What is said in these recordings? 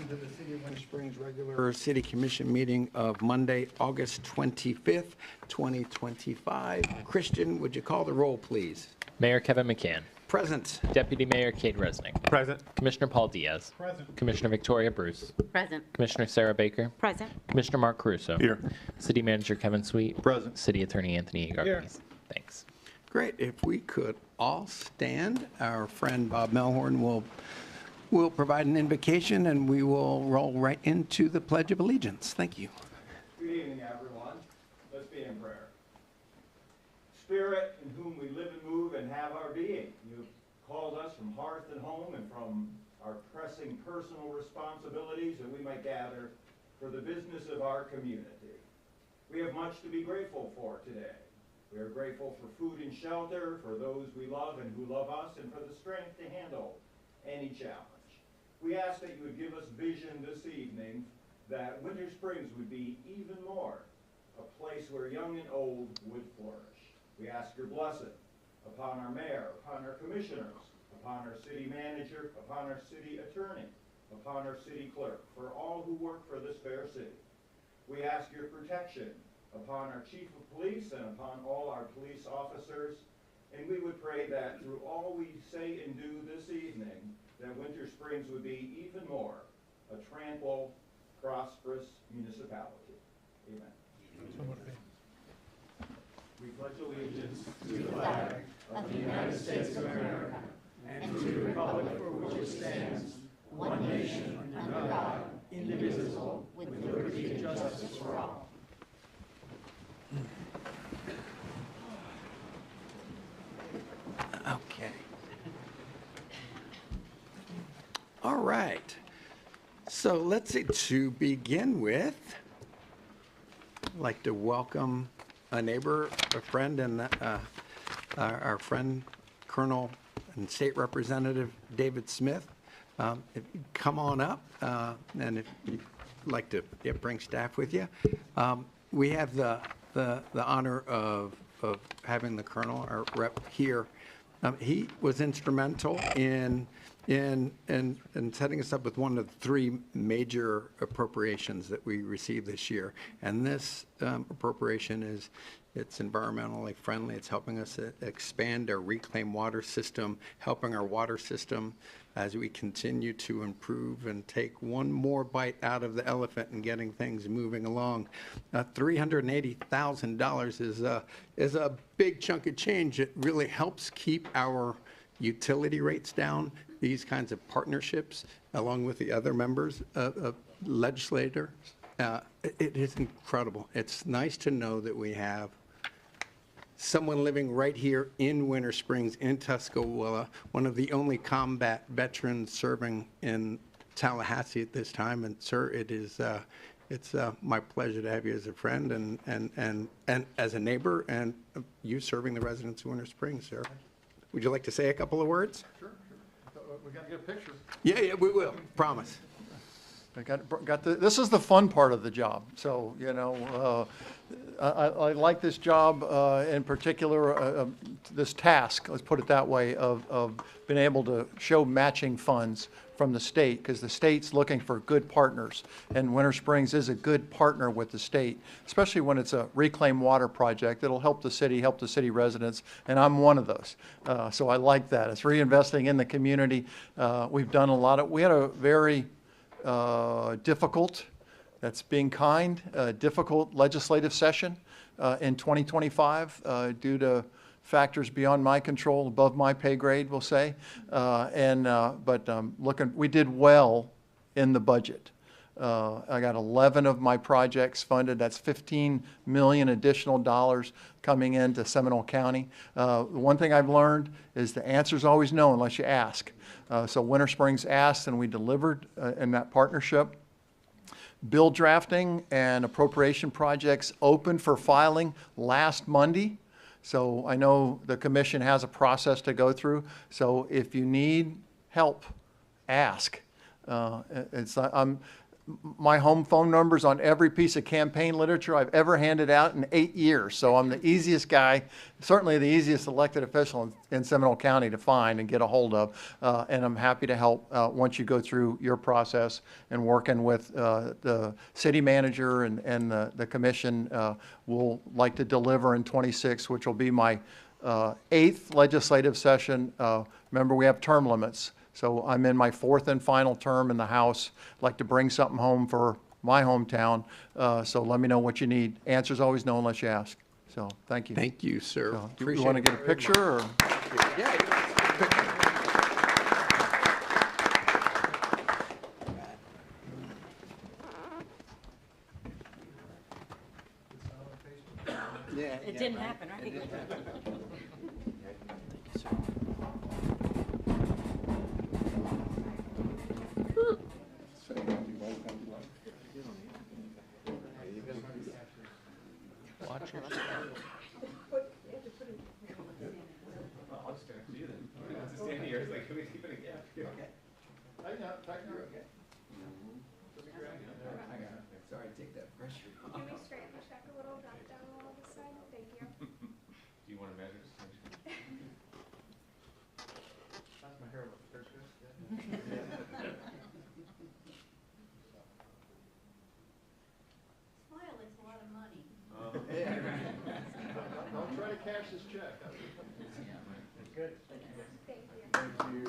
to the City of Winter Springs regular City Commission meeting of Monday, August 25th, 2025. Christian, would you call the roll, please? Mayor Kevin McCann. Present. Deputy Mayor Kate Resnick. Present. Commissioner Paul Diaz. Present. Commissioner Victoria Bruce. Present. Commissioner Sarah Baker. Present. Commissioner Mark Caruso. Here. City Manager Kevin Sweet. Present. City Attorney Anthony Egar. Here. Thanks. Great. If we could all stand, our friend Bob Melhorn will provide an invocation, and we will roll right into the Pledge of Allegiance. Thank you. Good evening, everyone. Let's be in prayer. Spirit, in whom we live and move and have our being, you have called us from hearth and home and from our pressing personal responsibilities that we might gather for the business of our community. We have much to be grateful for today. We are grateful for food and shelter, for those we love and who love us, and for the strength to handle any challenge. We ask that you would give us vision this evening that Winter Springs would be even more a place where young and old would flourish. We ask your blessing upon our mayor, upon our commissioners, upon our city manager, upon our city attorney, upon our city clerk, for all who work for this fair city. We ask your protection upon our chief of police and upon all our police officers. And we would pray that through all we say and do this evening, that Winter Springs would be even more a tranquil, prosperous municipality. Amen. We pledge allegiance to the flag of the United States of America and to the republic for which it stands, one nation, under God, indivisible, with liberty and justice for all. Okay. All right. So let's see, to begin with, I'd like to welcome a neighbor, a friend, and our friend, Colonel and State Representative David Smith. If you come on up, and if you'd like to bring staff with you. We have the honor of having the Colonel, our rep, here. He was instrumental in setting us up with one of the three major appropriations that we received this year. And this appropriation it's environmentally friendly. It's helping us expand our reclaimed water system, helping our water system as we continue to improve and take one more bite out of the elephant and getting things moving along. $380,000 is a big chunk of change. It really helps keep our utility rates down. These kinds of partnerships, along with the other members of legislators, it is incredible. It's nice to know that we have someone living right here in Winter Springs, in Tuscaloosa, one of the only combat veterans serving in Tallahassee at this time. And sir, it's my pleasure to have you as a friend and as a neighbor, and you serving the residents of Winter Springs, sir. Would you like to say a couple of words? Sure. We got to get a picture. Yeah, we will. Promise. This is the fun part of the job. So, I like this job in particular, this task, let's put it that way, of being able to show matching funds from the state, because the state's looking for good partners, and Winter Springs is a good partner with the state, especially when it's a reclaimed water project. It'll help the city residents, and I'm one of those. So I like that. It's reinvesting in the community. We've done a lot of, we had a very difficult, that's being kind, difficult legislative session in 2025 due to factors beyond my control, above my pay grade, we'll say. We did well in the budget. I got 11 of my projects funded. That's $15 million additional dollars coming into Seminole County. The one thing I've learned is the answer's always no unless you ask. So Winter Springs asked, and we delivered in that partnership. Bill drafting and appropriation projects open for filing last Monday. So I know the commission has a process to go through. So if you need help, ask. my home phone number's on every piece of campaign literature I've ever handed out in 8 years. So I'm the easiest guy, certainly the easiest elected official in Seminole County to find and get a hold of. And I'm happy to help once you go through your process and working with the city manager and the commission. We'll like to deliver in 26, which will be my 8th legislative session. Remember, we have term limits. So I'm in my 4th and final term in the House. I'd like to bring something home for my hometown. So let me know what you need. Answer's always no unless you ask. So thank you. Thank you, sir. So, do you Appreciate want to it get a very picture? Or? Yeah, It didn't happen, right? Sorry, take that pressure off. Can we straighten the check a little, drop down a little this side? Thank you. Do you want to measure this? Smile is a lot of money. Don't try to cash this check. Thank you.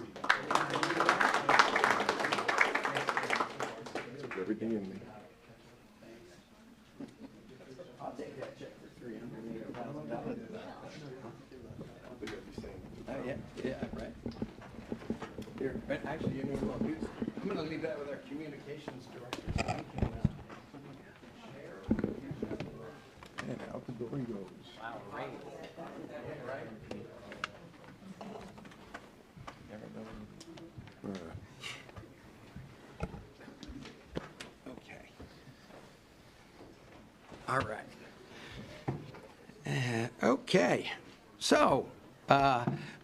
Everything in me. I'll take that check for $380,000. Yeah, right. Here, but actually, you know what, I'm gonna leave that with our communications director. So he can, And out the door he goes. Okay. All right. Okay, so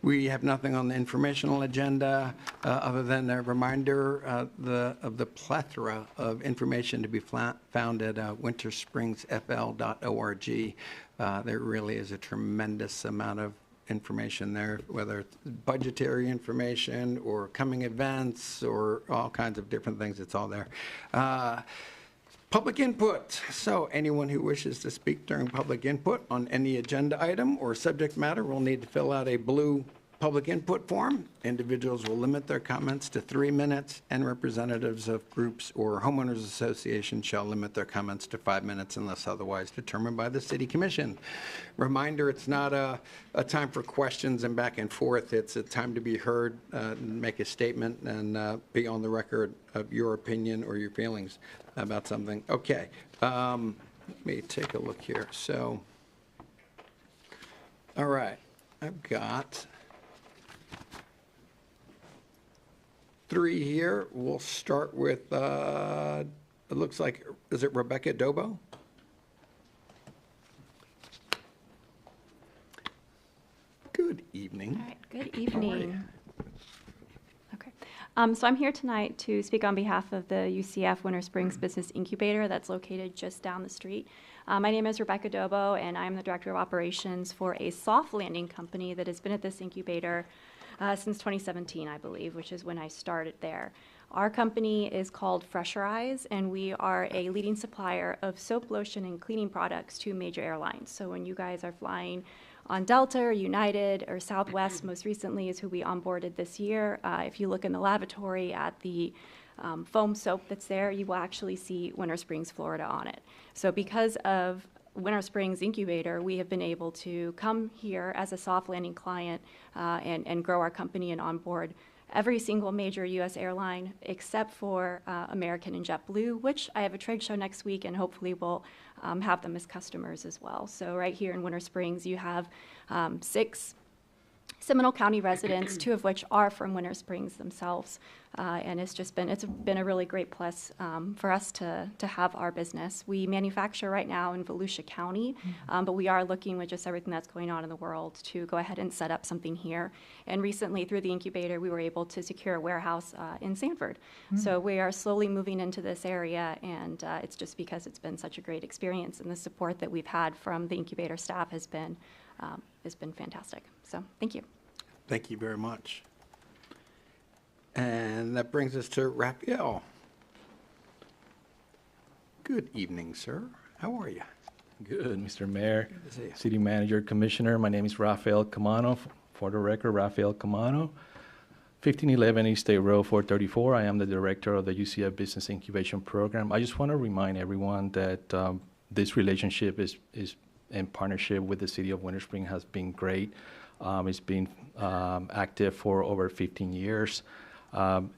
we have nothing on the informational agenda other than a reminder of the plethora of information to be found at winterspringsfl.org. There really is a tremendous amount of information there, whether it's budgetary information or coming events or all kinds of different things. It's all there. Public input. So anyone who wishes to speak during public input on any agenda item or subject matter will need to fill out a blue public input form. Individuals will limit their comments to 3 minutes, and representatives of groups or homeowners associations shall limit their comments to 5 minutes unless otherwise determined by the city commission. Reminder, it's not a time for questions and back and forth. It's a time to be heard, make a statement, and be on the record of your opinion or your feelings about something. Okay, let me take a look here. So, all right, I've got 3 here. We'll start with, it looks like, is it Rebecca Dobo? Good evening. All right, good evening. Okay. So I'm here tonight to speak on behalf of the UCF Winter Springs Business Incubator that's located just down the street. My name is Rebecca Dobo, and I'm the Director of Operations for a soft landing company that has been at this incubator since 2017, I believe, which is when I started there. Our company is called Fresherize, and we are a leading supplier of soap, lotion, and cleaning products to major airlines. So when you guys are flying on Delta or United or Southwest, most recently is who we onboarded this year. If you look in the lavatory at the foam soap that's there, you will actually see Winter Springs, Florida on it. So because of Winter Springs Incubator, we have been able to come here as a soft landing client and grow our company and onboard every single major U.S. airline except for American and JetBlue, which I have a trade show next week and hopefully we'll have them as customers as well. So right here in Winter Springs, you have 6 Seminole County residents, 2 of which are from Winter Springs themselves. And it's been a really great plus for us to have our business. We manufacture right now in Volusia County, but we are looking with just everything that's going on in the world to go ahead and set up something here. And recently through the incubator, we were able to secure a warehouse in Sanford. So we are slowly moving into this area, and it's just because it's been such a great experience, and the support that we've had from the incubator staff has been fantastic. So thank you. Thank you very much. And that brings us to Raphael. Good evening, sir. How are you? Good, Mr. Mayor, to see you. City Manager, Commissioner. My name is Rafael Camano. For the record, Rafael Camano, 1511 East State Road 434. I am the director of the UCF Business Incubation Program. I just want to remind everyone that this relationship is in partnership with the City of Winter Springs has been great. It's been active for over 15 years.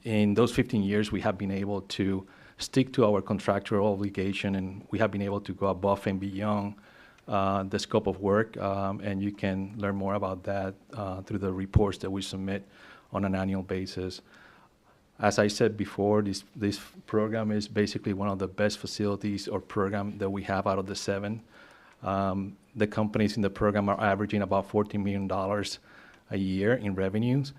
In those 15 years, we have been able to stick to our contractual obligation, and we have been able to go above and beyond the scope of work, and you can learn more about that through the reports that we submit on an annual basis. As I said before, this program is basically one of the best facilities or program that we have out of the 7. The companies in the program are averaging about $14 million a year in revenues.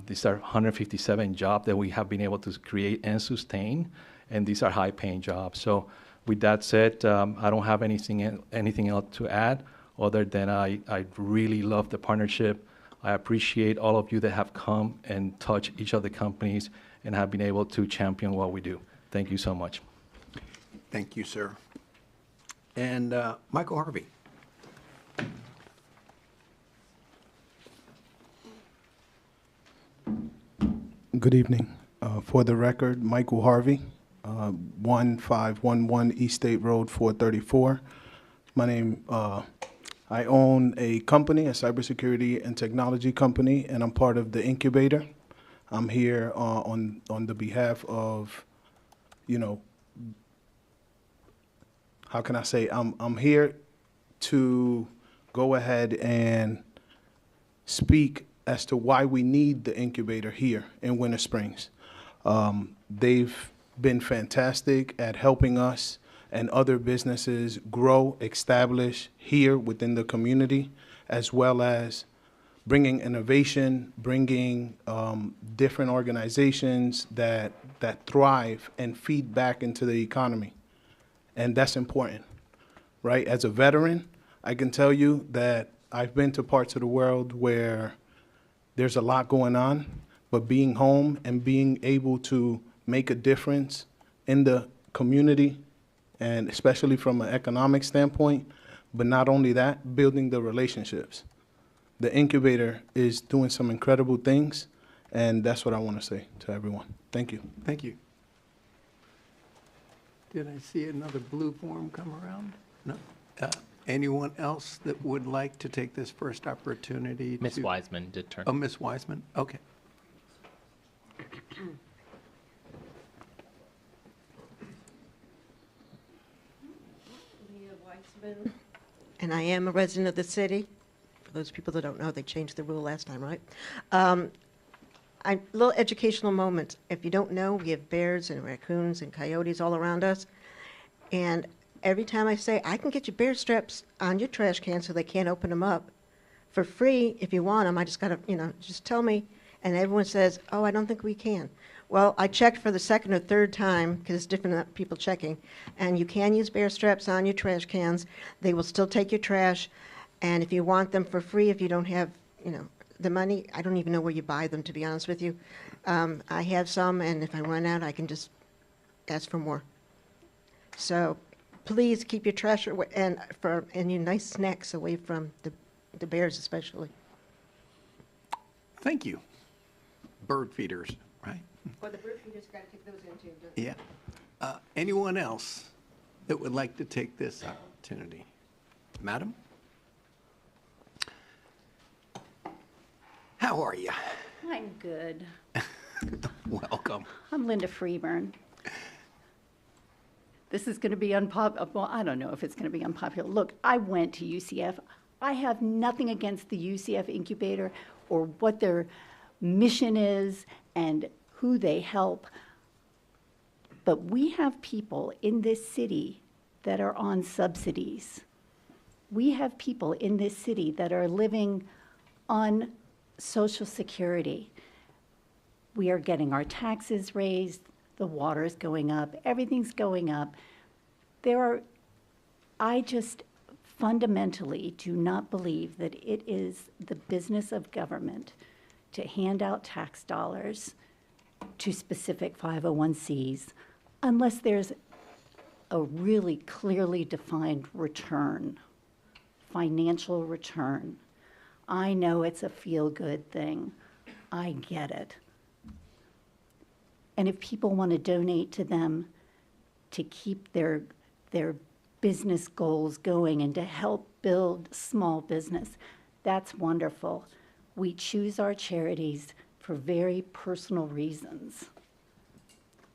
These are 157 jobs that we have been able to create and sustain, and these are high-paying jobs. So with that said, I don't have anything else to add other than I really love the partnership. I appreciate all of you that have come and touched each of the companies and have been able to champion what we do. Thank you so much. Thank you, sir. And Michael Harvey. Good evening. For the record, Michael Harvey, 1511 East State Road 434. My name, I own a company, a cybersecurity and technology company, and I'm part of the incubator. I'm here on the behalf of, how can I say, I'm here to go ahead and speak as to why we need the incubator here in Winter Springs. They've been fantastic at helping us and other businesses grow, establish here within the community, as well as bringing innovation, bringing different organizations that thrive and feed back into the economy. And that's important, right? As a veteran, I can tell you that I've been to parts of the world where there's a lot going on, but being home and being able to make a difference in the community, and especially from an economic standpoint, but not only that, building the relationships. The incubator is doing some incredible things, and that's what I want to say to everyone. Thank you. Thank you. Did I see another blue form come around? No. Anyone else that would like to take this first opportunity? Ms. Wiseman did turn. Oh, Ms. Wiseman? Okay. Leah Weitzman. And I am a resident of the city. For those people that don't know, they changed the rule last time, right? A little educational moment. If you don't know, we have bears and raccoons and coyotes all around us. And every time I say, I can get you bear straps on your trash can so they can't open them up for free if you want them, I just got to, just tell me. And everyone says, oh, I don't think we can. Well, I checked for the second or third time, because it's different people checking, and you can use bear straps on your trash cans. They will still take your trash, and if you want them for free, if you don't have, the money, I don't even know where you buy them, to be honest with you. I have some, and if I run out, I can just ask for more. So please keep your trash away, and your nice snacks away from the bears especially. Thank you. Bird feeders, right? Well, the bird feeders got to take those in too. Yeah. Anyone else that would like to take this opportunity? Madam? How are you? I'm good. Welcome. I'm Linda Freeburn. This is going to be unpopular. Well, I don't know if it's going to be unpopular. Look, I went to UCF. I have nothing against the UCF incubator. or what their mission is and who they help. But we have people in this city that are on subsidies. We have people in this city that are living on Social Security. We are getting our taxes raised, the water is going up, everything's going up. I just fundamentally do not believe that it is the business of government to hand out tax dollars to specific 501Cs unless there's a really clearly defined return, financial return. I know it's a feel-good thing. I get it. And if people want to donate to them to keep their business goals going and to help build small business, that's wonderful. We choose our charities for very personal reasons.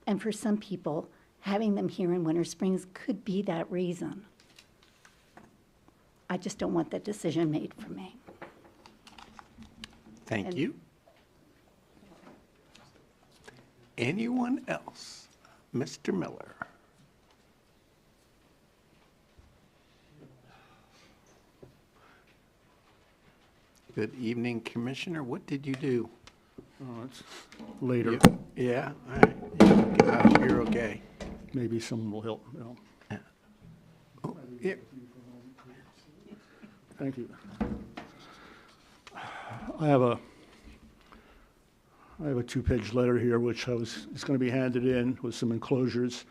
And for some people, having them here in Winter Springs could be that reason. I just don't want that decision made for me. Thank And- you. Anyone else? Mr. Miller. Good evening, Commissioner. What did you do? It's later. Yeah, all right. You're okay. Maybe someone will help, you know. Oh, yeah. Thank you. I have a two-page letter here, which it's going to be handed in with some enclosures.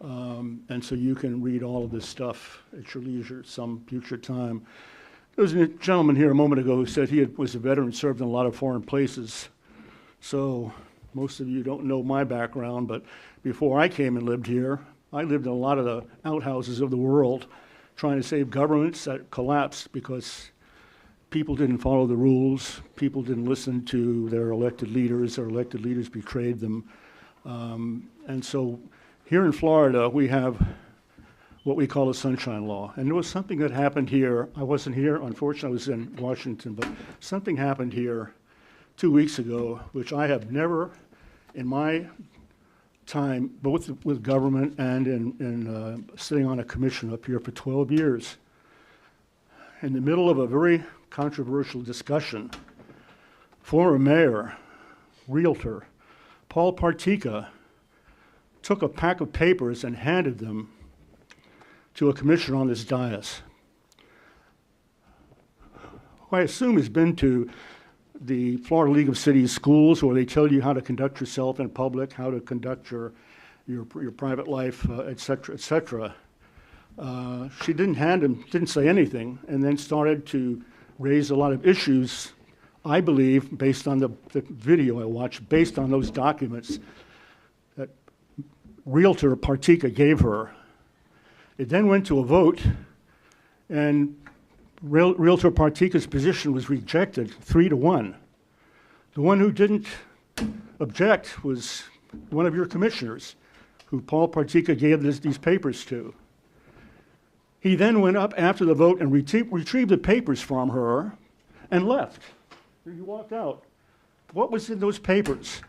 And so you can read all of this stuff at your leisure some future time. There was a gentleman here a moment ago who said he was a veteran, served in a lot of foreign places. So most of you don't know my background, but before I came and lived here, I lived in a lot of the outhouses of the world trying to save governments that collapsed because people didn't follow the rules, people didn't listen to their elected leaders betrayed them. And so here in Florida, we have what we call a sunshine law. And there was something that happened here. I wasn't here, unfortunately, I was in Washington, but something happened here 2 weeks ago, which I have never, in my time, both with government and in sitting on a commission up here for 12 years, in the middle of a very controversial discussion, former mayor, realtor, Paul Partika, took a pack of papers and handed them to a commissioner on this dais, who I assume has been to the Florida League of Cities schools where they tell you how to conduct yourself in public, how to conduct your private life, et cetera, et cetera. She didn't hand him, didn't say anything, and then started to raise a lot of issues, I believe, based on the video I watched, based on those documents that Realtor Partika gave her. It then went to a vote, and Realtor Partika's position was rejected 3-1. The one who didn't object was one of your commissioners, who Paul Partika gave these papers to. He then went up after the vote and retrieved the papers from her and left. He walked out. What was in those papers?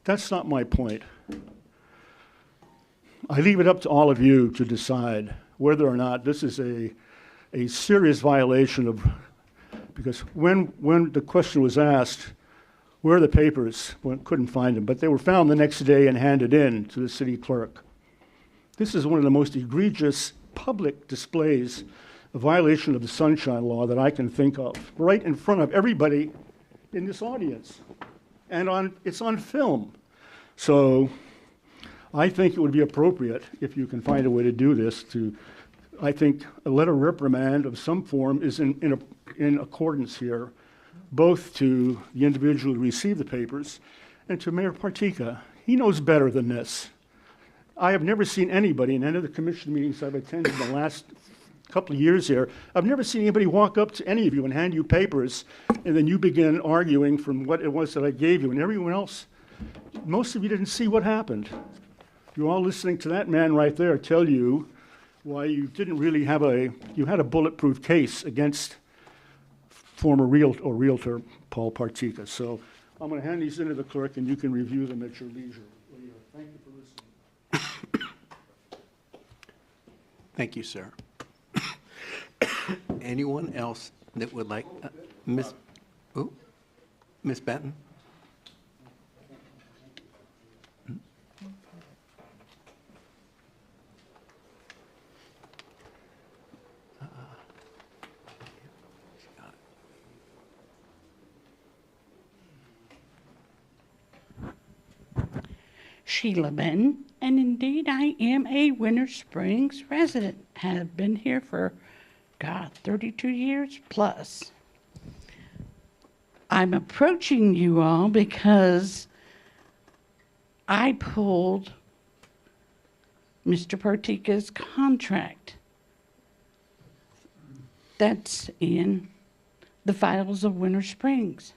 That's not my point. I leave it up to all of you to decide whether or not this is a serious violation of, because when the question was asked, where are the papers? Well, couldn't find them, but they were found the next day and handed in to the city clerk. This is one of the most egregious public displays of violation of the Sunshine Law that I can think of, right in front of everybody in this audience. And it's on film. So I think it would be appropriate, if you can find a way to do this, I think a letter of reprimand of some form is in accordance here, both to the individual who received the papers and to Mayor Partika. He knows better than this. I have never seen anybody in any of the commission meetings I've attended in the last couple of years here, I've never seen anybody walk up to any of you and hand you papers, and then you begin arguing from what it was that I gave you, and everyone else, most of you didn't see what happened. You're all listening to that man right there tell you why you didn't really have you had a bulletproof case against former realtor, Paul Partika. So I'm going to hand these in to the clerk, and you can review them at your leisure. Thank you for listening. Thank you, sir. Anyone else that would like, Miss Benton? Sheila Benton, and indeed I am a Winter Springs resident. Have been here for, 32 years plus. I'm approaching you all because I pulled Mr. Partika's contract. That's in the files of Winter Springs.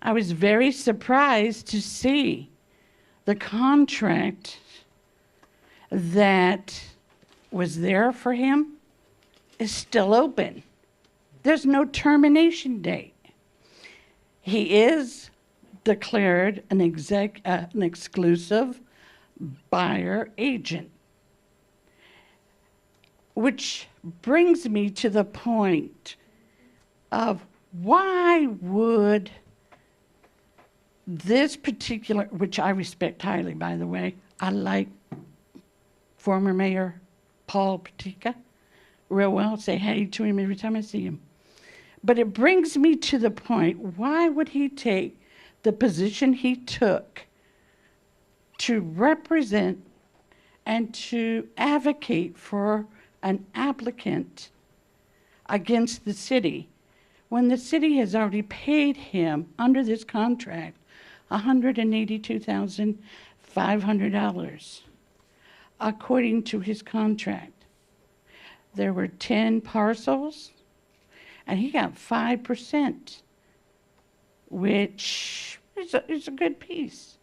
I was very surprised to see the contract that was there for him is still open. There's no termination date. He is declared an exclusive buyer agent, which brings me to the point of why would this particular, which I respect highly, by the way, I like former Mayor Paul Partika real well, say hey to him every time I see him. But it brings me to the point, why would he take the position he took to represent and to advocate for an applicant against the city when the city has already paid him under this contract $182,500 according to his contract. There were 10 parcels, and he got 5%, which is a good piece.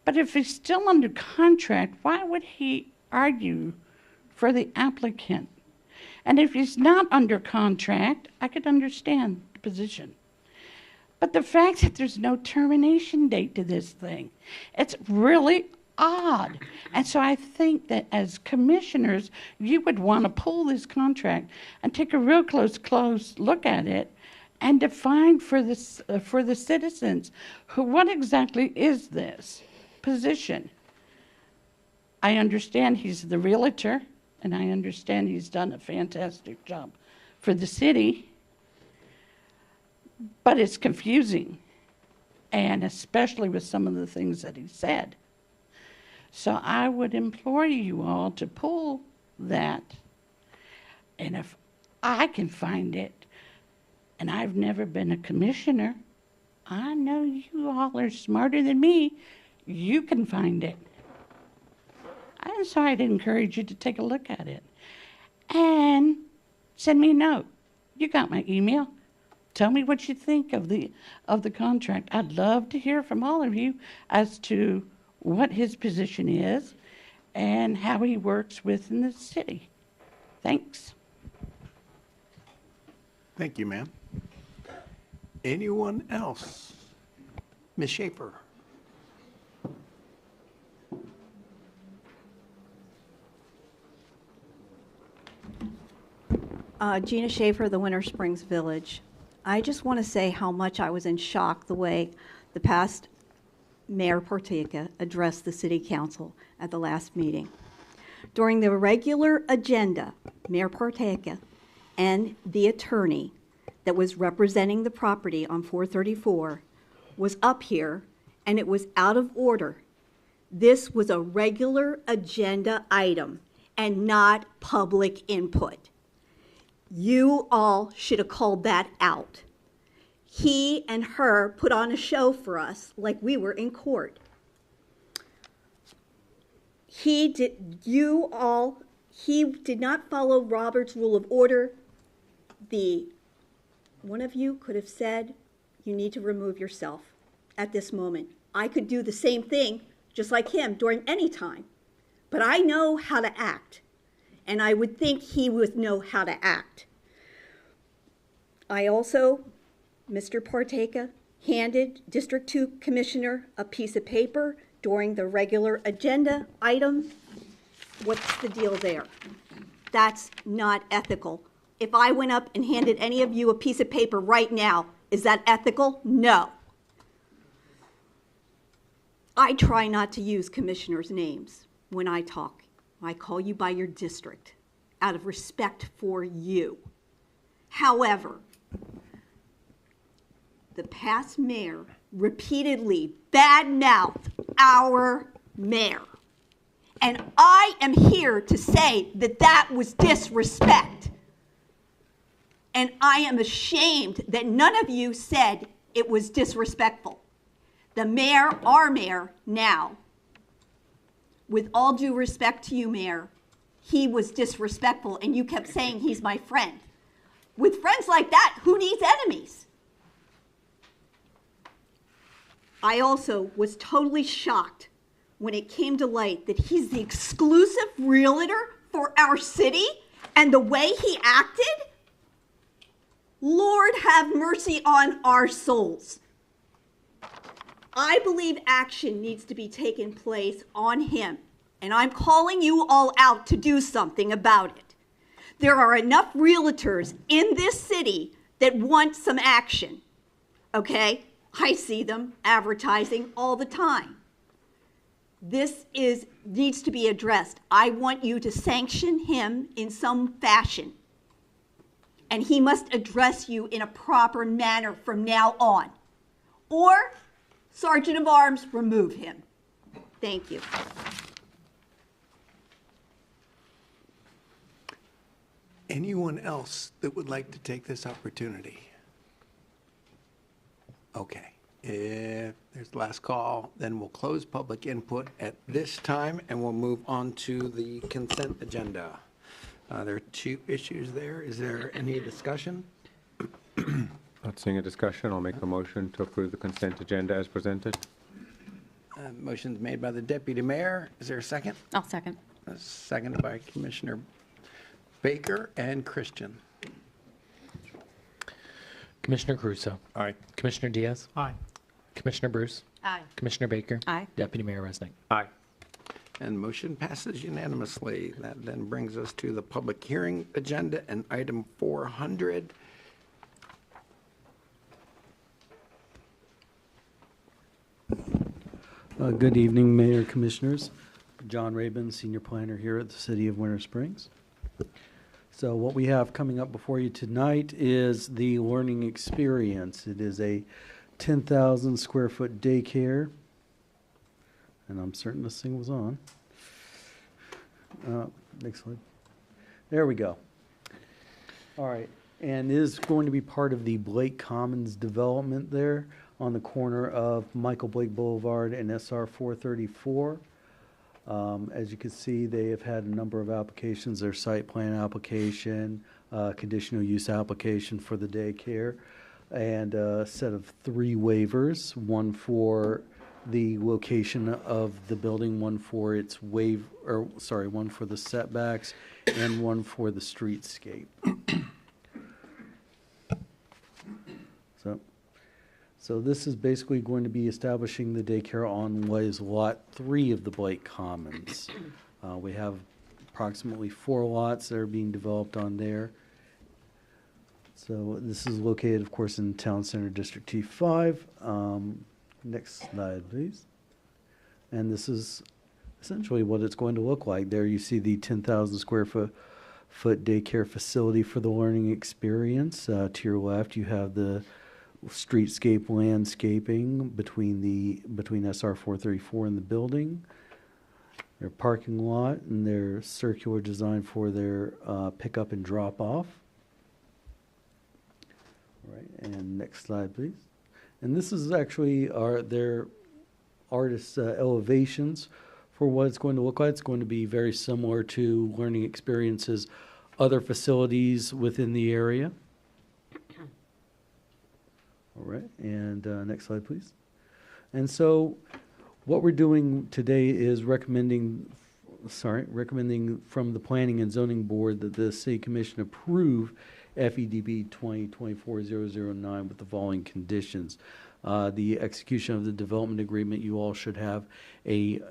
But if he's still under contract, why would he argue for the applicant? And if he's not under contract, I could understand the position. But the fact that there's no termination date to this thing, it's really odd. And so I think that as commissioners, you would want to pull this contract and take a real close look at it and define for the citizens what exactly is this position. I understand he's the realtor, and I understand he's done a fantastic job for the city, but it's confusing, and especially with some of the things that he said. So I would implore you all to pull that, and if I can find it, and I've never been a commissioner, I know you all are smarter than me, you can find it. And so I'd encourage you to take a look at it. And send me a note. You got my email. Tell me what you think of the contract. I'd love to hear from all of you as to what his position is and how he works within the city. Thanks. Thank you, ma'am. Anyone else? Ms. Schaefer? Gina Schaefer, the Winter Springs Village. I just want to say how much I was in shock the way the past Mayor Partika addressed the City Council at the last meeting. During the regular agenda, Mayor Partika and the attorney that was representing the property on 434 was up here, and it was out of order. This was a regular agenda item and not public input. You all should have called that out. He and her put on a show for us like we were in court. He did not follow Robert's Rule of Order. One of you could have said, you need to remove yourself at this moment. I could do the same thing, just like him, during any time. But I know how to act, and I would think he would know how to act. I also Mr. Parteka handed District 2 Commissioner a piece of paper during the regular agenda item. What's the deal there? That's not ethical. If I went up and handed any of you a piece of paper right now, is that ethical? No. I try not to use commissioners' names when I talk. I call you by your district out of respect for you. However, the past mayor repeatedly badmouthed our mayor. And I am here to say that that was disrespect. And I am ashamed that none of you said it was disrespectful. The mayor, our mayor now, with all due respect to you, Mayor, he was disrespectful and you kept saying he's my friend. With friends like that, who needs enemies? I also was totally shocked when it came to light that he's the exclusive realtor for our city and the way he acted. Lord have mercy on our souls. I believe action needs to be taken place on him, and I'm calling you all out to do something about it. There are enough realtors in this city that want some action, okay? I see them advertising all the time. This needs to be addressed. I want you to sanction him in some fashion, and he must address you in a proper manner from now on, or Sergeant of Arms, remove him. Thank you. Anyone else that would like to take this opportunity? Okay, if there's the last call, then we'll close public input at this time and we'll move on to the consent agenda. There are 2 issues there. Is there any discussion? Not seeing a discussion, I'll make a motion to approve the consent agenda as presented. Motion's made by the Deputy Mayor. Is there a second? I'll second. Seconded by Commissioner Baker and Christian. Commissioner Crusoe. Aye. Commissioner Diaz. Aye. Commissioner Bruce. Aye. Commissioner Baker. Aye. Deputy Mayor Resnick. Aye. And motion passes unanimously. That then brings us to the public hearing agenda and item 400. Good evening, Mayor, Commissioners. John Rabin, Senior Planner here at the City of Winter Springs. So what we have coming up before you tonight is the learning experience. It is a 10,000 square foot daycare, and I'm certain this thing was on. Next slide. There we go. All right, and is going to be part of the Blake Commons development there on the corner of Michael Blake Boulevard and SR 434. As you can see, they have had a number of applications, their site plan application, conditional use application for the daycare, and a set of 3 waivers, one for the location of the building, one for its one for the setbacks, and one for the streetscape. So this is basically going to be establishing the daycare on what is Lot 3 of the Blake Commons. We have approximately 4 lots that are being developed on there. So this is located, of course, in Town Center District T5. Next slide, please. And this is essentially what it's going to look like. There you see the 10,000 square foot daycare facility for the learning experience. To your left, you have the streetscape landscaping between SR 434 and the building. Their parking lot and their circular design for their pickup and drop off. All right, and next slide, please. And this is actually their artist's elevations for what it's going to look like. It's going to be very similar to learning experiences, other facilities within the area. All right, and next slide, please. And so what we're doing today is recommending from the Planning and Zoning Board that the City Commission approve FEDB 2024-009 with the following conditions. The execution of the development agreement, you all should have an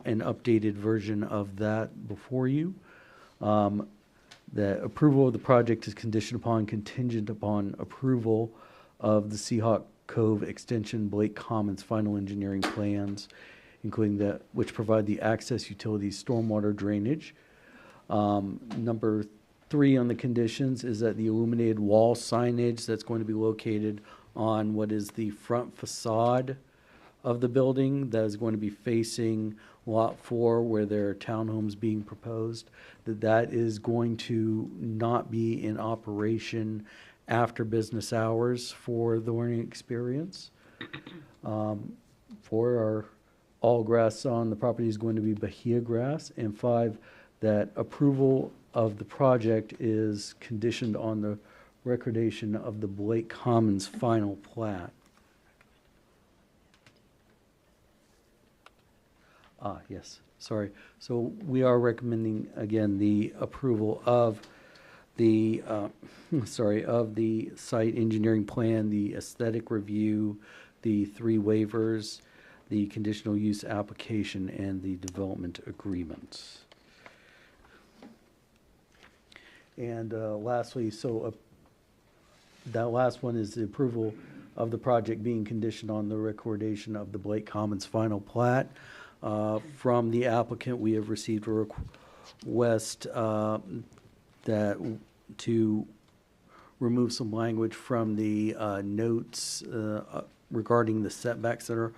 updated version of that before you. The approval of the project is contingent upon approval of the Seahawk Cove Extension Blake Commons final engineering plans, including that which provide the access, utilities, stormwater drainage. Number 3 on the conditions is that the illuminated wall signage that's going to be located on what is the front facade of the building that is going to be facing Lot 4 where there are townhomes being proposed, that is going to not be in operation after business hours for the learning experience. All grass on the property is going to be Bahia grass. And 5, that approval of the project is conditioned on the recordation of the Blake Commons final plat. Yes, sorry. So we are recommending, again, the approval of the, of the site engineering plan, the aesthetic review, the 3 waivers, the conditional use application, and the development agreement. And lastly, that last one is the approval of the project being conditioned on the recordation of the Blake Commons final plat. From the applicant, we have received a request to remove some language from the notes regarding the setbacks that are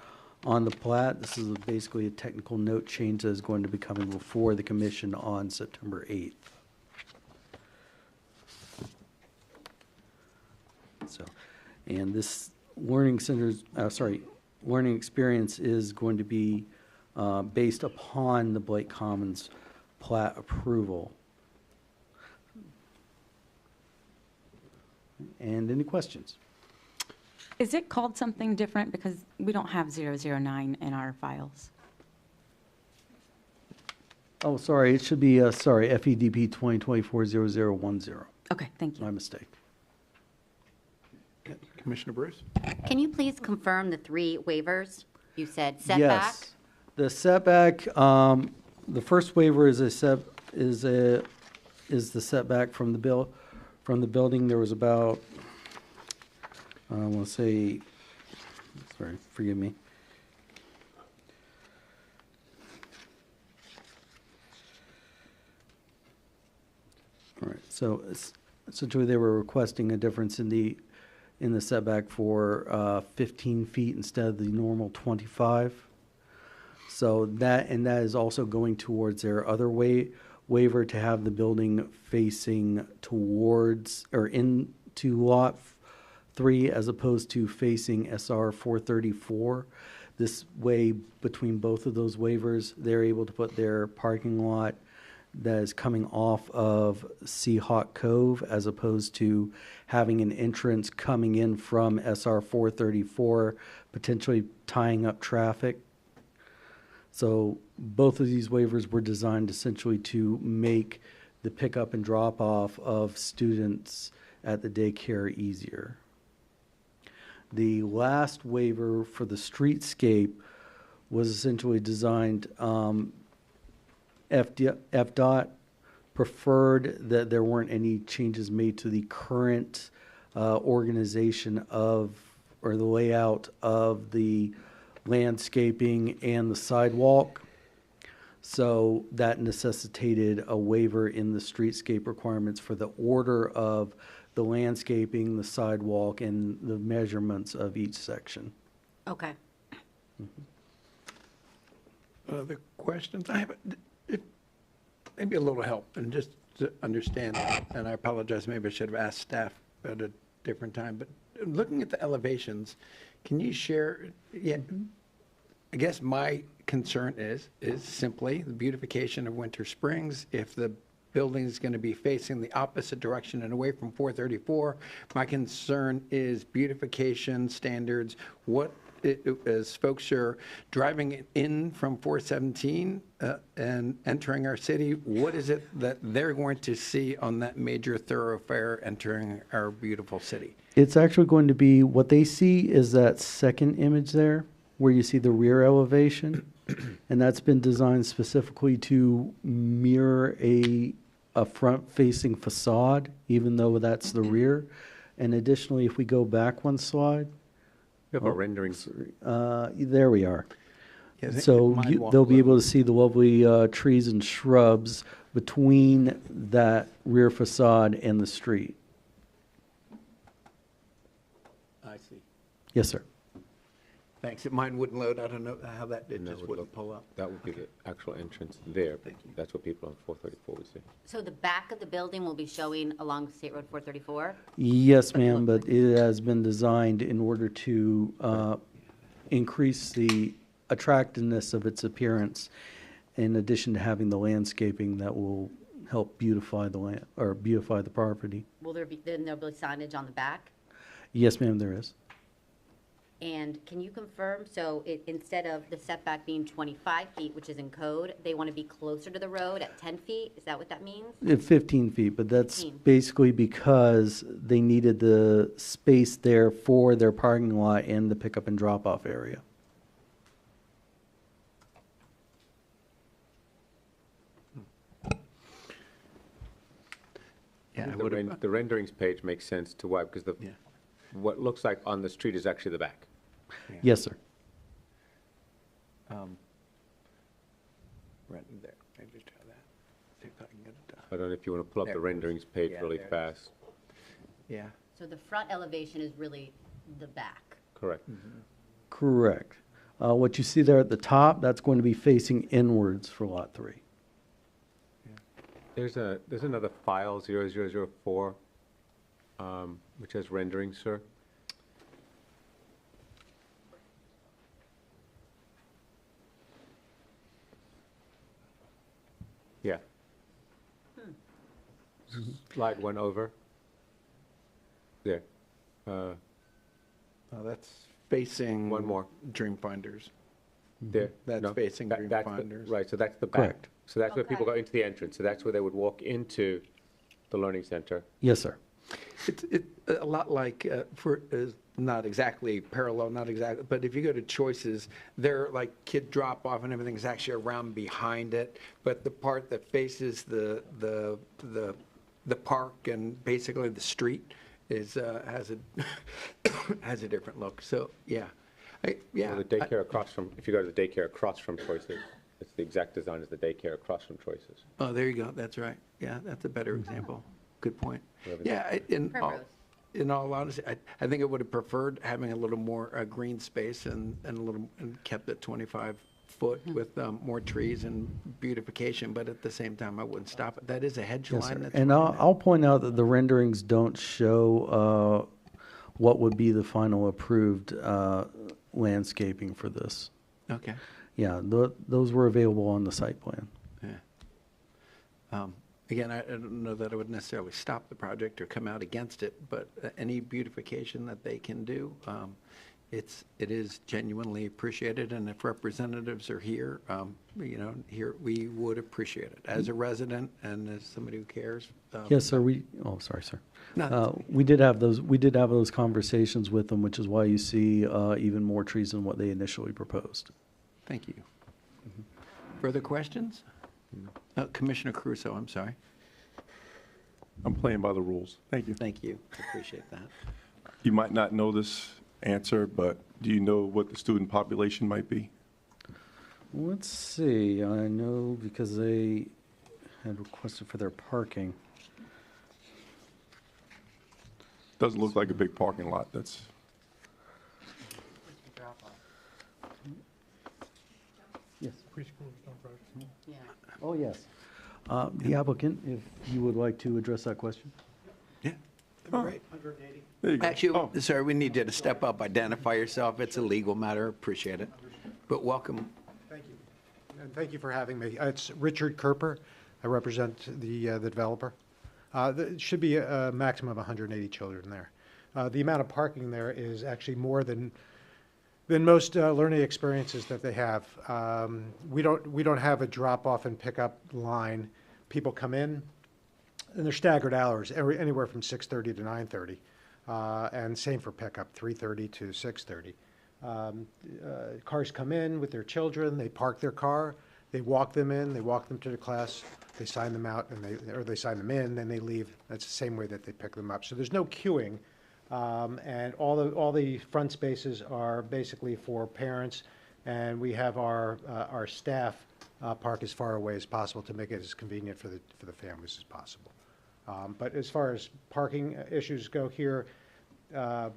on the plat. This is basically a technical note change that is going to be coming before the commission on September 8th. So, and this learning experience is going to be based upon the Blake Commons plat approval. And any questions? Is it called something different because we don't have 009 in our files? Oh, sorry, it should be, FEDP 2024-0010. Okay, thank you. My mistake. Commissioner Bruce? Can you please confirm the 3 waivers? You said setback? Yes. The setback, the first waiver is the setback from the building. There was about, I want to say, sorry, forgive me. All right, so essentially they were requesting a difference in the setback for 15 feet instead of the normal 25. So that is also going towards their other waiver to have the building facing towards or into Lot 3 as opposed to facing SR 434. This way, between both of those waivers, they're able to put their parking lot that is coming off of Seahawk Cove as opposed to having an entrance coming in from SR 434, potentially tying up traffic. So both of these waivers were designed essentially to make the pickup and drop off of students at the daycare easier. The last waiver for the streetscape was essentially designed, FDOT preferred that there weren't any changes made to the current organization of, or the layout of the landscaping and the sidewalk. So that necessitated a waiver in the streetscape requirements for the order of the landscaping, the sidewalk, and the measurements of each section. Okay. Other questions? I have, maybe a little help and just to understand, and I apologize, maybe I should have asked staff at a different time, but looking at the elevations, can you share, I guess my concern is simply the beautification of Winter Springs. If the building is going to be facing the opposite direction and away from 434, my concern is beautification standards. What as folks are driving in from 417 and entering our city, what is it that they're going to see on that major thoroughfare entering our beautiful city? It's actually going to be, what they see is that second image there, where you see the rear elevation. And that's been designed specifically to mirror a front-facing facade, even though that's the rear. And additionally, if we go back one slide. We have a rendering. There we are. Yeah, I think So mine won't they'll be load. able to see the lovely trees and shrubs between that rear facade and the street. I see. Yes, sir. Thanks. If mine wouldn't load, I don't know how that, it And that just would wouldn't look- pull up. That would be the actual entrance there. Thank you. That's what people on 434 would see. So the back of the building will be showing along State Road 434? Yes, ma'am, but it has been designed in order to increase the attractiveness of its appearance, in addition to having the landscaping that will help beautify the land, or beautify the property. Will there be, then there'll be signage on the back? Yes, ma'am, there is. And can you confirm, so instead of the setback being 25 feet, which is in code, they want to be closer to the road at 10 feet? Is that what that means? 15 feet, but that's 15. basically because they needed the space there for their parking lot and the pickup and drop-off area. Yeah, I The would've- the renderings page makes sense to why, because Yeah. what looks like on the street is actually the back. Yes, sir. Right there. Maybe try that. See if I can get it done. I don't know if you want to pull up There the it goes. renderings page Yeah, really there it fast. Yeah. So the front elevation is really the back. Correct. Correct. What you see there at the top, that's going to be facing inwards for Lot 3. There's another file, 0004, which has renderings, sir. Yeah. Slide one over. There. Oh, that's facing. One more. Dreamfinders. There. That's No, facing that's the- Dreamfinders. Right, so that's the back. Correct. So that's where people Okay. go into the entrance, so that's where they would walk into the learning center. Yes, sir. It's a lot like, not exactly parallel, not exactly, but if you go to Choices, they're like kid drop-off and everything's actually around behind it, but the part that faces the park and basically the street has a, has a different look, so, yeah. Yeah. Well, the daycare across from, if you go to the daycare across from Choices, it's the exact design as the daycare across from Choices. Oh, there you go, that's right. Yeah, that's a better example. Good point. Whatever. Yeah, Primrose. in all honesty, I think I would have preferred having a little more green space and a little, and kept it 25 foot with more trees and beautification, but at the same time, I wouldn't stop it. That is a hedge Yes, sir. line that's. And running there. I'll point out that the renderings don't show what would be the final approved landscaping for this. Okay, Yeah, those were available on the site plan. yeah. Again, I don't know that I would necessarily stop the project or come out against it, but any beautification that they can do, it is genuinely appreciated, and if representatives are here, here, we would appreciate it. As a resident and as somebody who cares. Yes, sir, sorry, sir. No, that's okay. We did have those conversations with them, which is why you see even more trees than what they initially proposed. Thank you. Further questions? Commissioner Crusoe, I'm sorry. I'm playing by the rules. Thank you. Thank you, appreciate that. You might not know this answer, but do you know what the student population might be? Let's see, I know because they had requested for their parking. Doesn't look like a big parking lot. That's, Yes. Yeah. Oh, yes. The applicant, if you would like to address that question. Yeah, that'd be great. there you go. Actually, sorry, we need you to step up, identify yourself. It's a legal matter, appreciate it. But welcome. Thank you. And thank you for having me. It's Richard Kerper. I represent the developer. There should be a maximum of 180 children there. The amount of parking there is actually more than than most learning experiences that they have. We don't have a drop-off and pickup line. People come in, and they're staggered hours, anywhere from 6:30 to 9:30, and same for pickup, 3:30 to 6:30. Cars come in with their children, they park their car, they walk them in, they walk them to the class, they sign them out, and they sign them in, then they leave. That's the same way that they pick them up. So there's no queuing, and all the front spaces are basically for parents, and we have our staff park as far away as possible to make it as convenient for the families as possible. But as far as parking issues go here,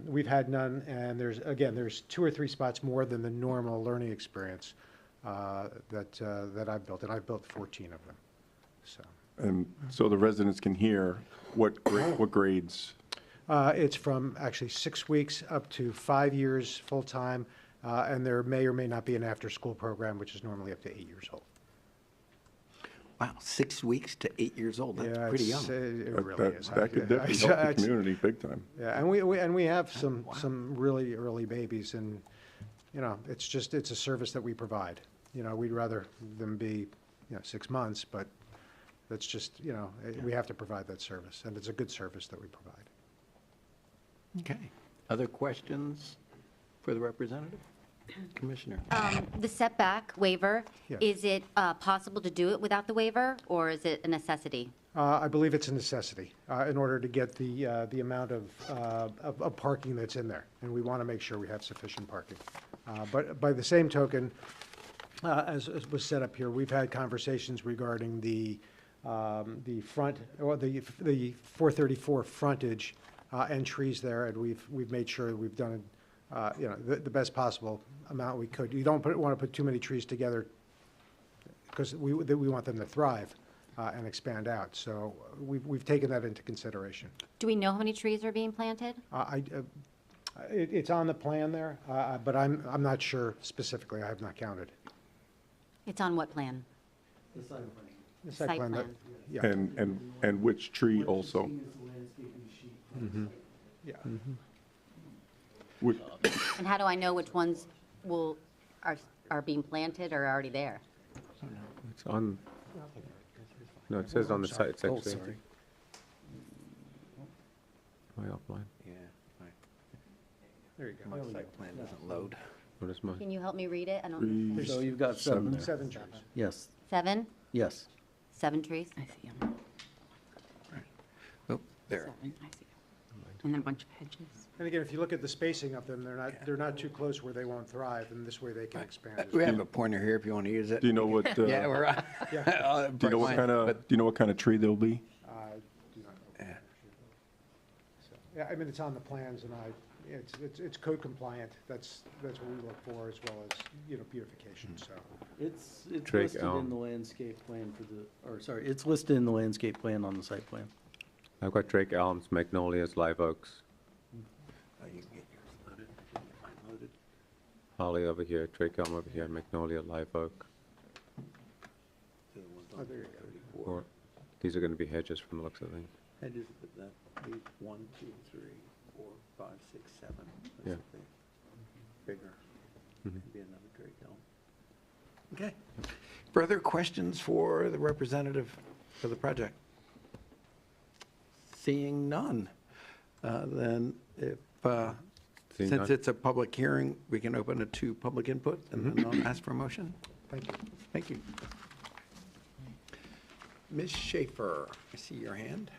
we've had none, and there's 2 or 3 spots more than the normal learning experience that I've built, and I've built 14 of them. So the residents can hear what grades? It's from actually 6 weeks up to 5 years full-time, and there may or may not be an after-school program, which is normally up to 8 years old. Wow, 6 weeks to 8 years old, that's Yeah, pretty young. It really is. That could definitely help the community big time. Yeah, and we have some really early babies, and, you know, it's a service that we provide. You know, we'd rather them be, 6 months, but that's just, we have to provide that service, and it's a good service that we provide. Okay. Other questions for the representative? Commissioner? The setback waiver, Yes. is it possible to do it without the waiver, or is it a necessity? I believe it's a necessity in order to get the amount of parking that's in there, and we want to make sure we have sufficient parking. But by the same token, as was set up here, we've had conversations regarding the front, or the 434 frontage and trees there, and we've made sure we've done the best possible amount we could. You don't want to put too many trees together because we want them to thrive and expand out. So we've taken that into consideration. Do we know how many trees are being planted? It's on the plan there, but I'm not sure specifically. I have not counted. It's on what plan? The site plan. The Site site plan. plan. Yeah. And which tree also? Yeah. And how do I know which ones are being planted or are already there? It's on, no, it says on the site section. Am I offline? Yeah, right. There you go. My site plan doesn't load. What is mine? Can you help me read it? I don't understand. So you've got 7 there. 7 trees. Yes, 7? yes. 7 trees? I see them. Oh, there. I see them. And then a bunch of hedges. And again, if you look at the spacing of them, they're not too close where they won't thrive, and this way they can expand. as We well. have a pointer here if you want to use it. Do you know what? Yeah, we're on. Yeah. Do you know what kind of tree they'll be? Do not know. So, yeah, I mean, it's on the plans, and it's code compliant. That's what we look for, as well as, beautification, so. It's Drake listed elm. in the landscape plan it's listed in the landscape plan on the site plan. I've got Drake elms, magnolias, live oaks, Oh, you can get yours loaded. Mine loaded. holly over here, Drake elm over here, magnolia, live oak. The ones on 34. Or, these are going to be hedges from the looks of things. Hedges, but that, these 1, 2, 3, 4, 5, 6, 7. Yeah. Bigger. Mhm. Be another Drake elm. Okay. Further questions for the representative for the project? Seeing none, then if, Seeing since none. it's a public hearing, we can open it to public input, and then I'll ask for a motion. Thank you. Thank you. Ms. Schaefer, I see your hand.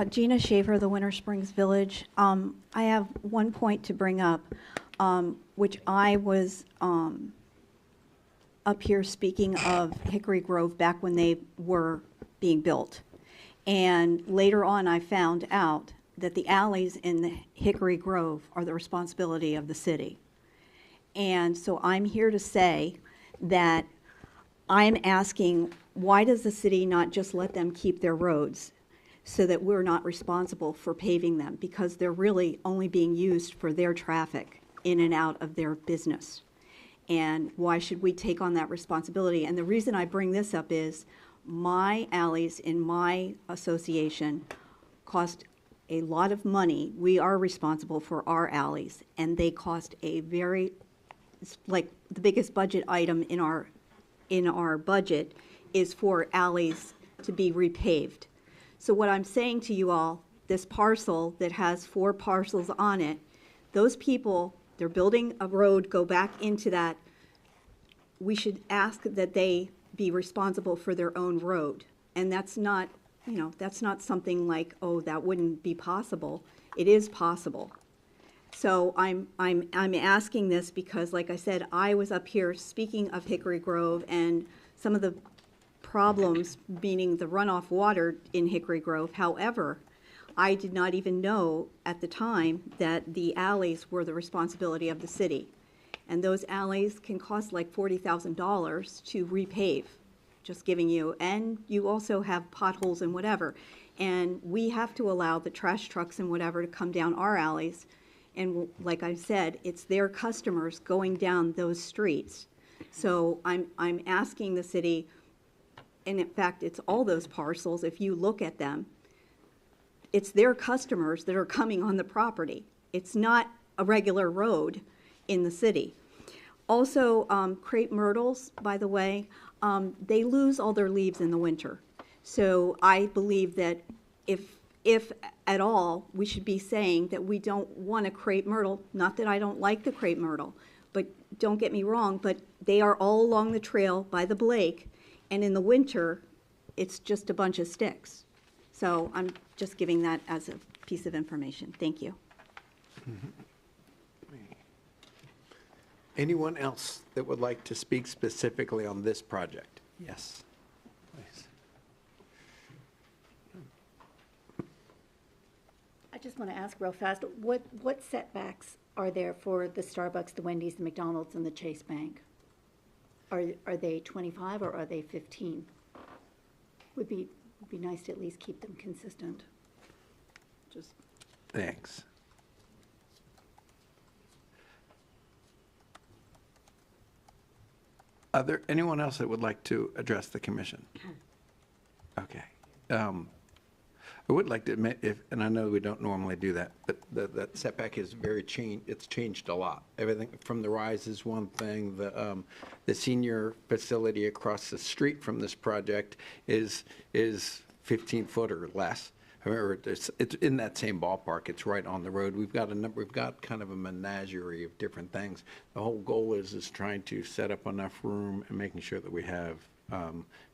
Gina Schaefer, the Winter Springs Village. I have one point to bring up, which I was up here speaking of Hickory Grove back when they were being built. And later on, I found out that the alleys in the Hickory Grove are the responsibility of the city. And so I'm here to say that I'm asking, why does the city not just let them keep their roads so that we're not responsible for paving them? Because they're really only being used for their traffic in and out of their business. And why should we take on that responsibility? And the reason I bring this up is my alleys in my association cost a lot of money. We are responsible for our alleys, and they cost a very, it's like the biggest budget item in our budget is for alleys to be repaved. So what I'm saying to you all, this parcel that has 4 parcels on it, those people, they're building a road, go back into that. We should ask that they be responsible for their own road. And that's not, you know, that's not something like, oh, that wouldn't be possible. It is possible. So I'm asking this because, like I said, I was up here speaking of Hickory Grove and some of the problems, meaning the runoff water in Hickory Grove. However, I did not even know at the time that the alleys were the responsibility of the city. And those alleys can cost like $40,000 to repave, just giving you. And you also have potholes and whatever. And we have to allow the trash trucks and whatever to come down our alleys. And like I said, it's their customers going down those streets. So I'm asking the city, and in fact, it's all those parcels, if you look at them, it's their customers that are coming on the property. It's not a regular road in the city. Also, crepe myrtles, by the way, they lose all their leaves in the winter. So I believe that if at all, we should be saying that we don't want a crepe myrtle. Not that I don't like the crepe myrtle, but don't get me wrong, but they are all along the trail by the Blake, and in the winter, it's just a bunch of sticks. So I'm just giving that as a piece of information. Thank you. Anyone else that would like to speak specifically on this project? Yes, please. I just want to ask real fast, what setbacks are there for the Starbucks, the Wendy's, the McDonald's, and the Chase Bank? Are they 25 or are they 15? Would be nice to at least keep them consistent. Just Thanks. Anyone else that would like to address the commission? Okay. I would like to admit, and I know we don't normally do that, but that setback is it's changed a lot. Everything from the rise is one thing. The senior facility across the street from this project is 15 foot or less. However, it's in that same ballpark. It's right on the road. We've got kind of a menagerie of different things. The whole goal is trying to set up enough room and making sure that we have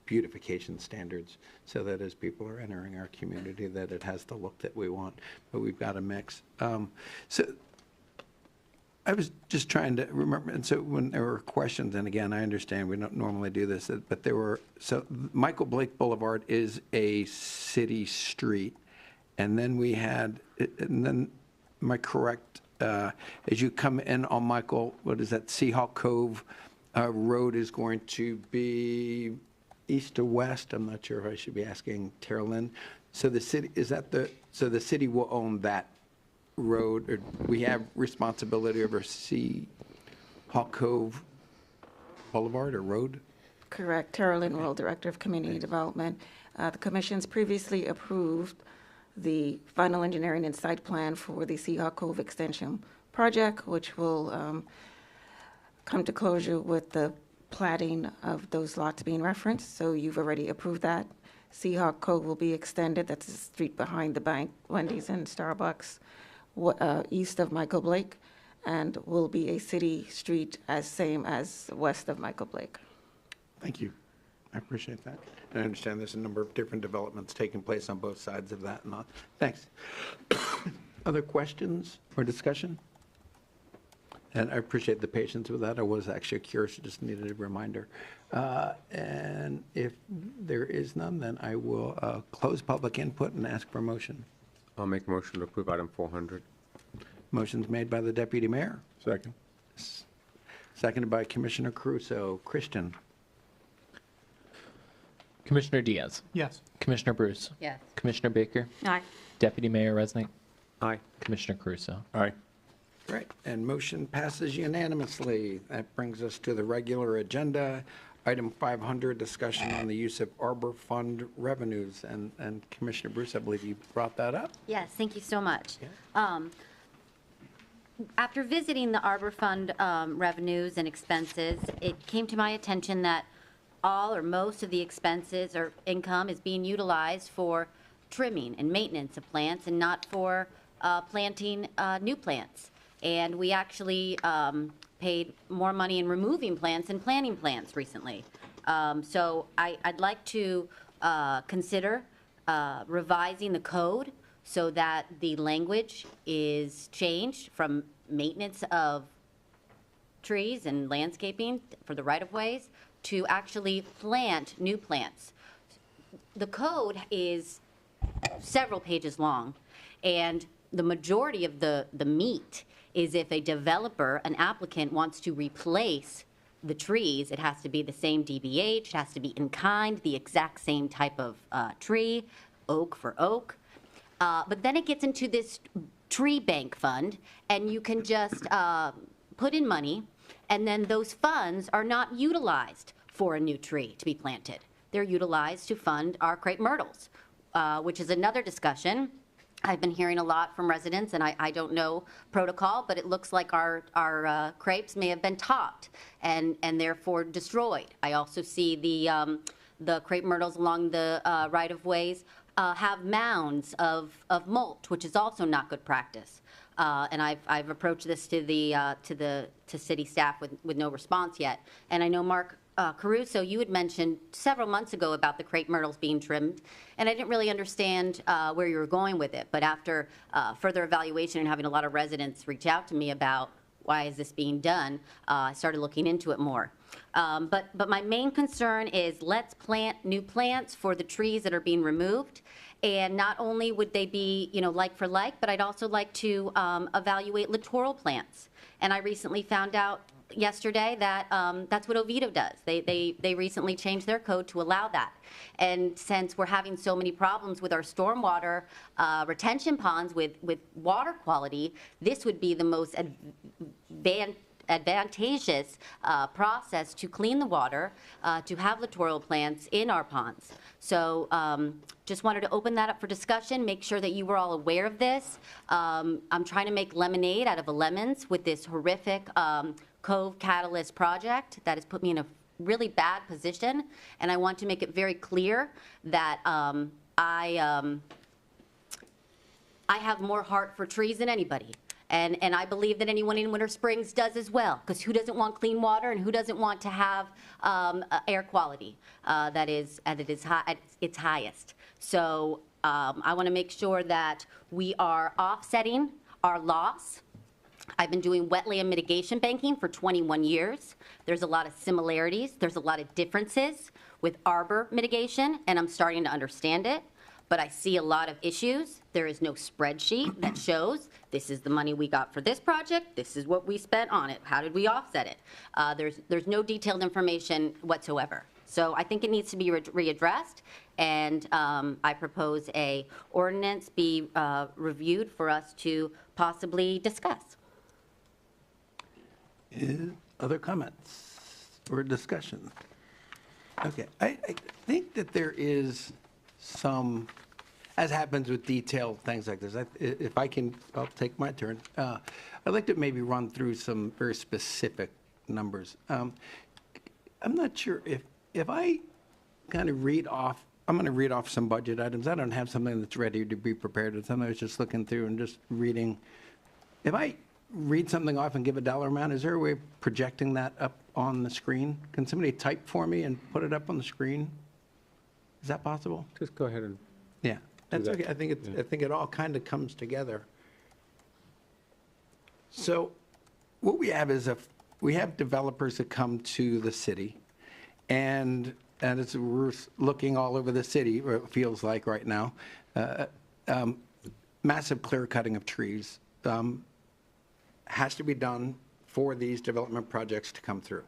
beautification standards so that as people are entering our community, that it has the look that we want. But we've got a mix. So I was just trying to remember, and so when there were questions, and again, I understand we don't normally do this, but there were, so Michael Blake Boulevard is a city street, and then we had, and then, am I correct, as you come in on Michael, what is that, Seahawk Cove Road is going to be east to west? I'm not sure if I should be asking Tara Lynn. So the city, so the city will own that road, or we have responsibility over Seahawk Cove Boulevard or road? Correct. Tara Lynn, World Director of Community Development. The Commission's previously approved the final engineering and site plan for the Seahawk Cove Extension project, which will come to closure with the platting of those lots being referenced. So you've already approved that. Seahawk Cove will be extended. That's the street behind the bank, Wendy's and Starbucks, east of Michael Blake, and will be a city street same as west of Michael Blake. Thank you. I appreciate that. And I understand there's a number of different developments taking place on both sides of that and all. Thanks. Other questions or discussion? And I appreciate the patience with that. I was actually curious, just needed a reminder. And if there is none, then I will close public input and ask for a motion. I'll make a motion to approve item 400. Motion's made by the Deputy Mayor. Second. Seconded by Commissioner Crusoe. Christian? Commissioner Diaz. Yes. Commissioner Bruce. Yes. Commissioner Baker. Aye. Deputy Mayor Resnick. Aye. Commissioner Crusoe. Aye. Great, and motion passes unanimously. That brings us to the regular agenda. Item 500, discussion on the use of Arbor Fund revenues. And Commissioner Bruce, I believe you brought that up. Yes, thank you so much. After visiting the Arbor Fund revenues and expenses, it came to my attention that all or most of the expenses or income is being utilized for trimming and maintenance of plants and not for planting new plants. And we actually paid more money in removing plants than planting plants recently. So I'd like to consider revising the code so that the language is changed from maintenance of trees and landscaping for the right-of-ways to actually plant new plants. The code is several pages long, and the majority of the meat is if a developer, an applicant, wants to replace the trees, it has to be the same DBH, it has to be in kind, the exact same type of tree, oak for oak. But then it gets into this tree bank fund, and you can just put in money, and then those funds are not utilized for a new tree to be planted. They're utilized to fund our crepe myrtles, which is another discussion. I've been hearing a lot from residents, and I don't know protocol, but it looks like our crepes may have been topped and therefore destroyed. I also see the crepe myrtles along the right-of-ways have mounds of mulch, which is also not good practice. And I've approached this to city staff with no response yet. And I know Mark Caruso, you had mentioned several months ago about the crepe myrtles being trimmed, and I didn't really understand where you were going with it. But after further evaluation and having a lot of residents reach out to me about why is this being done, I started looking into it more. But my main concern is let's plant new plants for the trees that are being removed. And not only would they be, like for like, but I'd also like to evaluate littoral plants. And I recently found out yesterday that that's what Oviedo does. They recently changed their code to allow that. And since we're having so many problems with our stormwater retention ponds with water quality, this would be the most advantageous process to clean the water, to have littoral plants in our ponds. So just wanted to open that up for discussion, make sure that you were all aware of this. I'm trying to make lemonade out of the lemons with this horrific Cove Catalyst project that has put me in a really bad position, and I want to make it very clear that I have more heart for trees than anybody. And I believe that anyone in Winter Springs does as well, because who doesn't want clean water and who doesn't want to have air quality that is at its highest. So I want to make sure that we are offsetting our loss. I've been doing wetland mitigation banking for 21 years. There's a lot of similarities. There's a lot of differences with arbor mitigation, and I'm starting to understand it. But I see a lot of issues. There is no spreadsheet that shows this is the money we got for this project, this is what we spent on it, how did we offset it? There's no detailed information whatsoever. So I think it needs to be readdressed, and I propose a ordinance be reviewed for us to possibly discuss. Other comments or discussion? Okay, I think that there is some, as happens with detailed things like this, if I can, I'll take my turn. I'd like to maybe run through some very specific numbers. I'm not sure if I kind of read off, I'm going to read off some budget items. I don't have something that's ready to be prepared. It's something I was just looking through and just reading. If I read something off and give a dollar amount, is there a way of projecting that up on the screen? Can somebody type for me and put it up on the screen? Is that possible? Just go ahead and. Yeah, that's that. okay. I think it all kind of comes together. So what we have is we have developers that come to the city, and we're looking all over the city, or it feels like right now, massive clear cutting of trees has to be done for these development projects to come through.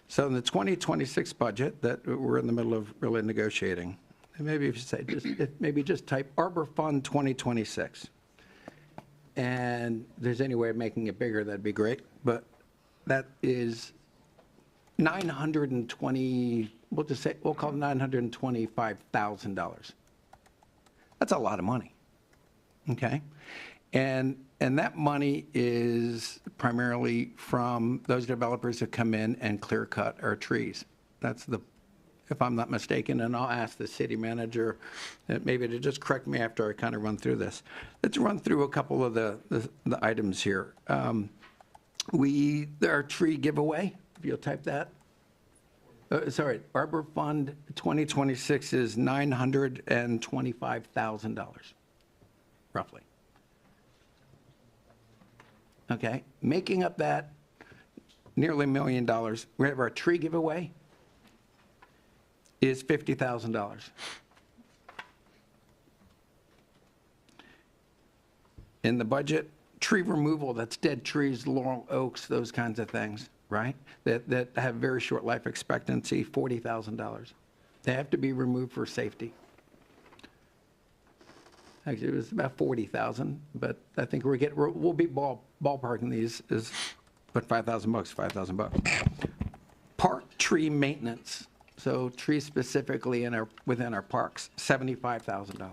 So in the 2026 budget that we're in the middle of really negotiating, and maybe if you say, maybe just type Arbor Fund 2026. And if there's any way of making it bigger, that'd be great. But that is $920, we'll call it $925,000. That's a lot of money, okay? And that money is primarily from those developers that come in and clear cut our trees. That's the, if I'm not mistaken, and I'll ask the city manager maybe to just correct me after I kind of run through this. Let's run through a couple of the items here. Our tree giveaway, if you'll type that. Sorry, Arbor Fund 2026 is $925,000, roughly. Okay, making up that nearly $1 million, we have our tree giveaway is $50,000. In the budget, tree removal, that's dead trees, laurel oaks, those kinds of things, right? That have very short life expectancy, $40,000. They have to be removed for safety. Actually, it was about 40,000, but I think we'll be ballparking these is, but $5,000. Park tree maintenance, so trees specifically within our parks, $75,000.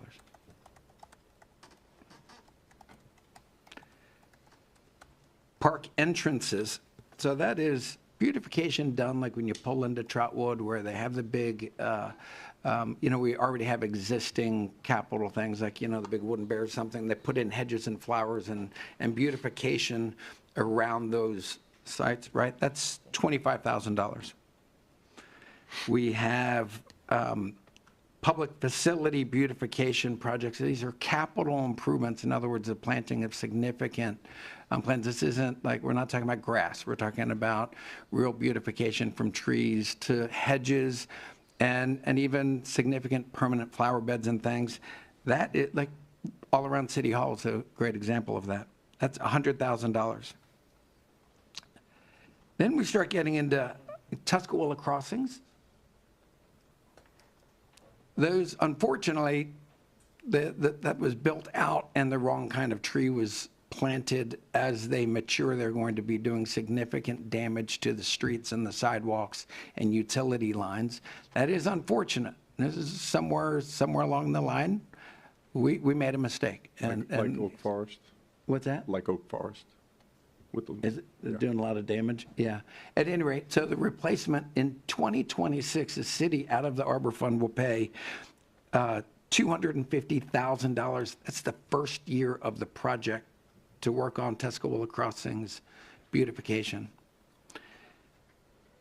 Park entrances, so that is beautification done like when you pull into Trotwood where they have the big, we already have existing capital things like, the big wooden bear or something. They put in hedges and flowers and beautification around those sites, right? That's $25,000. We have public facility beautification projects. These are capital improvements. In other words, the planting of significant plants. This isn't like, we're not talking about grass. We're talking about real beautification from trees to hedges and even significant permanent flower beds and things. That is, like, all around City Hall is a great example of that. That's $100,000. Then we start getting into Tuscarora crossings. Those, unfortunately, that was built out and the wrong kind of tree was planted. As they mature, they're going to be doing significant damage to the streets and the sidewalks and utility lines. That is unfortunate. This is somewhere along the line, we made a mistake. Like Oak Forest? What's that? Like Oak Forest? Is it doing a lot of damage? Yeah. At any rate, so the replacement in 2026, the city out of the Arbor Fund will pay $250,000. That's the first year of the project to work on Tuscarora Crossings beautification.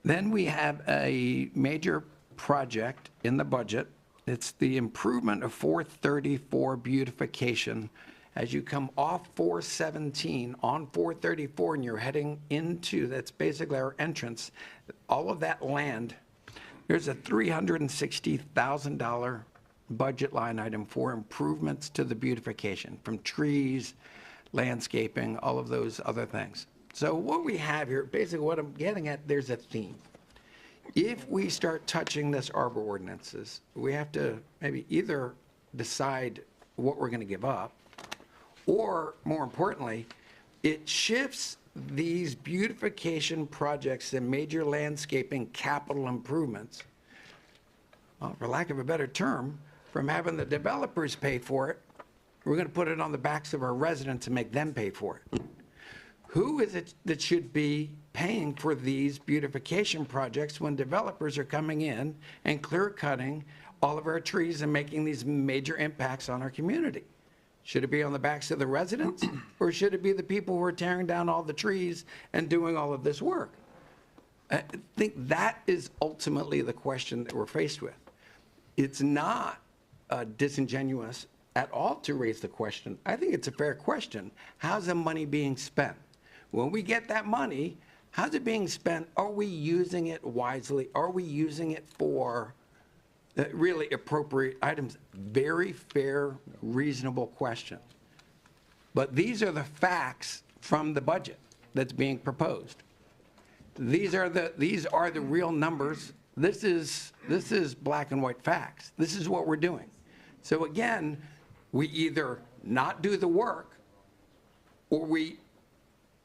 Then we have a major project in the budget. It's the improvement of 434 beautification. As you come off 417 on 434 and you're heading into, that's basically our entrance, all of that land, there's a $360,000 budget line item for improvements to the beautification, from trees, landscaping, all of those other things. So what we have here, basically what I'm getting at, there's a theme. If we start touching this arbor ordinances, we have to maybe either decide what we're going to give up, or more importantly, it shifts these beautification projects and major landscaping capital improvements, well, for lack of a better term, from having the developers pay for it, we're going to put it on the backs of our residents and make them pay for it. Who is it that should be paying for these beautification projects when developers are coming in and clear cutting all of our trees and making these major impacts on our community? Should it be on the backs of the residents, or should it be the people who are tearing down all the trees and doing all of this work? I think that is ultimately the question that we're faced with. It's not disingenuous at all to raise the question. I think it's a fair question. How's the money being spent? When we get that money, how's it being spent? Are we using it wisely? Are we using it for really appropriate items? Very fair, reasonable question. But these are the facts from the budget that's being proposed. These are the real numbers. This is black and white facts. This is what we're doing. So again, we either not do the work, or we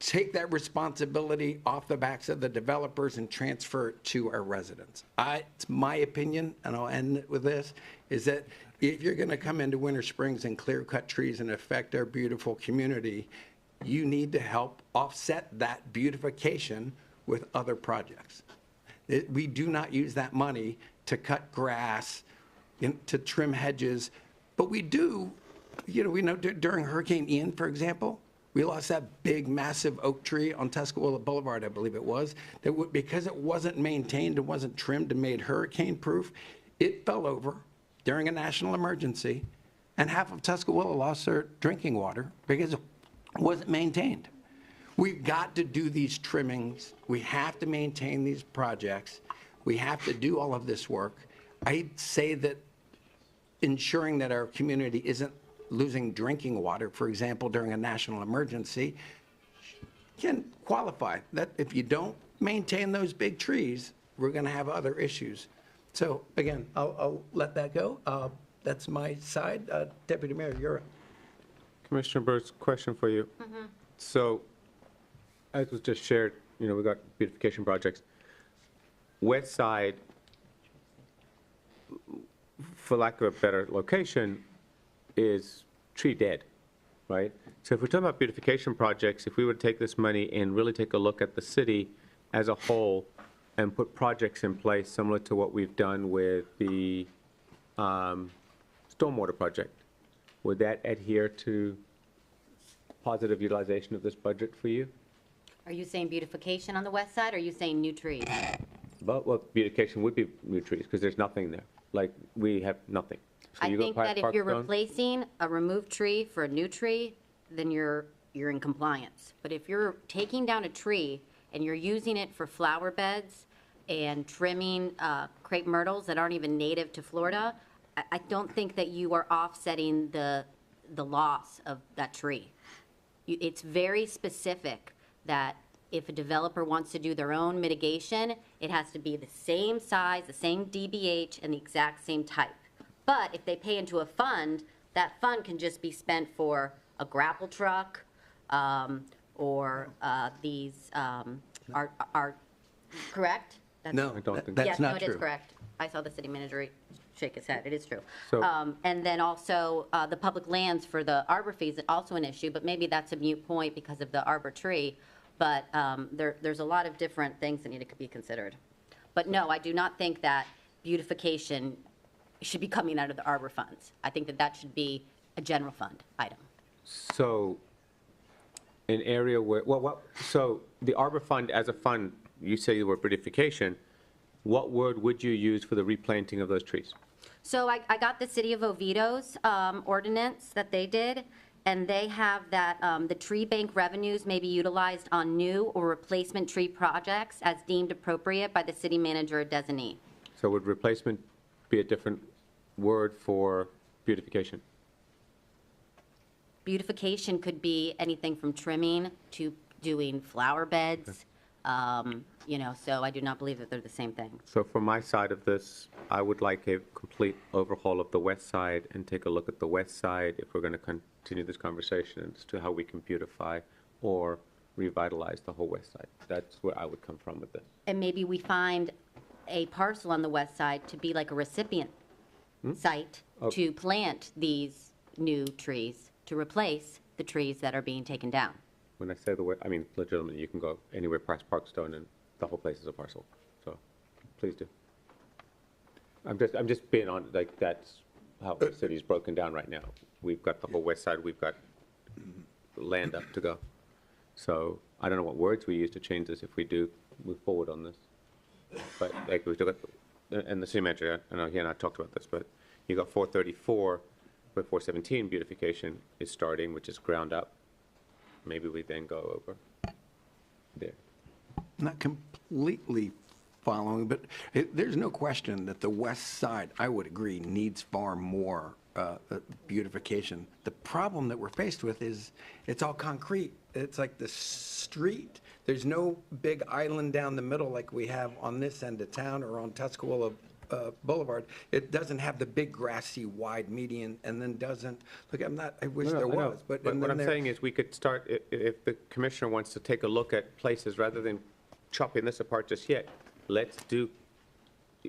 take that responsibility off the backs of the developers and transfer it to our residents. It's my opinion, and I'll end it with this, is that if you're going to come into Winter Springs and clear cut trees and affect our beautiful community, you need to help offset that beautification with other projects. We do not use that money to cut grass, to trim hedges, but we do, we know during Hurricane Ian, for example, we lost that big, massive oak tree on Tuscaloosa Boulevard, I believe it was, that because it wasn't maintained, it wasn't trimmed and made hurricane-proof, it fell over during a national emergency, and half of Tuscaloosa lost their drinking water because it wasn't maintained. We've got to do these trimmings. We have to maintain these projects. We have to do all of this work. I'd say that ensuring that our community isn't losing drinking water, for example, during a national emergency, can qualify that if you don't maintain those big trees, we're going to have other issues. So again, I'll let that go. That's my side. Deputy Mayor, you're up. Commissioner Bruce, question for you. So, as was just shared, we got beautification projects. West side, for lack of a better location, is tree dead, right? So if we're talking about beautification projects, if we were to take this money and really take a look at the city as a whole and put projects in place similar to what we've done with the stormwater project, would that adhere to positive utilization of this budget for you? Are you saying beautification on the west side, or are you saying new trees? Well, beautification would be new trees because there's nothing there. Like, we have nothing. So I you go think that if you're Parkstone? replacing a removed tree for a new tree, then you're in compliance. But if you're taking down a tree and you're using it for flower beds and trimming crepe myrtles that aren't even native to Florida, I don't think that you are offsetting the loss of that tree. It's very specific that if a developer wants to do their own mitigation, it has to be the same size, the same DBH, and the exact same type. But if they pay into a fund, that fund can just be spent for a grapple truck, or these are correct? No, I don't think that's Yes, not no, it true. is correct. I saw the city manager shake his head. It is true. So- And then also, the public lands for the arbor fees is also an issue, but maybe that's a moot point because of the arbor tree. But there's a lot of different things that need to be considered. But no, I do not think that beautification should be coming out of the arbor funds. I think that should be a general fund item. So, an area where, so the Arbor Fund as a fund, you say the word beautification, what word would you use for the replanting of those trees? So I got the City of Oviedo's ordinance that they did, and they have that the tree bank revenues may be utilized on new or replacement tree projects as deemed appropriate by the city manager or designee. So would replacement be a different word for beautification? Beautification could be anything from trimming to doing flower beds, so I do not believe that they're the same thing. So for my side of this, I would like a complete overhaul of the west side and take a look at the west side if we're going to continue this conversation as to how we can beautify or revitalize the whole west side. That's where I would come from with this. And maybe we find a parcel on the west side to be like a recipient site to plant these new trees to replace the trees that are being taken down. When I say the way, I mean legitimately, you can go anywhere past Parkstone and the whole place is a parcel. So please do. I'm just being on, like, that's how the city's broken down right now. We've got the whole west side, we've got land up to go. So I don't know what words we use to change this if we do move forward on this. But like we took it, and the city manager, I know he and I talked about this, but you got 434, where 417 beautification is starting, which is ground up. Maybe we then go over there. Not completely following, but there's no question that the west side, I would agree, needs far more beautification. The problem that we're faced with is it's all concrete. It's like the street. There's no big island down the middle like we have on this end of town or on Tuscaloosa Boulevard, it doesn't have the big grassy wide median and then doesn't, look, I wish there was, but. But and what then I'm there- saying is we could start, if the commissioner wants to take a look at places, rather than chopping this apart just yet,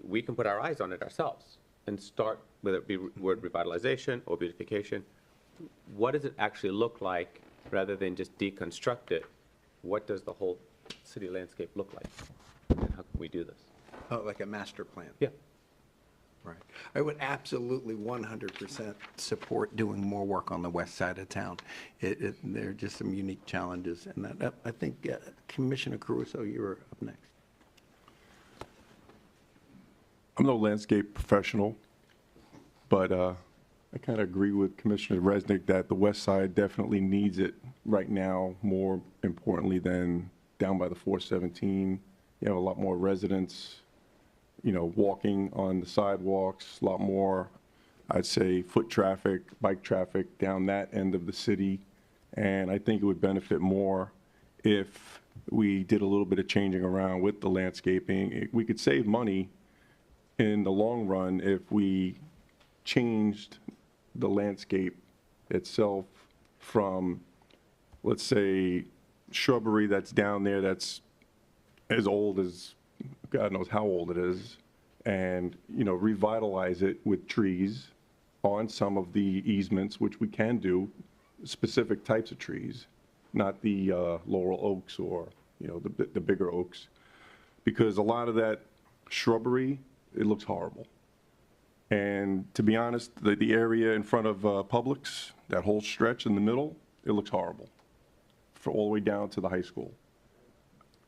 we can put our eyes on it ourselves and start, whether it be word revitalization or beautification. What does it actually look like, rather than just deconstruct it? What does the whole city landscape look like? And how can we do this? Oh, like a master plan? Yeah. Right. I would absolutely 100% support doing more work on the west side of town. There are just some unique challenges, and I think Commissioner Caruso, you were up next. I'm no landscape professional, but I kind of agree with Commissioner Resnick that the west side definitely needs it right now, more importantly than down by the 417. You have a lot more residents, walking on the sidewalks, a lot more, I'd say, foot traffic, bike traffic down that end of the city. And I think it would benefit more if we did a little bit of changing around with the landscaping. We could save money in the long run if we changed the landscape itself from, let's say, shrubbery that's down there that's as old as God knows how old it is, and, revitalize it with trees on some of the easements, which we can do, specific types of trees, not the laurel oaks or, the bigger oaks. Because a lot of that shrubbery, it looks horrible. And to be honest, the area in front of Publix, that whole stretch in the middle, it looks horrible, for all the way down to the high school.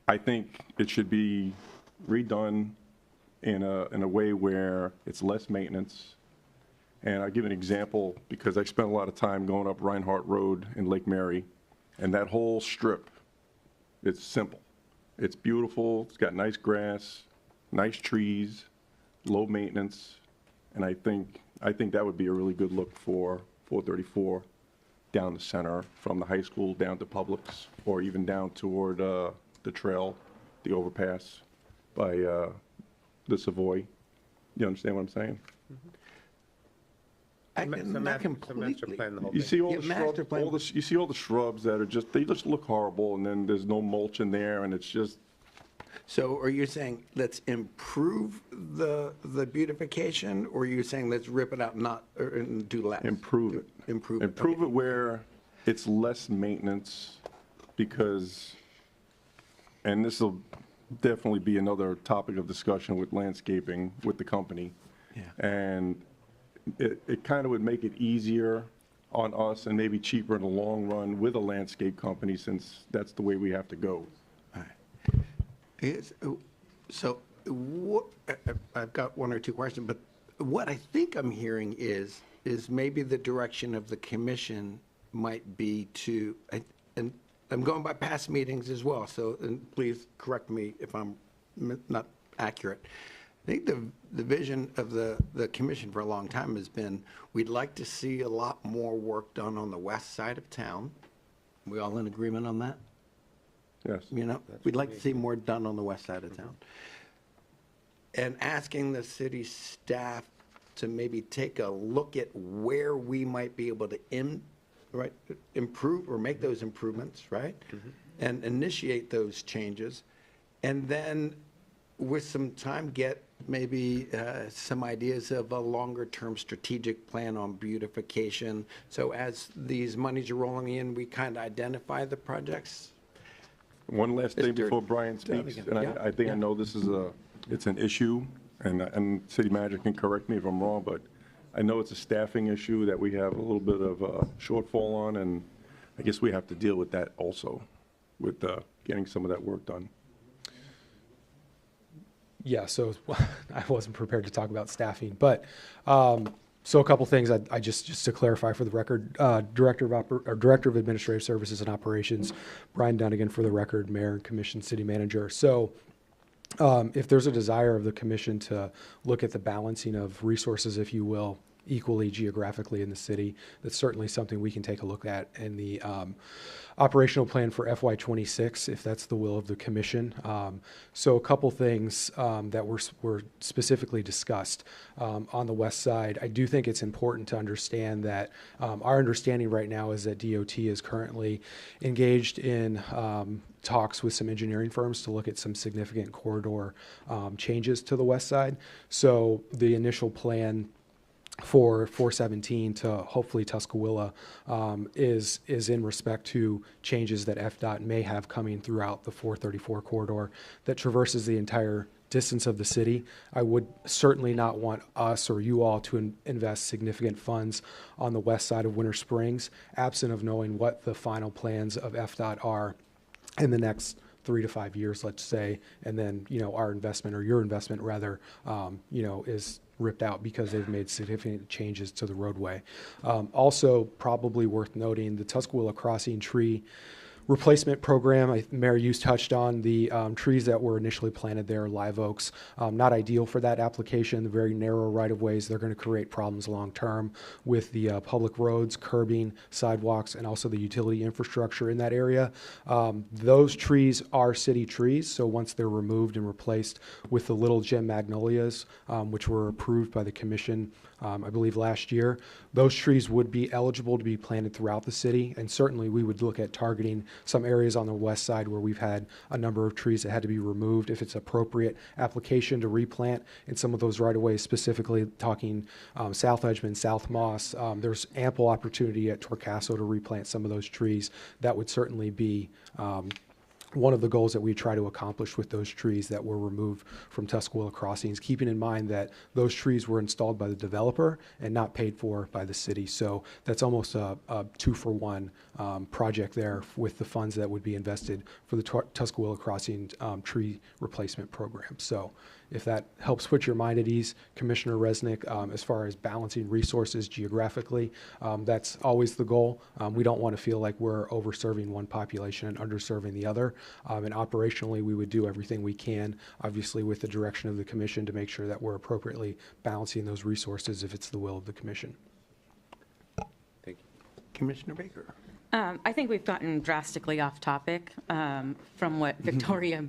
I think it should be redone in a way where it's less maintenance. And I'll give an example, because I spent a lot of time going up Reinhardt Road in Lake Mary, and that whole strip, it's simple. It's beautiful, it's got nice grass, nice trees, low maintenance, and I think that would be a really good look for 434 down the center, from the high school down to Publix, or even down toward the trail, the overpass by the Savoy. You understand what I'm saying? Not completely. You see all Yeah, the master shrubs, plan. you see all the shrubs that are they just look horrible, and then there's no mulch in there, and it's just. So are you saying let's improve the beautification, or are you saying let's rip it out and do less? Improve it. Improve it. Improve it where it's less maintenance, because, and this will definitely be another topic of discussion with landscaping with the company. Yeah. And it kind of would make it easier on us and maybe cheaper in the long run with a landscape company, since that's the way we have to go. So I've got one or two questions, but what I think I'm hearing is maybe the direction of the commission might be to, and I'm going by past meetings as well, so and please correct me if I'm not accurate. I think the vision of the commission for a long time has been, we'd like to see a lot more work done on the west side of town. We all in agreement on that? Yes. We'd like to see more done on the west side of town. And asking the city staff to maybe take a look at where we might be able to improve or make those improvements, right? And initiate those changes. And then with some time, get maybe some ideas of a longer-term strategic plan on beautification. So as these monies are rolling in, we kind of identify the projects. One last thing Mr. before Brian speaks, Dunnigan. and Yeah, I think yeah. I know this is it's an issue, and city manager can correct me if I'm wrong, but I know it's a staffing issue that we have a little bit of a shortfall on, and I guess we have to deal with that also, with getting some of that work done. Yeah, so I wasn't prepared to talk about staffing, but so a couple things I just to clarify for the record, Director of Administrative Services and Operations, Brian Dunnigan for the record, Mayor and Commission City Manager. So if there's a desire of the commission to look at the balancing of resources, if you will, equally geographically in the city. That's certainly something we can take a look at in the operational plan for FY26, if that's the will of the commission. So a couple things that were specifically discussed on the west side. I do think it's important to understand that our understanding right now is that DOT is currently engaged in talks with some engineering firms to look at some significant corridor changes to the west side. So the initial plan for 417 to hopefully Tuscaloosa is in respect to changes that FDOT may have coming throughout the 434 corridor that traverses the entire distance of the city. I would certainly not want us or you all to invest significant funds on the west side of Winter Springs, absent of knowing what the final plans of FDOT are in the next 3 to 5 years, let's say, and then, our investment, or your investment rather, is ripped out because they've made significant changes to the roadway. Also, probably worth noting, the Tuscaloosa Crossing tree replacement program. Mayor Hughes touched on the trees that were initially planted there, live oaks. Not ideal for that application. The very narrow right-of-ways, they're going to create problems long-term with the public roads, curbing, sidewalks, and also the utility infrastructure in that area. Those trees are city trees, so once they're removed and replaced with the little gem magnolias, which were approved by the commission, I believe last year, those trees would be eligible to be planted throughout the city, and certainly we would look at targeting some areas on the west side where we've had a number of trees that had to be removed if it's appropriate application to replant in some of those right-of-ways, specifically talking South Edgemond, South Moss. There's ample opportunity at Torcaso to replant some of those trees. That would certainly be one of the goals that we try to accomplish with those trees that were removed from Tuscaloosa Crossings, keeping in mind that those trees were installed by the developer and not paid for by the city. So that's almost a 2-for-1 project there with the funds that would be invested for the Tuscaloosa Crossing tree replacement program. So if that helps put your mind at ease, Commissioner Resnick, as far as balancing resources geographically, that's always the goal. We don't want to feel like we're overserving one population and underserving the other. And operationally, we would do everything we can, obviously with the direction of the commission, to make sure that we're appropriately balancing those resources if it's the will of the commission. Thank you. Commissioner Baker. I think we've gotten drastically off topic from what Victoria,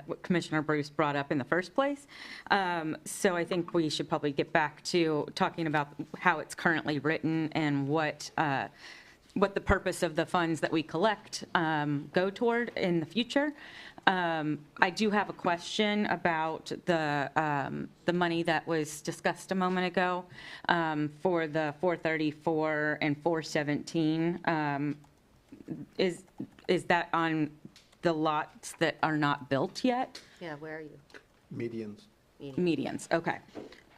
what Commissioner Bruce brought up in the first place. So I think we should probably get back to talking about how it's currently written and what the purpose of the funds that we collect go toward in the future. I do have a question about the money that was discussed a moment ago for the 434 and 417. Is that on the lots that are not built yet? Yeah, where are you? Medians. Medians, okay.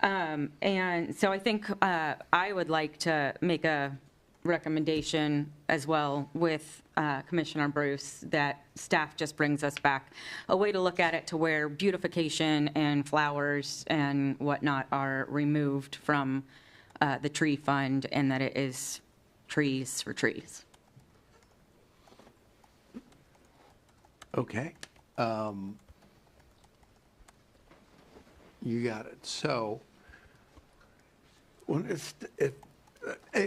And so I think I would like to make a recommendation as well with Commissioner Bruce that staff just brings us back a way to look at it to where beautification and flowers and whatnot are removed from the tree fund, and that it is trees for trees. Okay. You got it. So, let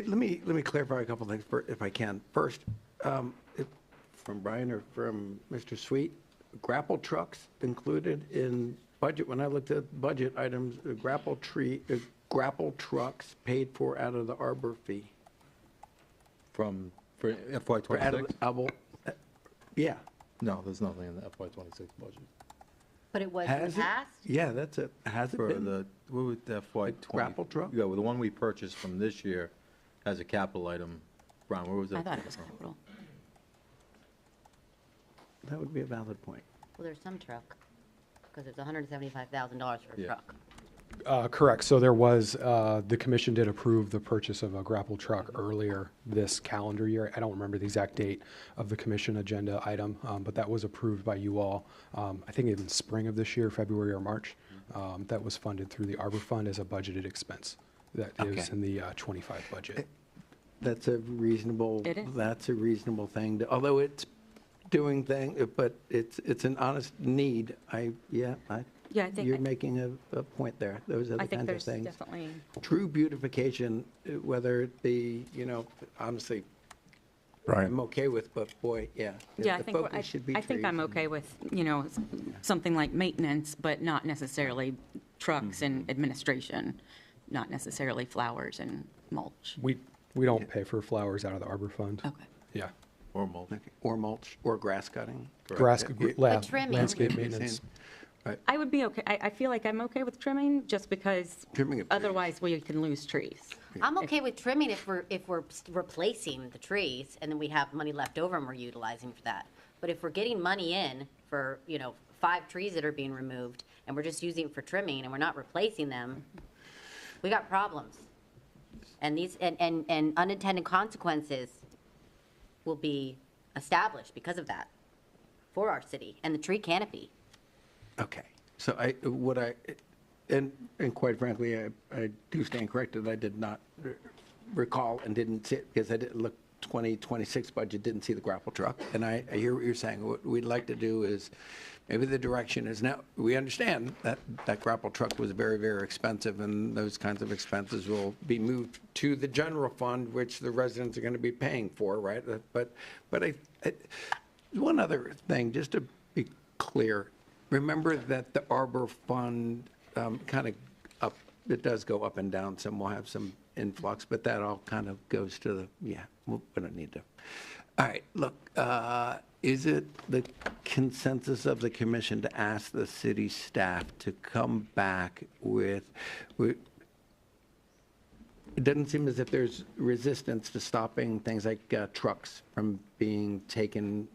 me clarify a couple things if I can. First, from Brian or from Mr. Sweet, grapple trucks included in budget. When I looked at budget items, grapple trucks paid for out of the arbor fee. For FY26? Yeah. No, there's nothing in the FY26 budget. But it was Has it? passed? Yeah, that's it. Has it For been? what was the FY20? grapple truck? Yeah, well, the one we purchased from this year has a capital item. Brian, where was that? I thought it was capital. That would be a valid point. Well, there's some truck, because it's $175,000 for a Yeah. truck. Correct. So there was, the commission did approve the purchase of a grapple truck earlier this calendar year. I don't remember the exact date of the commission agenda item, but that was approved by you all. I think in spring of this year, February or March. That was funded through the Arbor Fund as a budgeted expense. That is in the 25 budget. That's a reasonable. It is. That's a reasonable thing. Although it's doing thing, but it's an honest need. Yeah, I think- you're making a point there. Those are I the think kinds of there's things. definitely, True beautification, whether it be, honestly, Brian. I'm okay with, but boy, yeah. yeah, the focus should be I think trees I'm okay with, something like maintenance, but not necessarily trucks and administration, not necessarily flowers and mulch. We don't pay for flowers out of the Arbor Fund. Okay. Yeah. Or mulch. Or mulch, or grass cutting. Grass, trimming. landscape maintenance. I would be okay, I feel like I'm okay with trimming, just because Trimming of trees. otherwise we can lose trees. I'm okay with trimming if we're replacing the trees and then we have money left over and we're utilizing for that. But if we're getting money in for, 5 trees that are being removed and we're just using it for trimming and we're not replacing them, we got problems. And these, and unintended consequences will be established because of that for our city and the tree canopy. Okay, so and quite frankly, I do stand corrected, I did not recall and didn't see it, because I didn't look, 2026 budget, didn't see the grapple truck, and I hear what you're saying. What we'd like to do is, maybe the direction is now, we understand that grapple truck was very, very expensive, and those kinds of expenses will be moved to the general fund, which the residents are going to be paying for, right? But one other thing, just to be clear, remember that the Arbor Fund it does go up and down, some will have some influx, but that all kind of goes to we don't need to. All right, look, is it the consensus of the commission to ask the city staff to come back with it doesn't seem as if there's resistance to stopping things like trucks from being taken.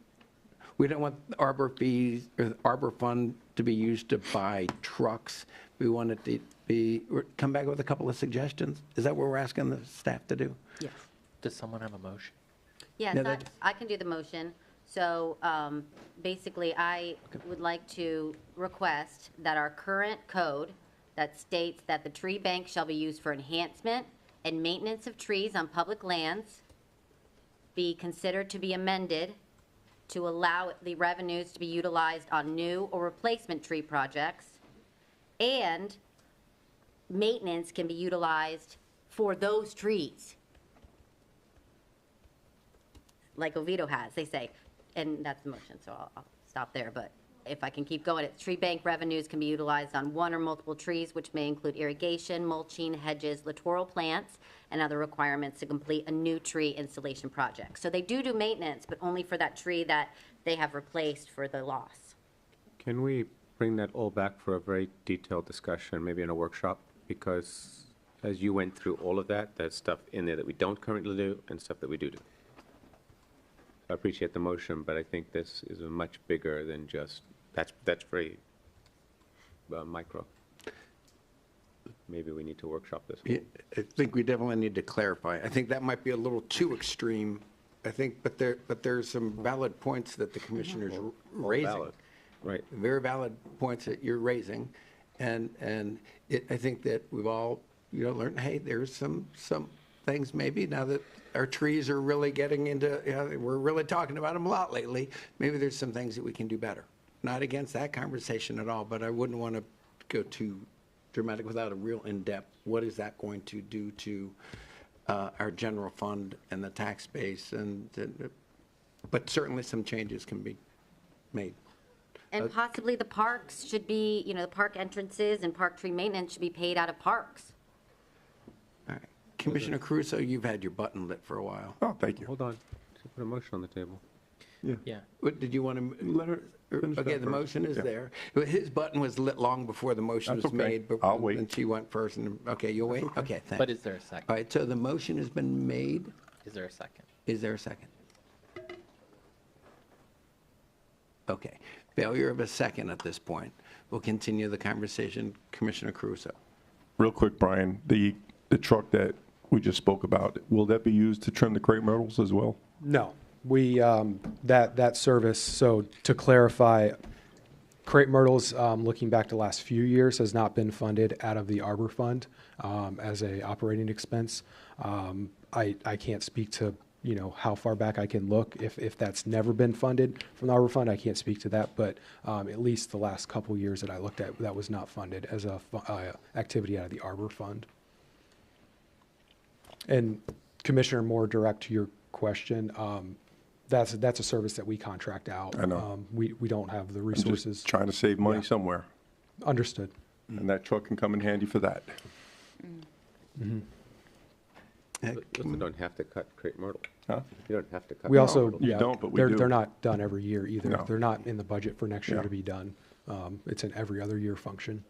We don't want Arbor fees or Arbor Fund to be used to buy trucks. We want it to come back with a couple of suggestions. Is that what we're asking the staff to do? Yes. Does someone have a motion? Yes, No, that- I can do the motion. So basically, I would like to request that our current code that states that the tree bank shall be used for enhancement and maintenance of trees on public lands be considered to be amended to allow the revenues to be utilized on new or replacement tree projects, and maintenance can be utilized for those trees. Like Oviedo has, they say, and that's the motion, so I'll stop there, but if I can keep going, it's tree bank revenues can be utilized on one or multiple trees, which may include irrigation, mulching, hedges, littoral plants, and other requirements to complete a new tree installation project. So they do maintenance, but only for that tree that they have replaced for the loss. Can we bring that all back for a very detailed discussion, maybe in a workshop? Because as you went through all of that, there's stuff in there that we don't currently do and stuff that we do. I appreciate the motion, but I think this is a much bigger than just, that's very micro. Maybe we need to workshop this. Yeah, I think we definitely need to clarify. I think that might be a little too extreme. I think, but there's some valid points that the commissioner's raising. valid, right. Very valid points that you're raising. And I think that we've all, learned, hey, there's some things maybe now that our trees are really getting into, we're really talking about them a lot lately. Maybe there's some things that we can do better. Not against that conversation at all, but I wouldn't want to go too dramatic without a real in-depth, what is that going to do to our general fund and the tax base? But certainly some changes can be made. And possibly the parks should be, the park entrances and park tree maintenance should be paid out of parks. All right. Commissioner Caruso, you've had your button lit for a while. Oh, thank you. Hold on, put a motion on the table. Yeah. What, did you want to let her? Finish Okay, that the first. motion is Yeah. there. His button was lit long before the motion That's was okay. made. But I'll wait. And she went first, and, okay, you'll wait? Okay, thanks. But is there a second? All right, so the motion has been made. Is there a second? Is there a second? Okay. Failure of a second at this point. We'll continue the conversation. Commissioner Caruso. Real quick, Brian, the truck that we just spoke about, will that be used to trim the crepe myrtles as well? No, we, that service, so to clarify, crepe myrtles, looking back to the last few years, has not been funded out of the Arbor Fund as a operating expense. I can't speak to you know, how far back I can look. If that's never been funded from the Arbor Fund, I can't speak to that, but at least the last couple years that I looked at, that was not funded as a activity out of the Arbor Fund. And Commissioner, more direct to your question, that's a service that we contract out. I know. We don't have the I'm just resources. trying to save money Yeah. somewhere, Understood. and that truck can come in handy for that. Mhm. You also don't have to cut crepe myrtle. Huh? You don't have to cut. We crepe also, myrtle. You yeah, don't, but we do. they're not done every year either. No. They're not in the budget for next year Yeah. to be done. It's an every other year function.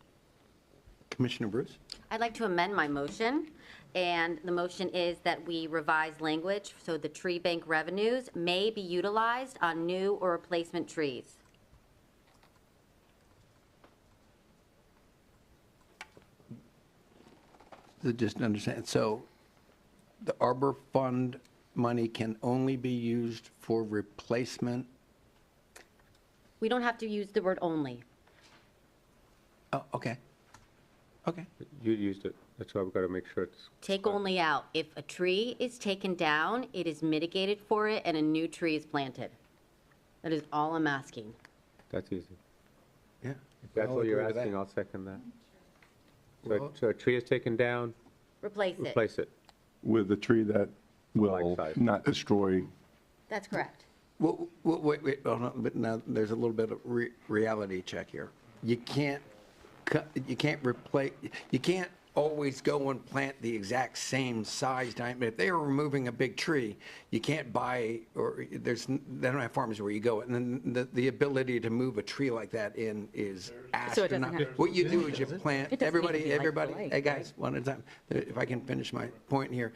Commissioner Bruce? I'd like to amend my motion, and the motion is that we revise language so the tree bank revenues may be utilized on new or replacement trees. So just understand, so the Arbor Fund money can only be used for replacement? We don't have to use the word only. Oh, okay. Okay. You used it. That's why we've got to make sure it's. Take only out. If a tree is taken down, it is mitigated for it and a new tree is planted. That is all I'm asking. That's easy. Yeah. If that's I'll what you're agree with that. asking, I'll second that. Well- So a tree is taken down, Replace it. replace it. With a tree that will size. not destroy. That's correct. Well, wait, hold on, but now there's a little bit of reality check here. You can't replace, you can't always go and plant the exact same size diameter. If they are removing a big tree, you can't buy, or they don't have farms where you go. And then the ability to move a tree like that in is So it doesn't astronomical. have- What you do is you plant, It doesn't need to everybody, be like for everybody, like, hey guys, one at a time. If I can finish my point here,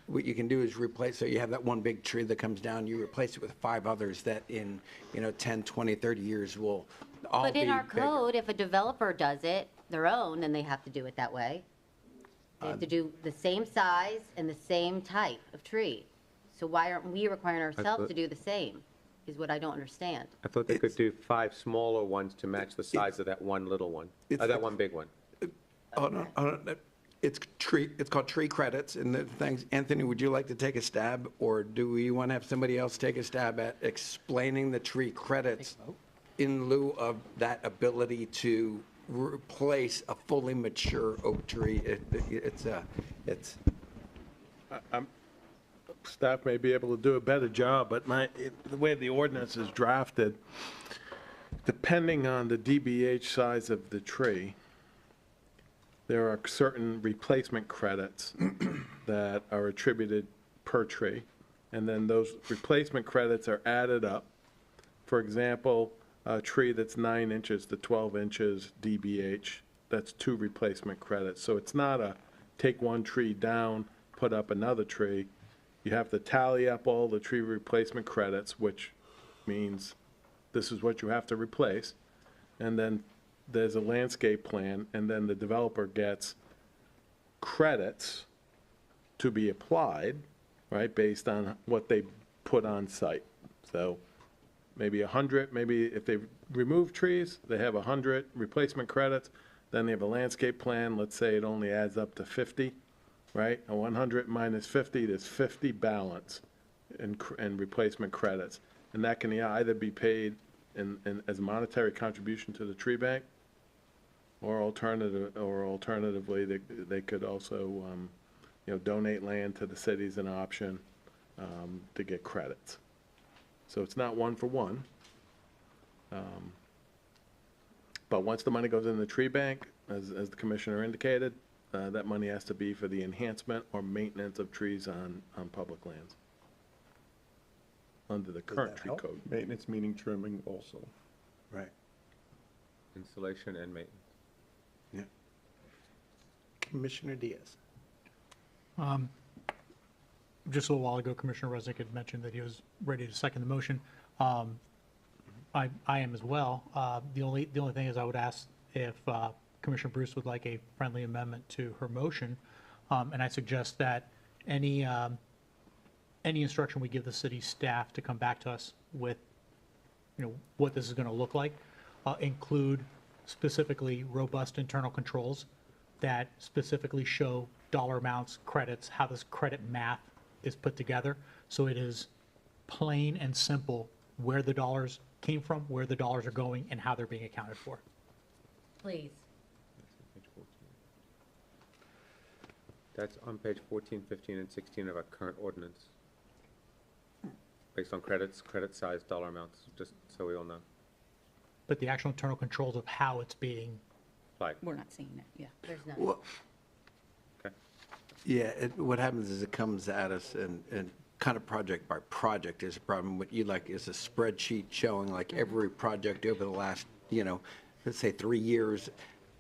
what you can do is replace, so you have that one big tree that comes down, you replace it with 5 others that in, 10, 20, 30 years will all But be in our bigger. code, if a developer does it their own, then they have to do it that way. They have to do the same size and the same type of tree. So why aren't we requiring ourselves thought- to do the same, is what I don't understand. I thought they could do 5 smaller ones to match the size of that one little one, It's- that one big one. Hold on. It's called tree credits and the things. Anthony, would you like to take a stab, or do we want to have somebody else take a stab at explaining the tree credits in lieu of that ability to replace a fully mature oak tree? Staff may be able to do a better job, but the way the ordinance is drafted, depending on the DBH size of the tree, there are certain replacement credits that are attributed per tree, and then those replacement credits are added up. For example, a tree that's 9 inches to 12 inches DBH, that's 2 replacement credits. So it's not a take one tree down, put up another tree. You have to tally up all the tree replacement credits, which means this is what you have to replace. And then there's a landscape plan, and then the developer gets credits to be applied, right, based on what they put on site. So maybe 100, maybe if they remove trees, they have 100 replacement credits, then they have a landscape plan, let's say it only adds up to 50, right? A 100 minus 50, there's 50 balance in replacement credits. And that can either be paid as a monetary contribution to the tree bank, or alternatively, they could also, donate land to the city as an option to get credits. So it's not one for one. But once the money goes in the tree bank, as the commissioner indicated, that money has to be for the enhancement or maintenance of trees on public lands under the current tree code. Maintenance meaning trimming also. Right. Installation and maintenance. Yeah. Commissioner Diaz. Just a little while ago, Commissioner Resnick had mentioned that he was ready to second the motion. I am as well. The only thing is I would ask if Commissioner Bruce would like a friendly amendment to her motion, and I suggest that any instruction we give the city staff to come back to us with, what this is going to look like, include specifically robust internal controls that specifically show dollar amounts, credits, how this credit math is put together, So it is plain and simple where the dollars came from, where the dollars are going, and how they're being accounted for. Please. That's on page 14, 15, and 16 of our current ordinance. Based on credits, credit size, dollar amounts, just so we all know. But the actual internal controls of how it's being, Like, We're not seeing it, yeah. There's none. Well, okay. yeah, what happens is it comes at us and kind of project by project is a problem. What you like is a spreadsheet showing like every project over the last, let's say 3 years,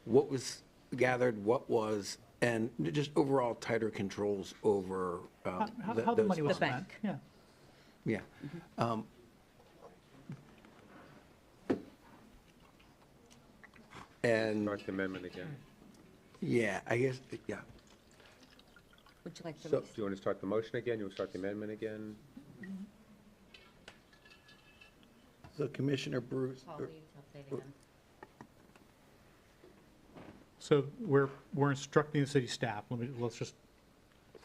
what was gathered, what was, and just overall tighter controls over how the those money was funds. spent. Yeah. Yeah. And, Start the amendment again. yeah, I guess, yeah. Would you like to? So, do you want to start the motion again? You want to start the amendment again? So Commissioner Bruce, Paul, will you say it again? So we're instructing the city staff, let's just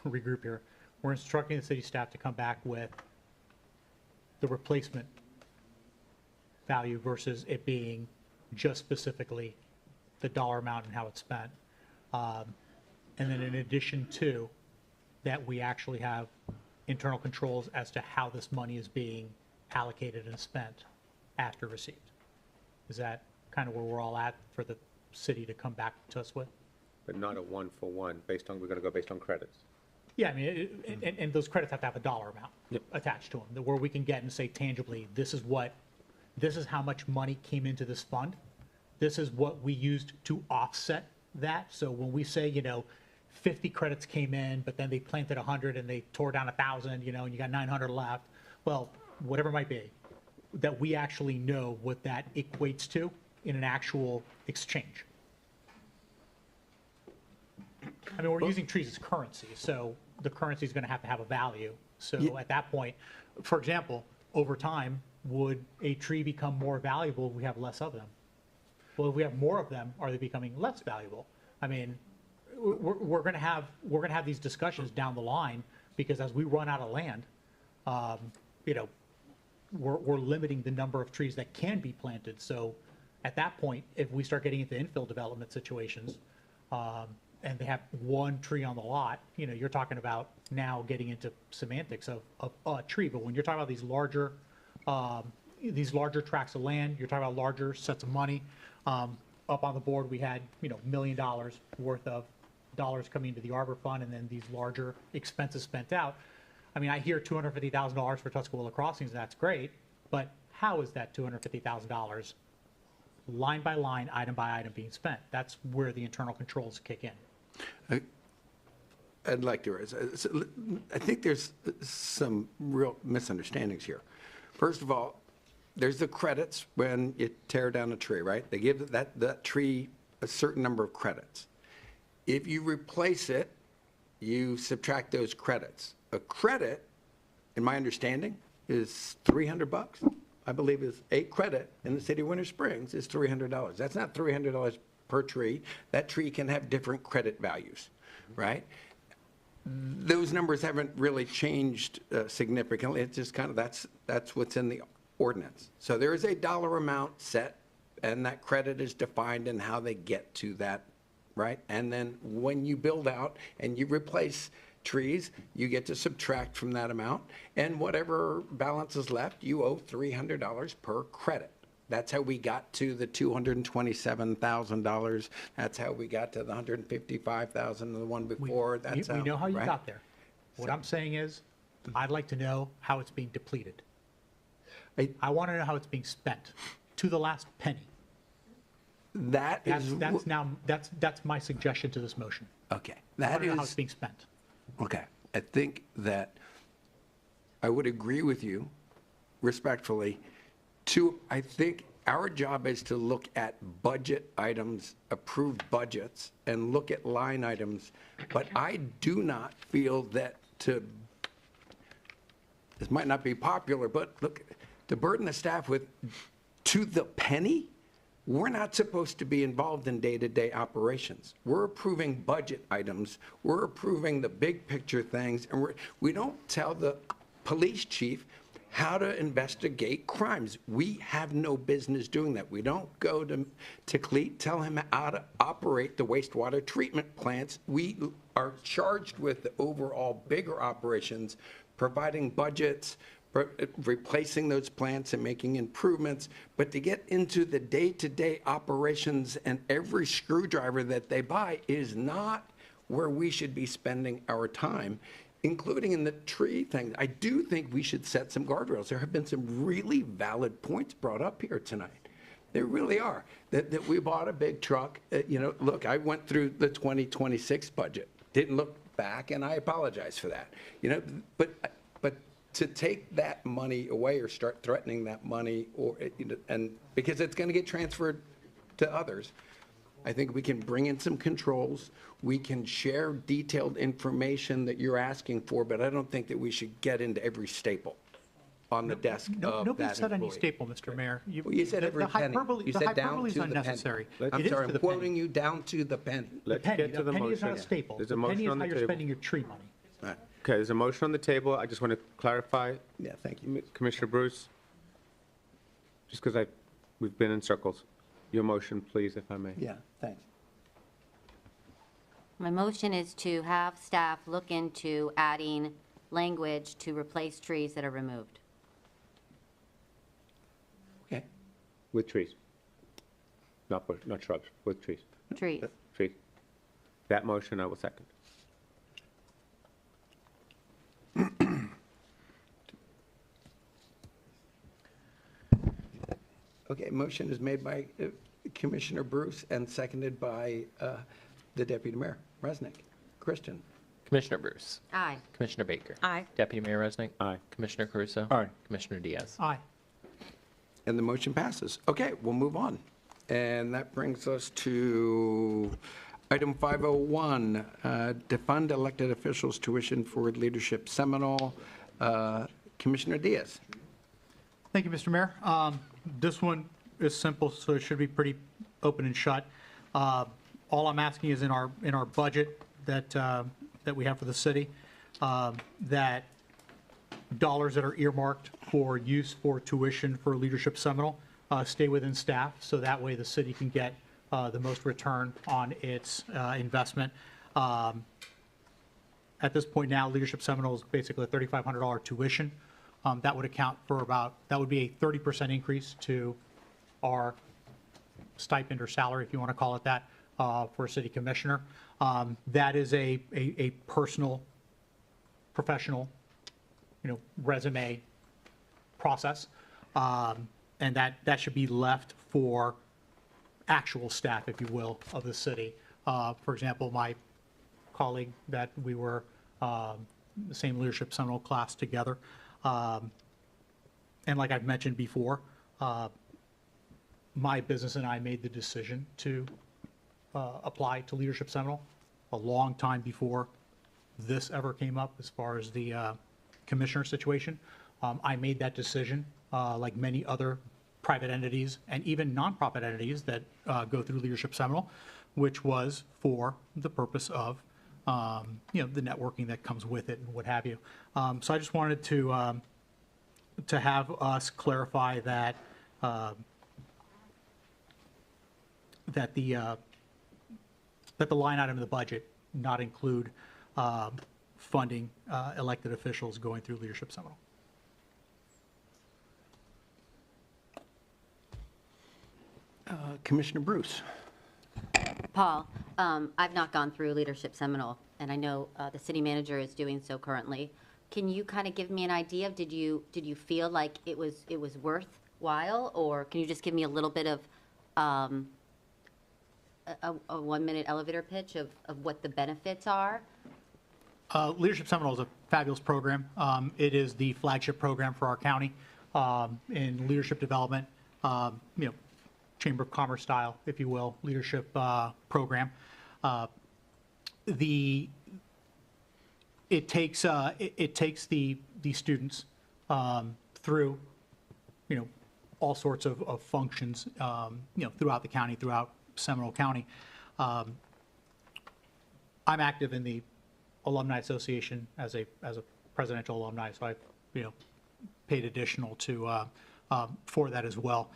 regroup here. We're instructing the city staff to come back with the replacement value versus it being just specifically the dollar amount and how it's spent. And then in addition to that, we actually have internal controls as to how this money is being allocated and spent after receipt. Is that kind of where we're all at for the city to come back to us with? But not a one-for-one, based on, we're going to go based on credits. Yeah, I mean, and those credits have to have a dollar amount attached to them, where we can get and say tangibly, this is how much money came into this fund. This is what we used to offset that. So when we say, 50 credits came in, but then they planted 100 and they tore down 1,000, and you got 900 left, well, whatever it might be, that we actually know what that equates to in an actual exchange. I mean, we're using trees as currency, so the currency is going to have a value. So at that point, for example, over time, would a tree become more valuable if we have less of them? Well, if we have more of them, are they becoming less valuable? I mean, we're going to have these discussions down the line, because as we run out of land, we're limiting the number of trees that can be planted. So at that point, if we start getting into infill development situations, and they have one tree on the lot, you're talking about now getting into semantics of a tree. But when you're talking about these larger tracts of land, you're talking about larger sets of money. Up on the board, we had, $1 million worth of dollars coming into the Arbor Fund, and then these larger expenses spent out. I mean, I hear $250,000 for Tuscarora Crossings, and that's great, but how is that $250,000 line by line, item by item being spent? That's where the internal controls kick in. I'd like to raise, I think there's some real misunderstandings here. First of all, there's the credits when you tear down a tree, right? They give that tree a certain number of credits. If you replace it, you subtract those credits. A credit, in my understanding, is $300. I believe is a credit in the city of Winter Springs is $300. That's not $300 per tree. That tree can have different credit values, right? Those numbers haven't really changed significantly. It's just kind of, that's what's in the ordinance. So there is a dollar amount set, and that credit is defined in how they get to that, right? And then when you build out and you replace trees, you get to subtract from that amount, and whatever balance is left, you owe $300 per credit. That's how we got to the $227,000. That's how we got to the $155,000, the one before. That's We know how you right? got there. What I'm saying is, I'd like to know how it's being depleted. I want to know how it's being spent, to the last penny. That's my suggestion to this motion. Okay. I want to know how it's being spent. Okay. I think that I would agree with you respectfully. I think our job is to look at budget items, approved budgets, and look at line items. But I do not feel that this might not be popular, but look, to burden the staff with to the penny, we're not supposed to be involved in day-to-day operations. We're approving budget items. We're approving the big picture things, and we don't tell the police chief how to investigate crimes. We have no business doing that. We don't go to Clete, tell him how to operate the wastewater treatment plants. We are charged with the overall bigger operations, providing budgets, replacing those plants and making improvements. But to get into the day-to-day operations and every screwdriver that they buy is not where we should be spending our time, including in the tree thing. I do think we should set some guardrails. There have been some really valid points brought up here tonight. There really are. That we bought a big truck. Look, I went through the 2026 budget. Didn't look back, and I apologize for that. But to take that money away or start threatening that money, and because it's going to get transferred to others, I think we can bring in some controls. We can share detailed information that you're asking for, but I don't think that we should get into every staple on the desk of that Nobody said any employee. staple, Mr. Mayor. Well, you said every penny. You said down is to the penny. unnecessary. I'm It is sorry, to I'm the quoting penny. you down to the penny. The penny, the penny is not a staple. There's a The penny motion is on how the you're table. spending your tree money. Okay, there's a motion on the table. I just want to clarify. Yeah, thank you. Commissioner Bruce, just because we've been in circles. Your motion, please, if I may. Yeah, thanks. My motion is to have staff look into adding language to replace trees that are removed. Okay. With trees. Not shrubs, with trees. Trees. Trees. That motion I will second. Okay, motion is made by Commissioner Bruce and seconded by the Deputy Mayor Resnick. Christian? Commissioner Bruce. Aye. Commissioner Baker. Aye. Deputy Mayor Resnick. Aye. Commissioner Caruso. Aye. Commissioner Diaz. Aye. And the motion passes. Okay, we'll move on. And that brings us to item 501, to fund elected officials tuition for leadership Seminole. Commissioner Diaz. Thank you, Mr. Mayor. This one is simple, so it should be pretty open and shut. All I'm asking is in our budget that we have for the city, that dollars that are earmarked for use for tuition for Leadership Seminole stay within staff, so that way the city can get the most return on its investment. At this point now, Leadership Seminole is basically a $3,500 tuition. That would account for that would be a 30% increase to our stipend or salary, if you want to call it that, for a city commissioner. That is a personal, professional, resume process. And that should be left for actual staff, if you will, of the city. For example, my colleague that we were the same Leadership Seminole class together. And like I've mentioned before, my business and I made the decision to apply to Leadership Seminole a long time before this ever came up as far as the commissioner situation. I made that decision, like many other private entities and even nonprofit entities that go through Leadership Seminole, which was for the purpose of the networking that comes with it and what have you. So I just wanted to have us clarify that that the line item of the budget not include funding elected officials going through Leadership Seminole. Commissioner Bruce. Paul, I've not gone through Leadership Seminole, and I know the city manager is doing so currently. Can you kind of give me an idea of, did you feel like it was worthwhile, or can you just give me a little bit of a 1-minute elevator pitch of what the benefits are? Leadership Seminole is a fabulous program. It is the flagship program for our county in leadership development, Chamber of Commerce style, if you will, leadership program. It takes the students through, all sorts of functions, throughout the county, throughout Seminole County. I'm active in the Alumni Association as a presidential alumni, so I've paid additional to, for that as well.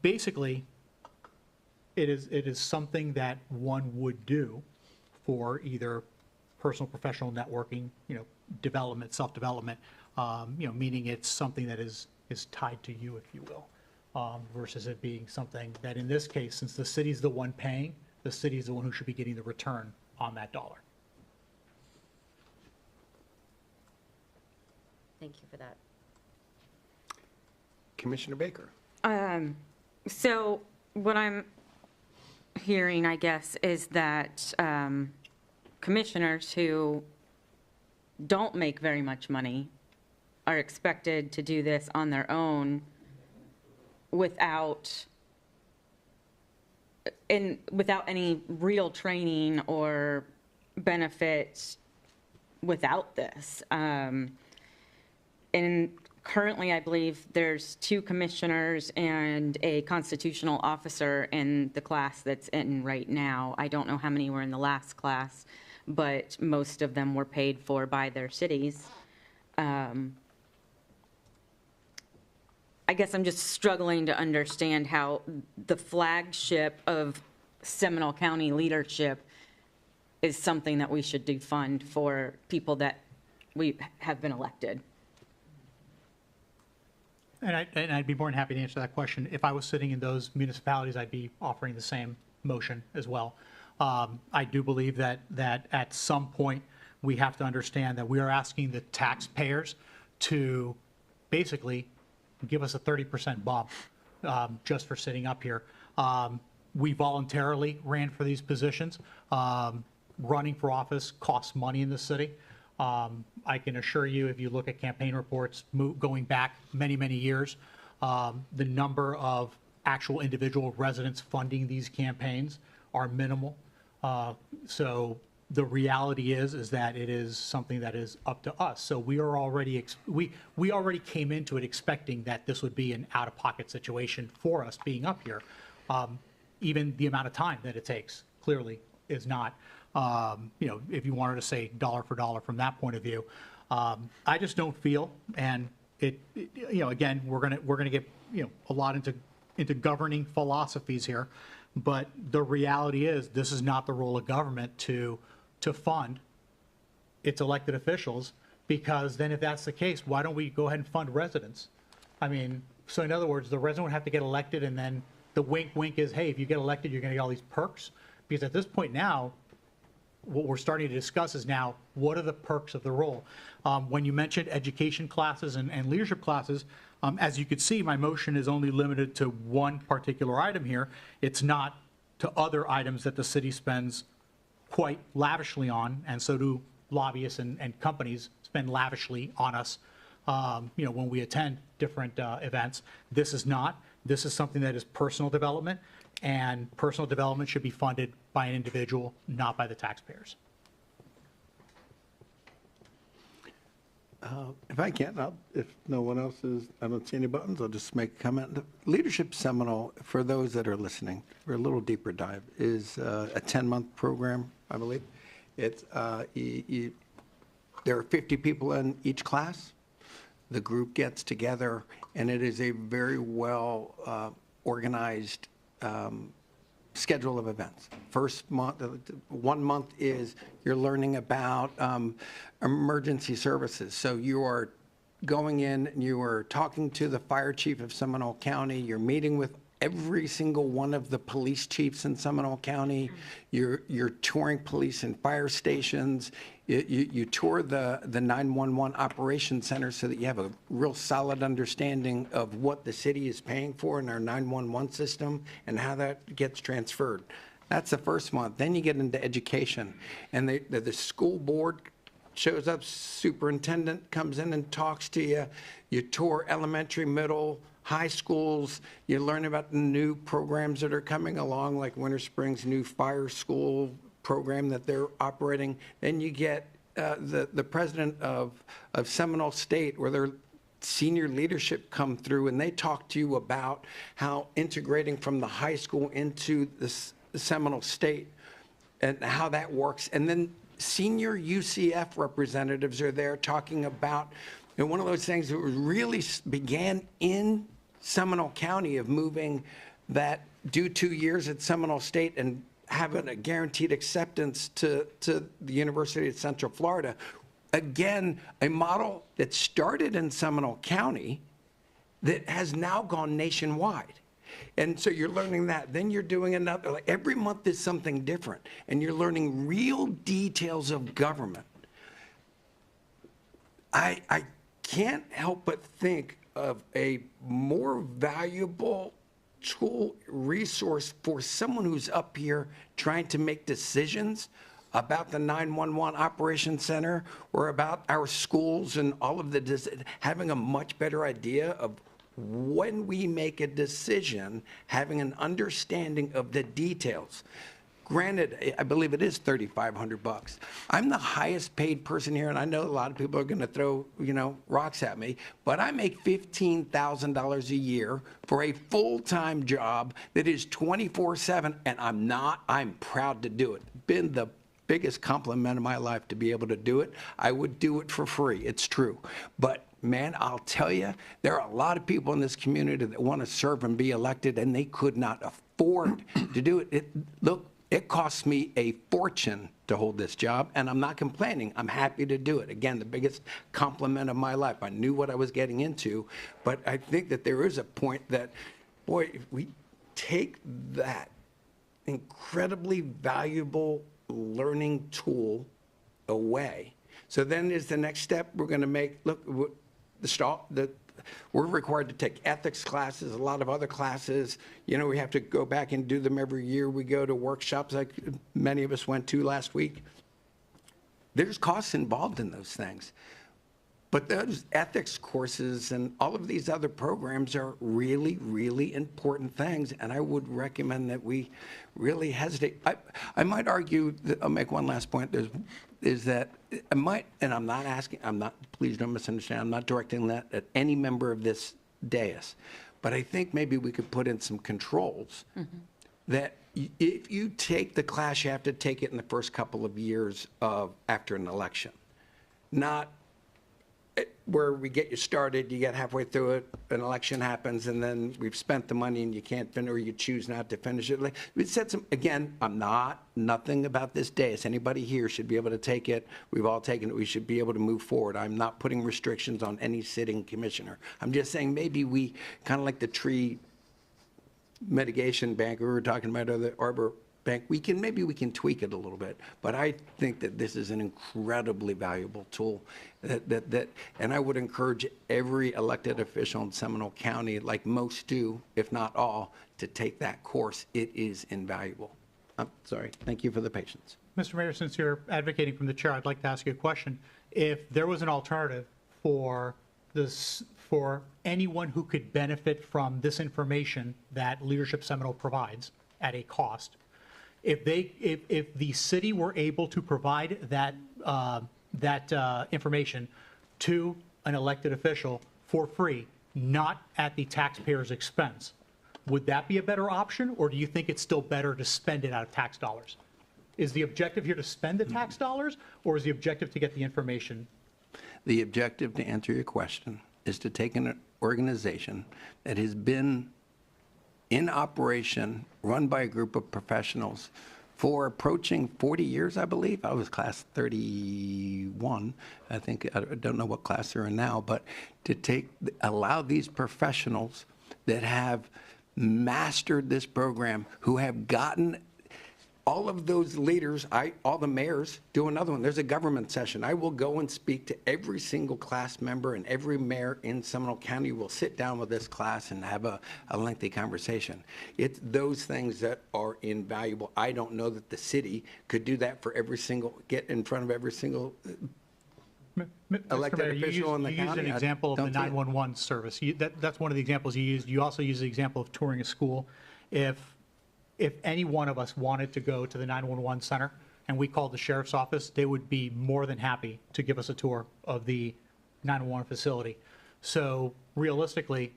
Basically, it is something that one would do for either personal, professional networking, development, self-development, meaning it's something that is tied to you, if you will, versus it being something that in this case, since the city's the one paying, the city's the one who should be getting the return on that dollar. Thank you for that. Commissioner Baker. So what I'm hearing, I guess, is that commissioners who don't make very much money are expected to do this on their own without any real training or benefits without this. And currently, I believe there's 2 commissioners and a constitutional officer in the class that's in right now. I don't know how many were in the last class, but most of them were paid for by their cities. I guess I'm just struggling to understand how the flagship of Seminole County leadership is something that we should defund for people that we have been elected. And I'd be more than happy to answer that question. If I was sitting in those municipalities, I'd be offering the same motion as well. I do believe that at some point, we have to understand that we are asking the taxpayers to basically give us a 30% bump just for sitting up here. We voluntarily ran for these positions. Running for office costs money in the city. I can assure you, if you look at campaign reports going back many, many years, the number of actual individual residents funding these campaigns are minimal. So the reality is that it is something that is up to us. So we are already, we already came into it expecting that this would be an out-of-pocket situation for us being up here. Even the amount of time that it takes clearly is not, if you wanted to say dollar for dollar from that point of view. I just don't feel, and again, we're gonna get, a lot into governing philosophies here, but the reality is this is not the role of government to fund its elected officials, because then if that's the case, why don't we go ahead and fund residents? I mean, so in other words, the resident would have to get elected, and then the wink wink is, hey, if you get elected, you're gonna get all these perks. Because at this point now, what we're starting to discuss is now, what are the perks of the role? When you mentioned education classes and leadership classes, as you could see, my motion is only limited to one particular item here. It's not to other items that the city spends quite lavishly on, and so do lobbyists and companies spend lavishly on us, when we attend different events. This is not. This is something that is personal development, and personal development should be funded by an individual, not by the taxpayers. If I can, if no one else is, I don't see any buttons, I'll just make a comment. The Leadership Seminole, for those that are listening, for a little deeper dive, is a 10-month program, I believe. It's, there are 50 people in each class. The group gets together, and it is a very well organized schedule of events. First month, 1 month is you're learning about emergency services. So you are going in and you are talking to the fire chief of Seminole County. You're meeting with every single one of the police chiefs in Seminole County. You're touring police and fire stations. You tour the 911 operations center so that you have a real solid understanding of what the city is paying for in our 911 system and how that gets transferred. That's the first month. Then you get into education, and the school board shows up, superintendent comes in and talks to you. You tour elementary, middle, high schools. You learn about the new programs that are coming along, like Winter Springs' new fire school program that they're operating. Then you get the president of Seminole State, where their senior leadership come through, and they talk to you about how integrating from the high school into the Seminole State and how that works. And then senior UCF representatives are there talking about And one of those things that really began in Seminole County of moving that, do 2 years at Seminole State and having a guaranteed acceptance to the University of Central Florida. Again, a model that started in Seminole County that has now gone nationwide. And so you're learning that. Then you're doing another, like every month is something different, and you're learning real details of government. I can't help but think of a more valuable tool, resource for someone who's up here trying to make decisions about the 911 Operations Center or about our schools and all of having a much better idea of when we make a decision, having an understanding of the details. Granted, I believe it is $3,500. I'm the highest paid person here, and I know a lot of people are going to throw, rocks at me, but I make $15,000 a year for a full-time job that is 24/7, and I'm proud to do it. Been the biggest compliment of my life to be able to do it. I would do it for free. It's true. But man, I'll tell you, there are a lot of people in this community that want to serve and be elected, and they could not afford to do it. Look, it costs me a fortune to hold this job, and I'm not complaining. I'm happy to do it. Again, the biggest compliment of my life. I knew what I was getting into, but I think that there is a point that, boy, if we take that incredibly valuable learning tool away, so then is the next step we're going to make, look, we're required to take ethics classes, a lot of other classes. We have to go back and do them every year. We go to workshops like many of us went to last week. There's costs involved in those things. But those ethics courses and all of these other programs are really, really important things, and I would recommend that we really hesitate. I might argue, I'll make one last point, is that I might, and I'm not asking, please don't misunderstand, I'm not directing that at any member of this dais, but I think maybe we could put in some controls that if you take the class, you have to take it in the first couple of years after an election, not where we get you started, you get halfway through it, an election happens, and then we've spent the money and you can't finish, or you choose not to finish it. Like, we said again, nothing about this day. As anybody here should be able to take it. We've all taken it. We should be able to move forward. I'm not putting restrictions on any sitting commissioner. I'm just saying maybe we, kind of like the tree mitigation bank we were talking about, or the arbor bank, maybe we can tweak it a little bit, but I think that this is an incredibly valuable tool and I would encourage every elected official in Seminole County, like most do, if not all, to take that course. It is invaluable. I'm sorry. Thank you for the patience. Mr. Mayor, since you're advocating from the chair, I'd like to ask you a question. If there was an alternative for anyone who could benefit from this information that Leadership Seminole provides at a cost, if the city were able to provide that information to an elected official for free, not at the taxpayer's expense, would that be a better option, or do you think it's still better to spend it out of tax dollars? Is the objective here to spend the tax dollars, or is the objective to get the information? The objective, to answer your question, is to take an organization that has been in operation, run by a group of professionals for approaching 40 years, I believe. I was class 31. I don't know what class they're in now, but to allow these professionals that have mastered this program, who have gotten all of those leaders, all the mayors, do another one. There's a government session. I will go and speak to every single class member, and every mayor in Seminole County will sit down with this class and have a lengthy conversation. It's those things that are invaluable. I don't know that the city could do that for get in front of every single elected official in the county. You used an example of the 911 service. That's one of the examples you used. You also used the example of touring a school. If any one of us wanted to go to the 911 center and we called the sheriff's office, they would be more than happy to give us a tour of the 911 facility. So realistically,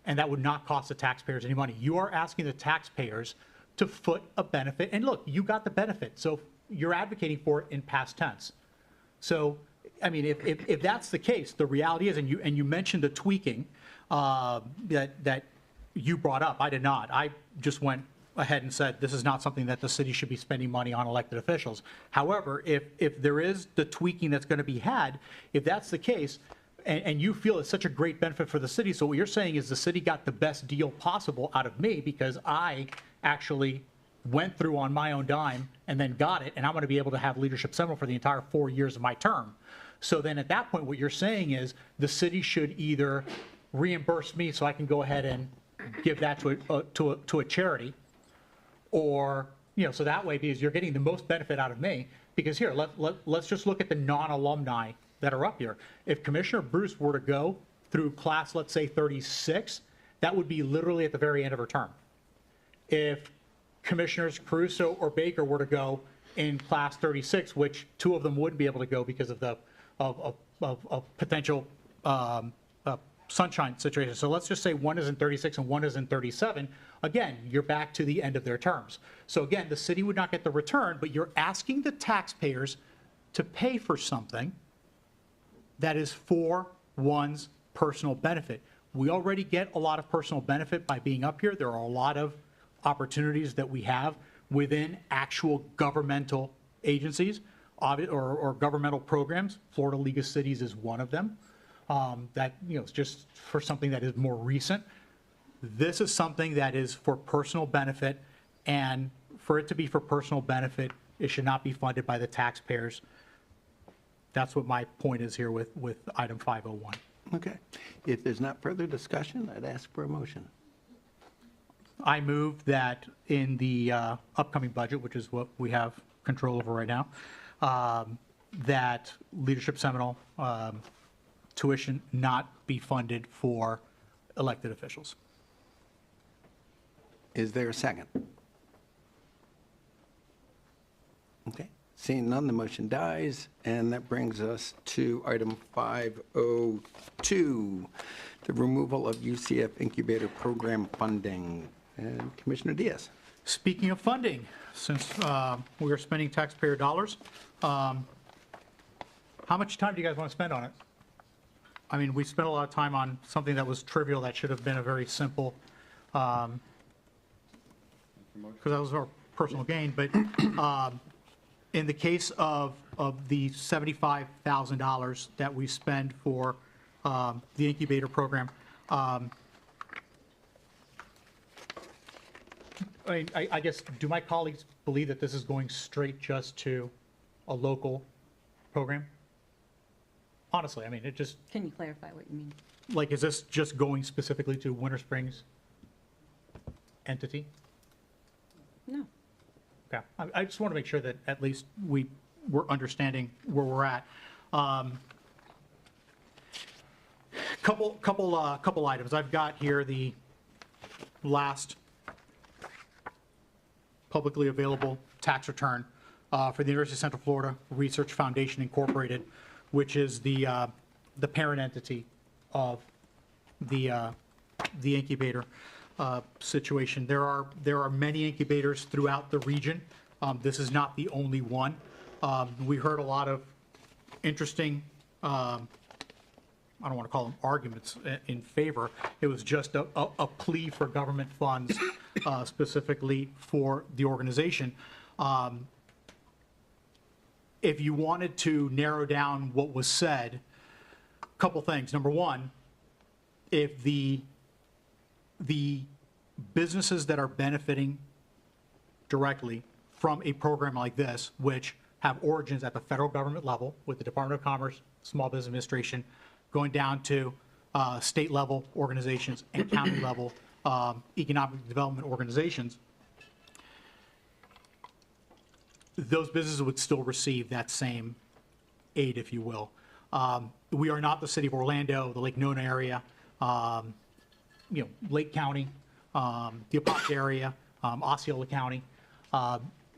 and that would not cost the taxpayers any money. You are asking the taxpayers to foot a benefit. And look, you got the benefit. So you're advocating for it in past tense. So I mean, if that's the case, the reality is, and you mentioned the tweaking that you brought up. I did not. I just went ahead and said, this is not something that the city should be spending money on elected officials. However, if there is the tweaking that's going to be had, if that's the case, and you feel it's such a great benefit for the city, so what you're saying is the city got the best deal possible out of me because I actually went through on my own dime and then got it, and I'm going to be able to have Leadership Seminole for the entire 4 years of my term. So then at that point, what you're saying is the city should either reimburse me so I can go ahead and give that to a charity, or, so that way, because you're getting the most benefit out of me, because here, let's just look at the non-alumni that are up here. If Commissioner Bruce were to go through class, let's say 36, that would be literally at the very end of her term. If Commissioners Caruso or Baker were to go in class 36, which two of them wouldn't be able to go because of the potential sunshine situation. So let's just say one is in 36 and one is in 37. Again, you're back to the end of their terms. So again, the city would not get the return, but you're asking the taxpayers to pay for something that is for one's personal benefit. We already get a lot of personal benefit by being up here. There are a lot of opportunities that we have within actual governmental agencies or governmental programs. Florida League of Cities is one of them. That, it's just for something that is more recent. This is something that is for personal benefit, and for it to be for personal benefit, it should not be funded by the taxpayers. That's what my point is here with item 501. Okay. If there's not further discussion, I'd ask for a motion. I move that in the upcoming budget, which is what we have control over right now, that Leadership Seminole tuition not be funded for elected officials. Is there a second? Okay. Seeing none, the motion dies, and that brings us to item 502, the removal of UCF incubator program funding. And Commissioner Diaz. Speaking of funding, since we are spending taxpayer dollars, how much time do you guys want to spend on it? I mean, we spent a lot of time on something that was trivial that should have been a very simple, because that was our personal gain, but in the case of the $75,000 that we spend for the incubator program, I guess, do my colleagues believe that this is going straight just to a local program? Honestly, I mean, it just, Can you clarify what you mean? like, is this just going specifically to Winter Springs entity? No. Okay, I just want to make sure that at least we're understanding where we're at. Couple items. I've got here the last publicly available tax return for the University of Central Florida Research Foundation Incorporated, which is the parent entity of the incubator situation. There are many incubators throughout the region. This is not the only one. We heard a lot of interesting, I don't want to call them arguments in favor. It was just a plea for government funds specifically for the organization. If you wanted to narrow down what was said, a couple things. Number one, if the businesses that are benefiting directly from a program like this, which have origins at the federal government level with the Department of Commerce, Small Business Administration, going down to state level organizations and county level economic development organizations, those businesses would still receive that same aid, if you will. We are not the city of Orlando, the Lake Nona area, Lake County, the Apopka area, Osceola County.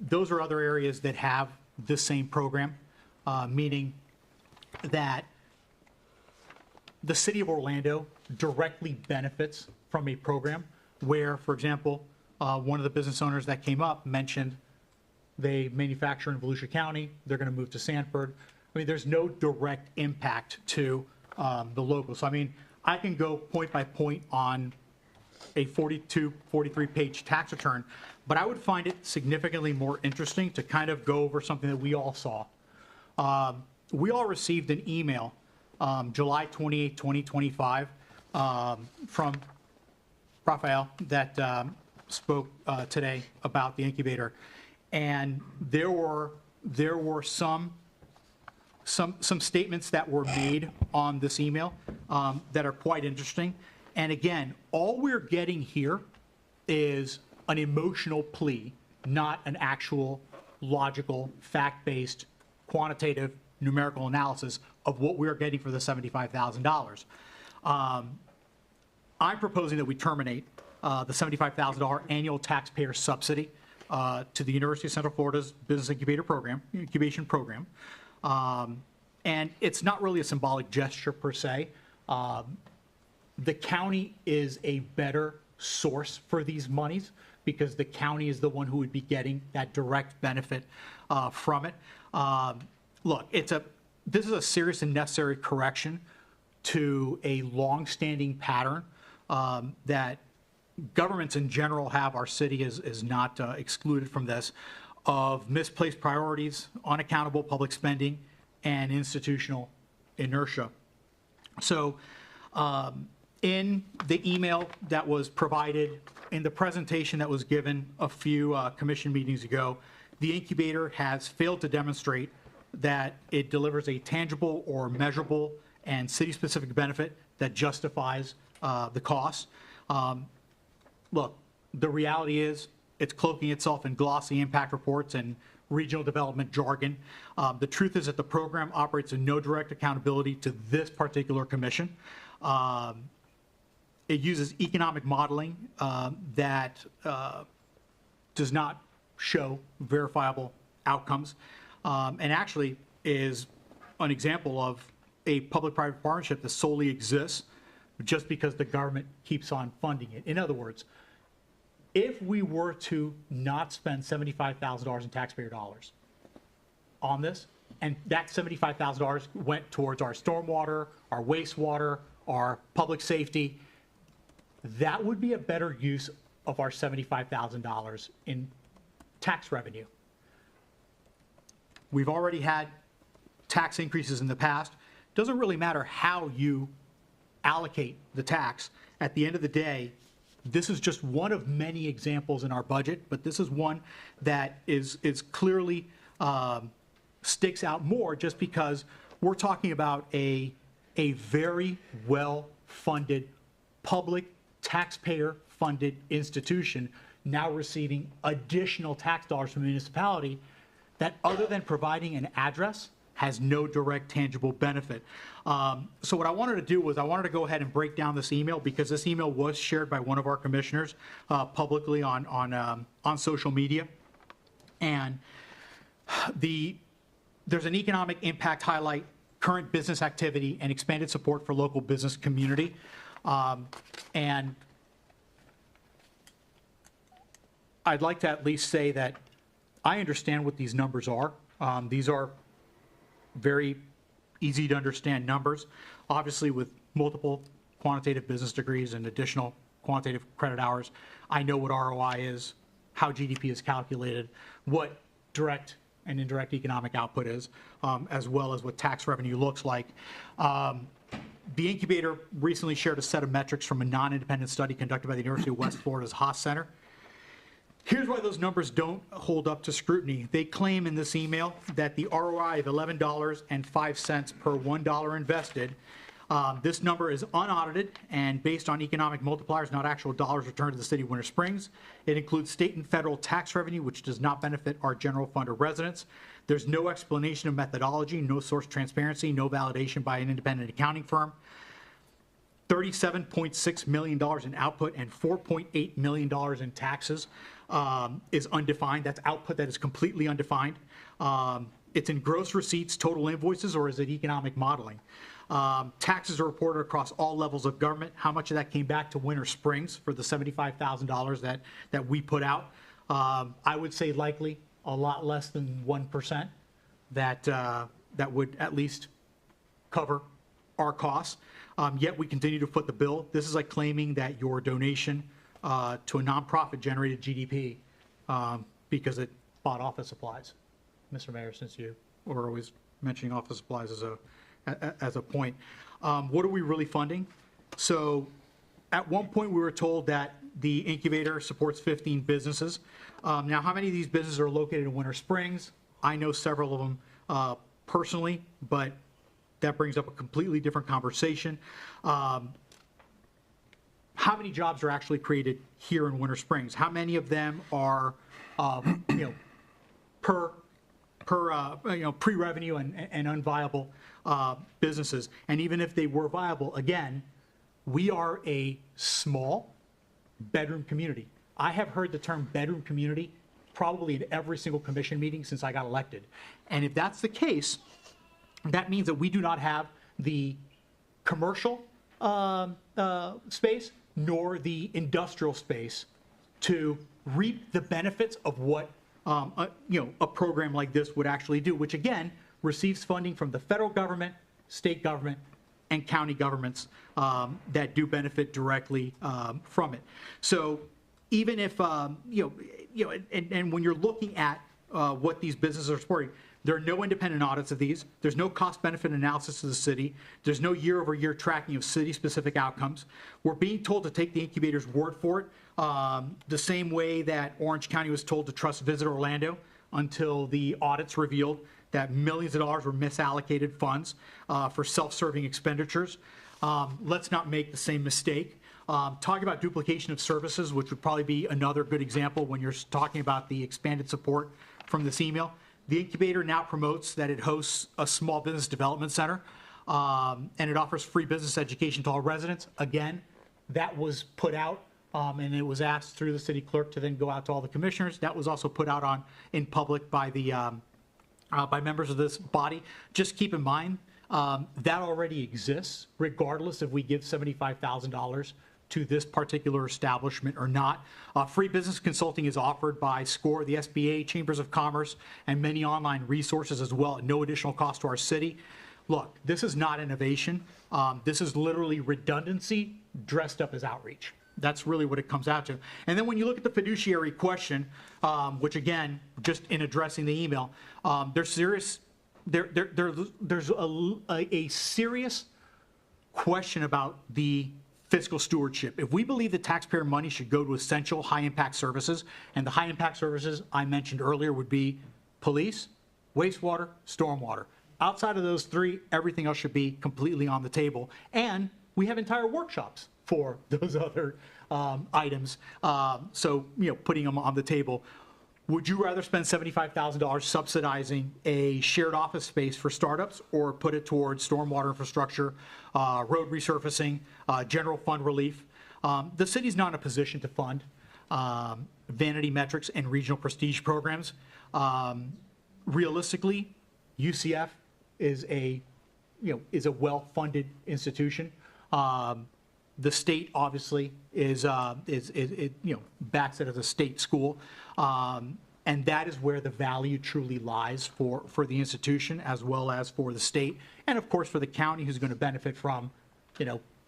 Those are other areas that have this same program, meaning that the city of Orlando directly benefits from a program where, for example, one of the business owners that came up mentioned they manufacture in Volusia County, they're going to move to Sanford. I mean, there's no direct impact to the locals. So I mean, I can go point by point on a 42, 43-page tax return, but I would find it significantly more interesting to kind of go over something that we all saw. We all received an email July 28, 2025, from Raphael that spoke today about the incubator. And there were some statements that were made on this email that are quite interesting. And again, all we're getting here is an emotional plea, not an actual logical, fact-based, quantitative, numerical analysis of what we're getting for the $75,000. I'm proposing that we terminate the $75,000 annual taxpayer subsidy to the University of Central Florida's Business Incubation Program. And it's not really a symbolic gesture per se. The county is a better source for these monies because the county is the one who would be getting that direct benefit from it. Look, this is a serious and necessary correction to a long-standing pattern that governments in general have. Our city is not excluded from this, of misplaced priorities, unaccountable public spending, and institutional inertia. So in the email that was provided, in the presentation that was given a few commission meetings ago, the incubator has failed to demonstrate that it delivers a tangible or measurable and city-specific benefit that justifies the cost. Look, the reality is it's cloaking itself in glossy impact reports and regional development jargon. The truth is that the program operates in no direct accountability to this particular commission. It uses economic modeling that does not show verifiable outcomes, and actually is an example of a public-private partnership that solely exists just because the government keeps on funding it. In other words, if we were to not spend $75,000 in taxpayer dollars on this, and that $75,000 went towards our stormwater, our wastewater, our public safety, that would be a better use of our $75,000 in tax revenue. We've already had tax increases in the past. Doesn't really matter how you allocate the tax. At the end of the day, this is just one of many examples in our budget, but this is one that is clearly sticks out more just because we're talking about a very well-funded, public, taxpayer-funded institution now receiving additional tax dollars from the municipality that, other than providing an address, has no direct tangible benefit. So what I wanted to do was I wanted to go ahead and break down this email because this email was shared by one of our commissioners publicly on social media. And there's an economic impact highlight, current business activity, and expanded support for local business community. And I'd like to at least say that I understand what these numbers are. These are very easy to understand numbers. Obviously, with multiple quantitative business degrees and additional quantitative credit hours, I know what ROI is, how GDP is calculated, what direct and indirect economic output is, as well as what tax revenue looks like. The incubator recently shared a set of metrics from a non-independent study conducted by the University of West Florida's Haas Center. Here's why those numbers don't hold up to scrutiny. They claim in this email that the ROI of $11.05 per $1 invested, this number is unaudited and based on economic multipliers, not actual dollars returned to the city of Winter Springs. It includes state and federal tax revenue, which does not benefit our general fund or residents. There's no explanation of methodology, no source transparency, no validation by an independent accounting firm. $37.6 million in output and $4.8 million in taxes is undefined. That's output that is completely undefined. It's in gross receipts, total invoices, or is it economic modeling? Taxes are reported across all levels of government. How much of that came back to Winter Springs for the $75,000 that we put out? I would say likely a lot less than 1% that that would at least cover our costs, yet we continue to foot the bill. This is like claiming that your donation to a nonprofit generated GDP because it bought office supplies. Mr. Mayor, since you were always mentioning office supplies as a point. What are we really funding? So at one point, we were told that the incubator supports 15 businesses. Now, how many of these businesses are located in Winter Springs? I know several of them personally, but that brings up a completely different conversation. How many jobs are actually created here in Winter Springs? How many of them are, pre-revenue and unviable businesses? And even if they were viable, again, we are a small bedroom community. I have heard the term bedroom community probably at every single commission meeting since I got elected. And if that's the case, that means that we do not have the commercial space nor the industrial space to reap the benefits of what a program like this would actually do, which again receives funding from the federal government, state government, and county governments that do benefit directly from it. So even if and when you're looking at what these businesses are supporting, there are no independent audits of these. There's no cost-benefit analysis to the city. There's no year-over-year tracking of city-specific outcomes. We're being told to take the incubator's word for it, the same way that Orange County was told to trust Visit Orlando until the audits revealed that millions of dollars were misallocated funds for self-serving expenditures. Let's not make the same mistake. Talking about duplication of services, which would probably be another good example when you're talking about the expanded support from this email. The incubator now promotes that it hosts a small business development center, and it offers free business education to all residents. Again, that was put out, and it was asked through the city clerk to then go out to all the commissioners. That was also put out in public by the by members of this body. Just keep in mind, that already exists, regardless if we give $75,000 to this particular establishment or not. Free business consulting is offered by SCORE, the SBA, Chambers of Commerce, and many online resources as well at no additional cost to our city. Look, this is not innovation. This is literally redundancy dressed up as outreach. That's really what it comes out to. And then when you look at the fiduciary question, which again, just in addressing the email, there's a serious question about the fiscal stewardship. If we believe that taxpayer money should go to essential high-impact services, and the high-impact services I mentioned earlier would be police, wastewater, stormwater. Outside of those three, everything else should be completely on the table. And we have entire workshops for those other items. So, putting them on the table. Would you rather spend $75,000 subsidizing a shared office space for startups, or put it towards stormwater infrastructure, road resurfacing, general fund relief? The city's not in a position to fund vanity metrics and regional prestige programs. Realistically, UCF is a well-funded institution. The state obviously is backs it as a state school. And that is where the value truly lies for the institution as well as for the state. And of course, for the county, who's going to benefit from,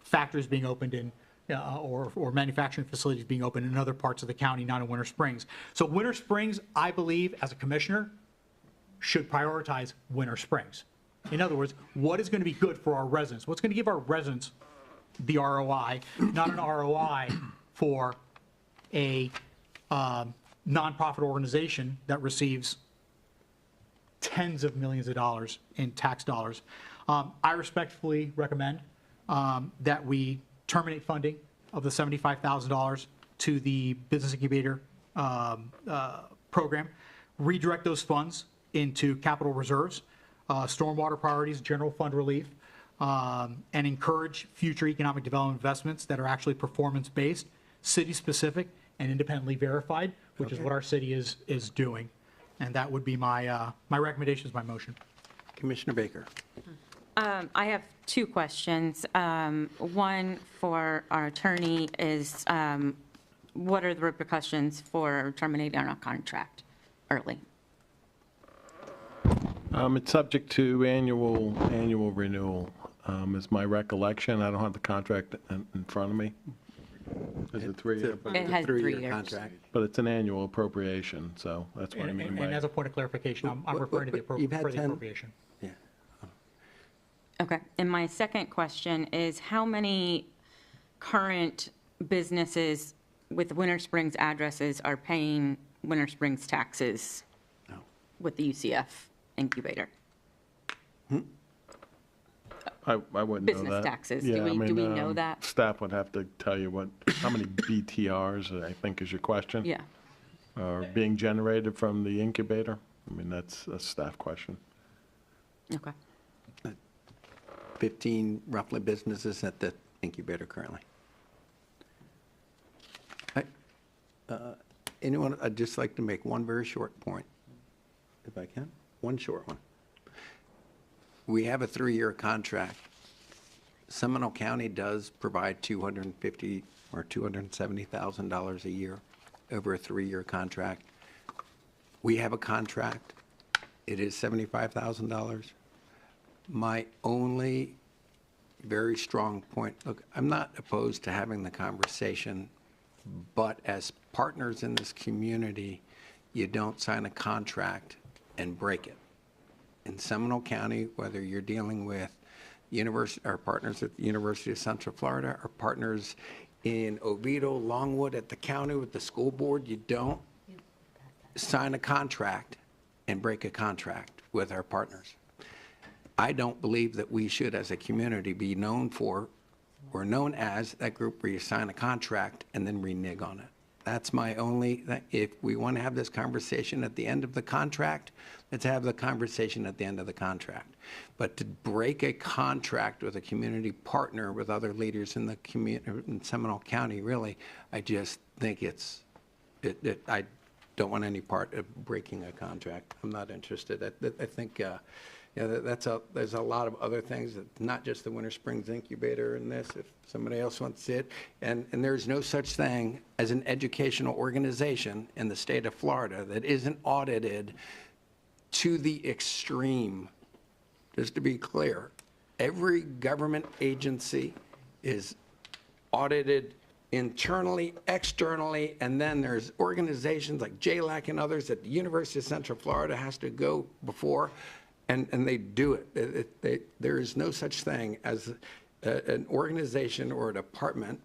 factories being opened in, or manufacturing facilities being opened in other parts of the county, not in Winter Springs. So Winter Springs, I believe, as a commissioner, should prioritize Winter Springs. In other words, what is going to be good for our residents? What's going to give our residents the ROI, not an ROI for a nonprofit organization that receives tens of millions of dollars in tax dollars. I respectfully recommend that we terminate funding of the $75,000 to the Business Incubator program, redirect those funds into capital reserves, stormwater priorities, general fund relief, and encourage future economic development investments that are actually performance-based, city-specific, and independently verified, which is what our city is doing. And that would be my recommendation, is my motion. Commissioner Baker. I have two questions. One for our attorney is, what are the repercussions for terminating our contract early? It's subject to annual renewal, is my recollection. I don't have the contract in front of me. Is it 3 year? It has 3 years. contract. But it's an annual appropriation, so that's what I mean And by. as a point of clarification, I'm referring to the You've had 10 appropriation. Yeah. Okay, and my second question is, how many current businesses with Winter Springs addresses are paying Winter Springs taxes with the UCF incubator? I wouldn't know that. Business taxes. Yeah, I Do we mean, know that? Staff would have to tell you how many BTRs, I think is your question? Yeah. Are being generated from the incubator? I mean, that's a staff question. Okay. 15 roughly businesses at the incubator currently. Anyone, I'd just like to make one very short point, if I can, one short one. We have a 3-year contract. Seminole County does provide $250,000 or $270,000 a year over a 3-year contract. We have a contract. It is $75,000. My only very strong point, look, I'm not opposed to having the conversation, but as partners in this community, you don't sign a contract and break it. In Seminole County, whether you're dealing with our partners at the University of Central Florida, our partners in Oviedo, Longwood, at the county with the school board, you don't sign a contract and break a contract with our partners. I don't believe that we should, as a community, be known for or known as that group where you sign a contract and then renege on it. That's my only, if we want to have this conversation at the end of the contract, let's have the conversation at the end of the contract. But to break a contract with a community partner with other leaders in the community, in Seminole County, really, I just think I don't want any part of breaking a contract. I'm not interested. I think, there's a lot of other things, that not just the Winter Springs Incubator in this, if somebody else wants it. And there's no such thing as an educational organization in the state of Florida that isn't audited to the extreme. Just to be clear, every government agency is audited internally, externally, and then there's organizations like JLAC and others that the University of Central Florida has to go before. And they do it. There is no such thing as an organization or a department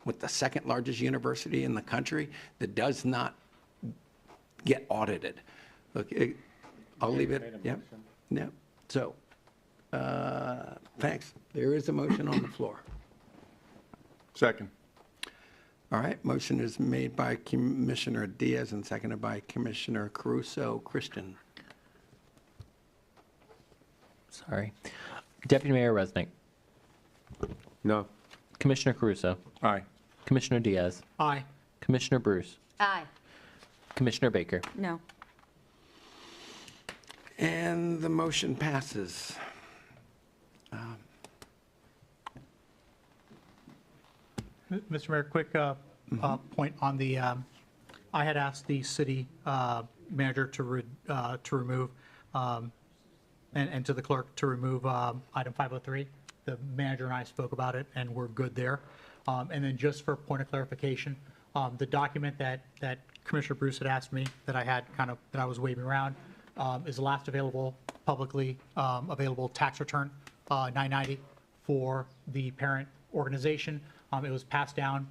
with the second largest university in the country that does not get audited. Look, I'll leave it. Yep. Yep. So, thanks. There is a motion on the floor. Second. All right. Motion is made by Commissioner Diaz and seconded by Commissioner Caruso. Christian. Sorry. Deputy Mayor Resnick. No. Commissioner Caruso. Aye. Commissioner Diaz. Aye. Commissioner Bruce. Aye. Commissioner Baker. No. And the motion passes. Mr. Mayor, quick point on the, I had asked the city manager to remove, and to the clerk to remove item 503. The manager and I spoke about it, and we're good there. And then just for point of clarification, the document that Commissioner Bruce had asked me that I was waving around is the last available, publicly available tax return, 990, for the parent organization. It was passed down.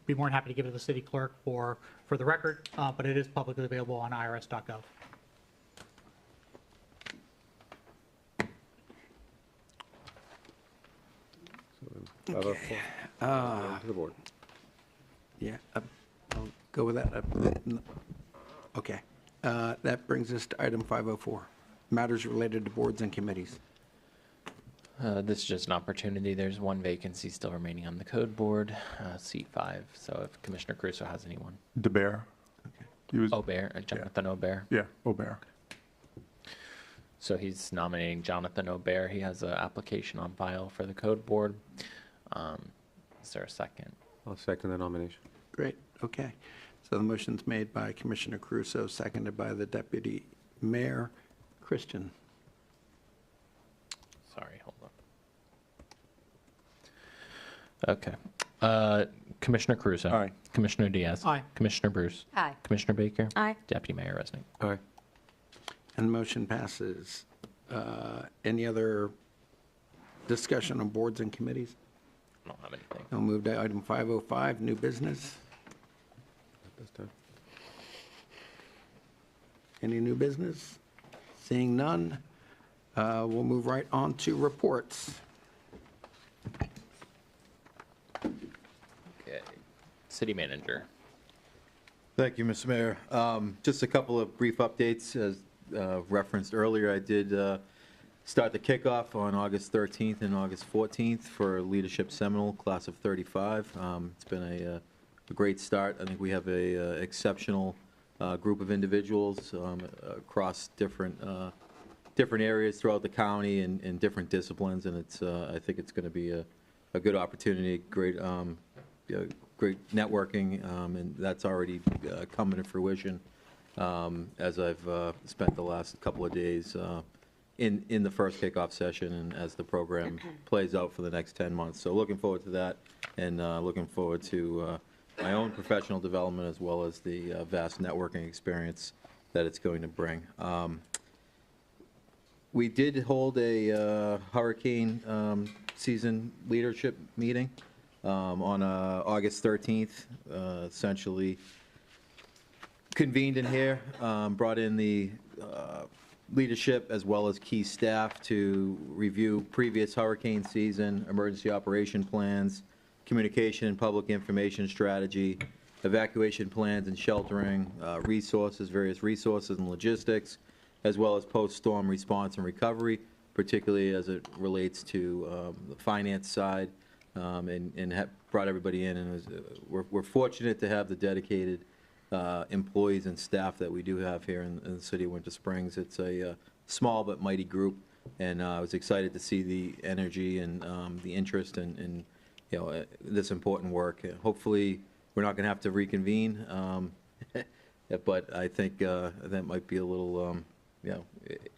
Be more than happy to give it to the city clerk for the record, but it is publicly available on irs.gov. Okay. To the board. Yeah, I'll go with that. Okay. That brings us to item 504, matters related to boards and committees. This is just an opportunity. There's one vacancy still remaining on the code board, seat 5. So if Commissioner Caruso has anyone. DeBear. He was. Aubert, Jonathan Aubert. Yeah, Aubert. So he's nominating Jonathan Aubert. He has an application on file for the code board. Is there a second? I'll second the nomination. Great, okay. So the motion's made by Commissioner Caruso, seconded by the Deputy Mayor. Christian. Sorry, hold on. Okay. Commissioner Caruso. Aye. Commissioner Diaz. Aye. Commissioner Bruce. Aye. Commissioner Baker. Aye. Deputy Mayor Resnick. Aye. And motion passes. Any other discussion on boards and committees? I don't have anything. I'll move to item 505, new business. This time. Any new business? Seeing none, we'll move right on to reports. Okay. City Manager. Thank you, Mr. Mayor. Just a couple of brief updates. As referenced earlier, I did start the kickoff on August 13th and August 14th for Leadership Seminole, class of 35. It's been a great start. I think we have a exceptional group of individuals across different areas throughout the county and different disciplines, and it's I think it's going to be a good opportunity, great great networking, and that's already coming to fruition as I've spent the last couple of days in the first kickoff session and as the program plays out for the next 10 months. So looking forward to that, and looking forward to my own professional development as well as the vast networking experience that it's going to bring. We did hold a hurricane season leadership meeting on August 13th, essentially convened in here, brought in the leadership as well as key staff to review previous hurricane season, emergency operation plans, communication and public information strategy, evacuation plans and sheltering, resources, various resources and logistics, as well as post-storm response and recovery, particularly as it relates to the finance side, and have brought everybody in. And we're fortunate to have the dedicated employees and staff that we do have here in the city of Winter Springs. It's a small but mighty group, and I was excited to see the energy and the interest in this important work. Hopefully, we're not going to have to reconvene, but I think that might be a little,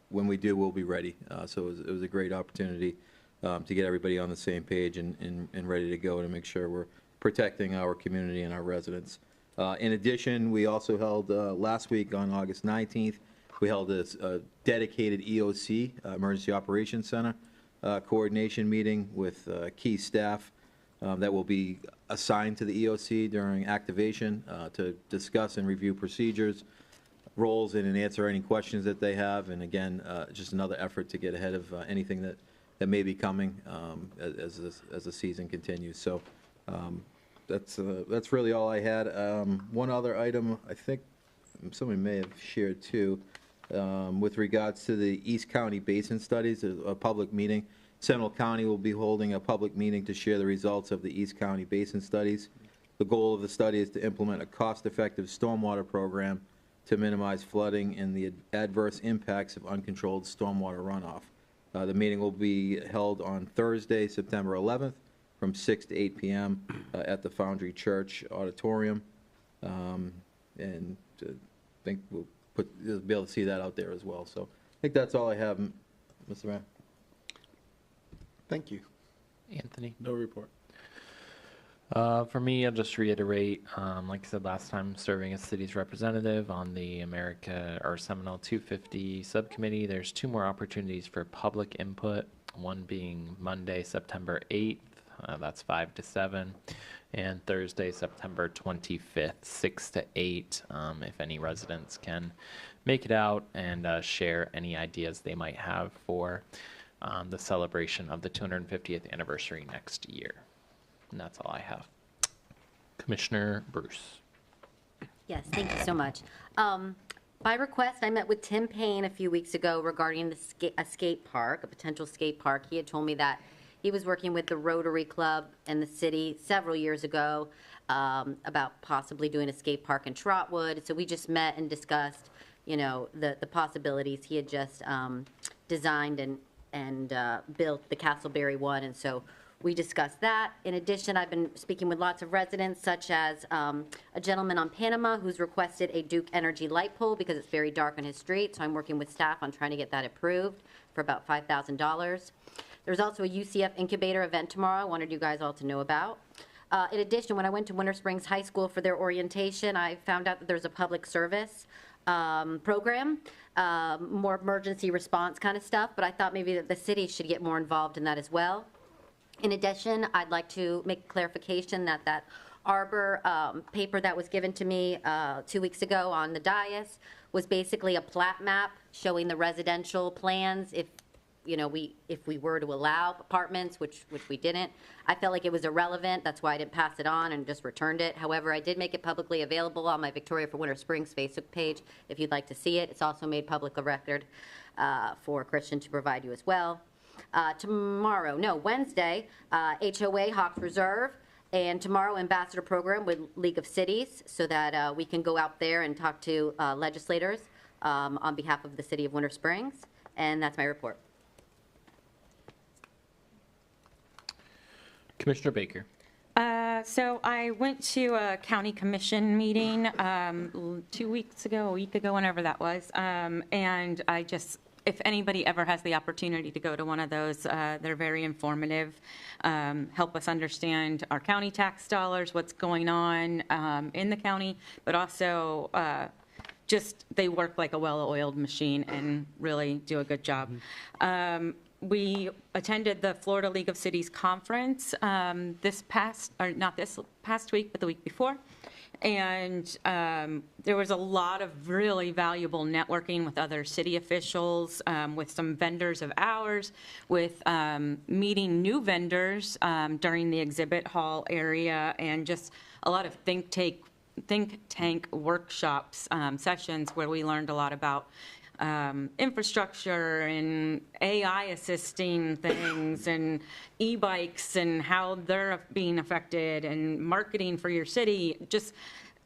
when we do, we'll be ready. So it was a great opportunity to get everybody on the same page and ready to go to make sure we're protecting our community and our residents. In addition, we also held last week on August 19th, we held a dedicated EOC, Emergency Operations Center, coordination meeting with key staff that will be assigned to the EOC during activation to discuss and review procedures, roles, and answer any questions that they have. And again, just another effort to get ahead of anything that may be coming as the season continues. So that's really all I had. One other item, I think somebody may have shared too, with regards to the East County Basin Studies, a public meeting. Seminole County will be holding a public meeting to share the results of the East County Basin Studies. The goal of the study is to implement a cost-effective stormwater program to minimize flooding and the adverse impacts of uncontrolled stormwater runoff. The meeting will be held on Thursday, September 11th, from 6 to 8 p.m. At the Foundry Church Auditorium. And I think we'll be able to see that out there as well. So I think that's all I have, Mr. Mayor. Thank you. Anthony? No report. For me, I'll just reiterate, like I said last time, serving as city's representative on the Seminole 250 subcommittee. There's 2 more opportunities for public input, one being Monday, September 8th, that's 5 to 7, and Thursday, September 25th, 6 to 8, if any residents can make it out and share any ideas they might have for the celebration of the 250th anniversary next year. And that's all I have. Commissioner Bruce. Yes, thank you so much. By request, I met with Tim Payne a few weeks ago regarding a skate park, a potential skate park. He had told me that he was working with the Rotary Club in the city several years ago about possibly doing a skate park in Trotwood. So we just met and discussed, the possibilities. He had just designed and built the Castleberry one, and so we discussed that. In addition, I've been speaking with lots of residents, such as a gentleman on Panama who's requested a Duke Energy light pole because it's very dark on his street. So I'm working with staff on trying to get that approved for about $5,000. There's also a UCF incubator event tomorrow I wanted you guys all to know about. In addition, when I went to Winter Springs High School for their orientation, I found out that there's a public service program, more emergency response kind of stuff, but I thought maybe that the city should get more involved in that as well. In addition, I'd like to make clarification that that Arbor paper that was given to me 2 weeks ago on the dais was basically a plat map showing the residential plans if we were to allow apartments, which we didn't. I felt like it was irrelevant. That's why I didn't pass it on and just returned it. However, I did make it publicly available on my Victoria for Winter Springs Facebook page if you'd like to see it. It's also made public a record for Christian to provide you as well. Wednesday, HOA Hawks Reserve, and tomorrow Ambassador Program with League of Cities so that we can go out there and talk to legislators on behalf of the city of Winter Springs. And that's my report. Commissioner Baker. So I went to a county commission meeting 2 weeks ago, a week ago, whenever that was. And I just, if anybody ever has the opportunity to go to one of those, they're very informative, help us understand our county tax dollars, what's going on in the county, but also just they work like a well-oiled machine and really do a good job. We attended the Florida League of Cities conference not this past week, but the week before. And there was a lot of really valuable networking with other city officials, with some vendors of ours, with meeting new vendors during the exhibit hall area, and just a lot of think tank workshops, sessions where we learned a lot about infrastructure and AI assisting things and e-bikes and how they're being affected and marketing for your city, just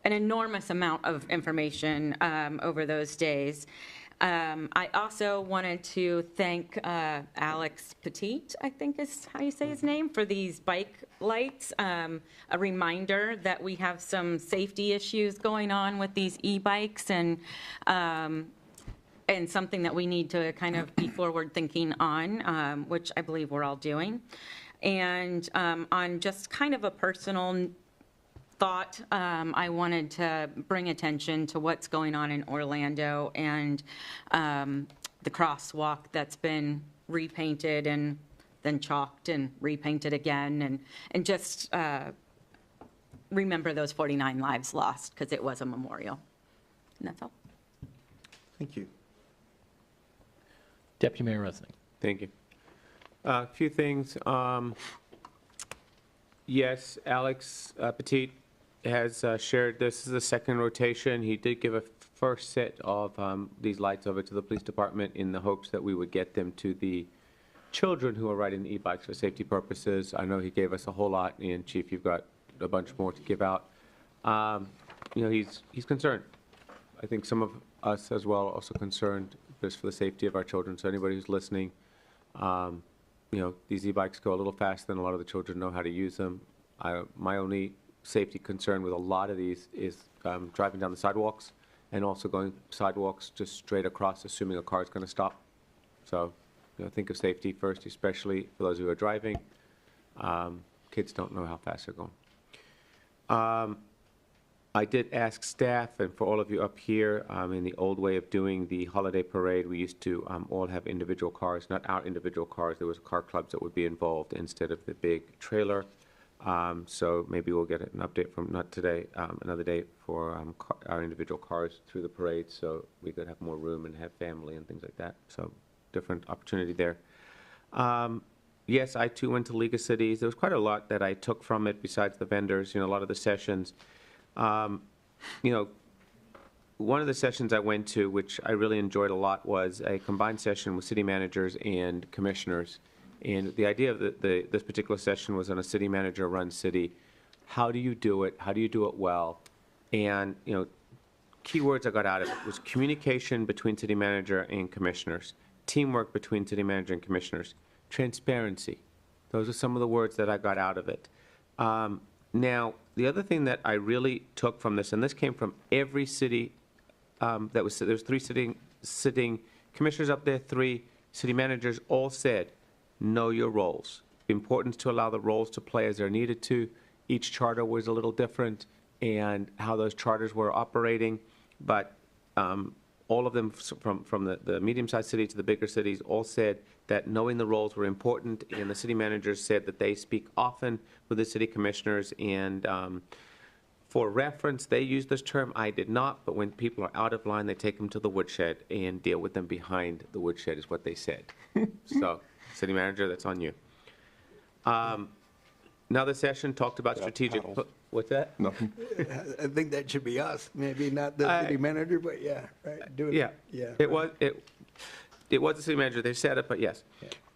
an enormous amount of information over those days. I also wanted to thank Alex Petit, I think is how you say his name, for these bike lights. A reminder that we have some safety issues going on with these e-bikes, and something that we need to kind of be forward thinking on, which I believe we're all doing. And on just kind of a personal thought, I wanted to bring attention to what's going on in Orlando and the crosswalk that's been repainted and then chalked and repainted again, and just remember those 49 lives lost, because it was a memorial. And that's all. Thank you. Deputy Mayor Resnick. Thank you. A few things. Yes, Alex Petit has shared this is the second rotation. He did give a first set of these lights over to the police department in the hopes that we would get them to the children who are riding the e-bikes for safety purposes. I know he gave us a whole lot, and Chief, you've got a bunch more to give out. He's concerned. I think some of us as well are also concerned just for the safety of our children. So anybody who's listening, these e-bikes go a little faster than a lot of the children know how to use them. My only safety concern with a lot of these is driving down the sidewalks and also going sidewalks just straight across, assuming a car is going to stop. So think of safety first, especially for those who are driving. Kids don't know how fast they're going. I did ask staff, and for all of you up here, in the old way of doing the holiday parade, we used to all have individual cars, not our individual cars. There was car clubs that would be involved instead of the big trailer. So maybe we'll get an update from, not today, another day for our individual cars through the parade, so we could have more room and have family and things like that. So different opportunity there. Yes, I too went to League of Cities. There was quite a lot that I took from it besides the vendors, a lot of the sessions. One of the sessions I went to, which I really enjoyed a lot, was a combined session with city managers and commissioners. And the idea of this particular session was on a city manager-run city. How do you do it? How do you do it well? And, key words I got out of it was communication between city manager and commissioners, teamwork between city manager and commissioners, transparency. Those are some of the words that I got out of it. Now, the other thing that I really took from this, and this came from every city there was 3 sitting commissioners up there, 3 city managers, all said, know your roles. Importance to allow the roles to play as they're needed to. Each charter was a little different, and how those charters were operating, but all of them, from the medium-sized city to the bigger cities, all said that knowing the roles were important, and the city managers said that they speak often with the city commissioners, and for reference, they use this term, I did not, but when people are out of line, they take them to the woodshed and deal with them behind the woodshed, is what they said. So, city manager, that's on you. Another session talked about strategic, what's that? Nothing. I think that should be us, maybe not the city manager, but yeah, right? Do it. Yeah. It was the city manager, they said it, but yes.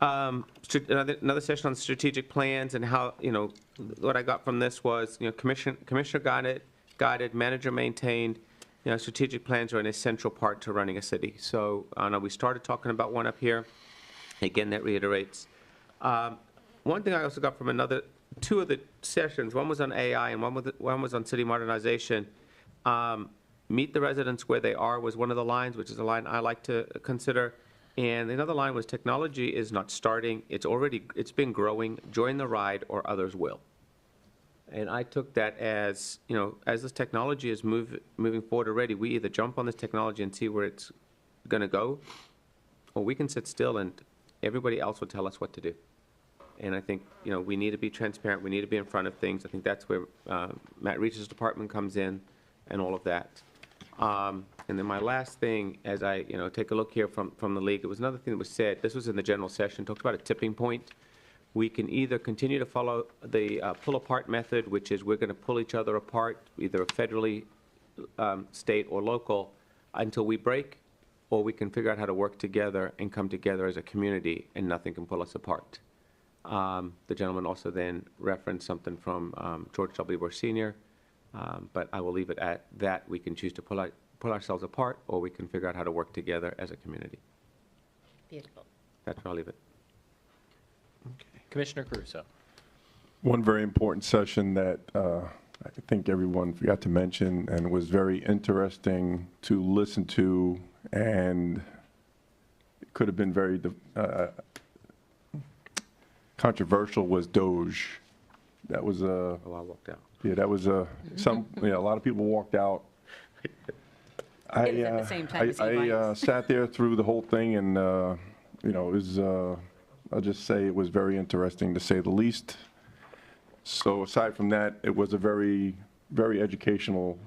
Another session on strategic plans and how, what I got from this was, commissioner guided, manager maintained, strategic plans are an essential part to running a city. So, I know we started talking about one up here. Again, that reiterates. One thing I also got from 2 of the sessions, one was on AI and one was on city modernization. Meet the residents where they are was one of the lines, which is a line I like to consider. And another line was technology is not starting, it's been growing, join the ride or others will. And I took that as, as this technology is moving forward already, we either jump on this technology and see where it's gonna go, or we can sit still and everybody else will tell us what to do. And I think, we need to be transparent, we need to be in front of things. I think that's where Matt Reach's department comes in and all of that. And then my last thing, as I, take a look here from the league, it was another thing that was said, this was in the general session, talked about a tipping point. We can either continue to follow the pull-apart method, which is we're going to pull each other apart, either federally, state, or local, until we break, or we can figure out how to work together and come together as a community, and nothing can pull us apart. The gentleman also then referenced something from George W. Bush Sr., but I will leave it at that. We can choose to pull ourselves apart, or we can figure out how to work together as a community. Beautiful. That's where I'll leave it. Commissioner Caruso. One very important session that I think everyone forgot to mention and was very interesting to listen to, and it could have been very controversial, was Doge. That was a... Oh, I walked out. Yeah, that was a lot of people walked out. I sat there through the whole thing, and it was I'll just say it was very interesting, to say the least. So aside from that, it was a very, very educational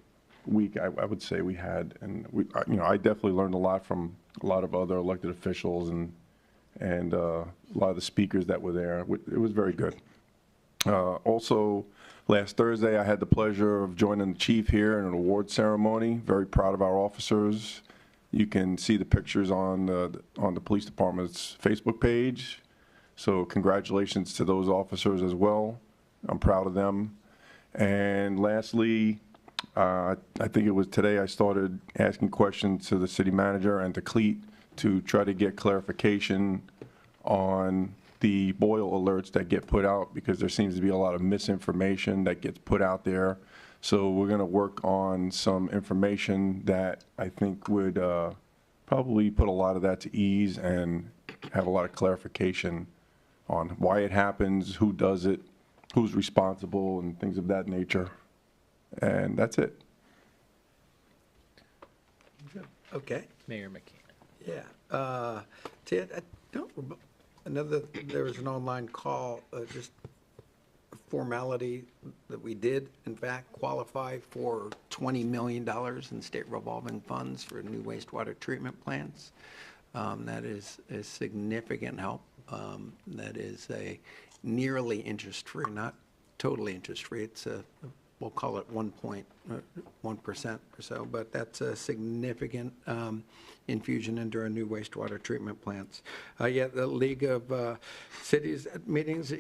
week, I would say we had, and I definitely learned a lot from a lot of other elected officials and a lot of the speakers that were there. It was very good. Also, last Thursday, I had the pleasure of joining the chief here in an award ceremony. Very proud of our officers. You can see the pictures on the police department's Facebook page. So congratulations to those officers as well. I'm proud of them. And lastly, I think it was today I started asking questions to the city manager and to Cleet to try to get clarification on the boil alerts that get put out, because there seems to be a lot of misinformation that gets put out there. So we're going to work on some information that I think would probably put a lot of that to ease and have a lot of clarification on why it happens, who does it, who's responsible, and things of that nature. And that's it. Okay. Mayor McKeon. Yeah. Ted, I don't, there was an online call, just a formality that we did, in fact, qualify for $20 million in state revolving funds for new wastewater treatment plants. That is a significant help. That is a nearly interest-free, not totally interest-free. It's we'll call it 1.1% or so, but that's a significant infusion into our new wastewater treatment plants. Yeah, the League of Cities meetings,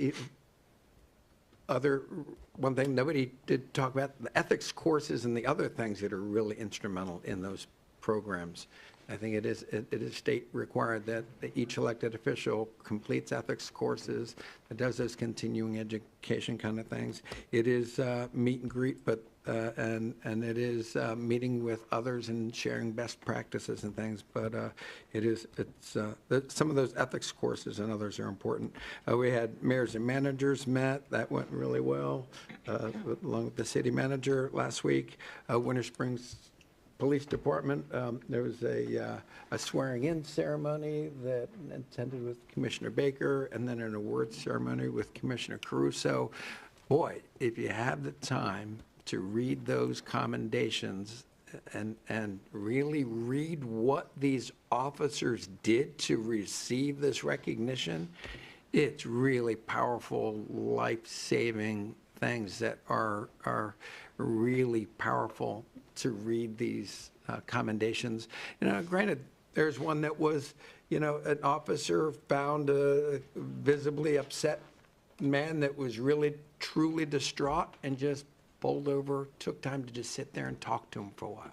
one thing nobody did talk about, the ethics courses and the other things that are really instrumental in those programs. I think it is state required that each elected official completes ethics courses, that does those continuing education kind of things. It is meet and greet, but and it is meeting with others and sharing best practices and things. But it's some of those ethics courses and others are important. We had mayors and managers met. That went really well, along with the city manager last week. Winter Springs Police Department, there was a swearing-in ceremony that attended with Commissioner Baker, and then an awards ceremony with Commissioner Caruso. Boy, if you have the time to read those commendations and really read what these officers did to receive this recognition, it's really powerful, life-saving things that are really powerful to read these commendations. Granted, there's one that was, an officer found a visibly upset man that was really, truly distraught and just pulled over, took time to just sit there and talk to him for a while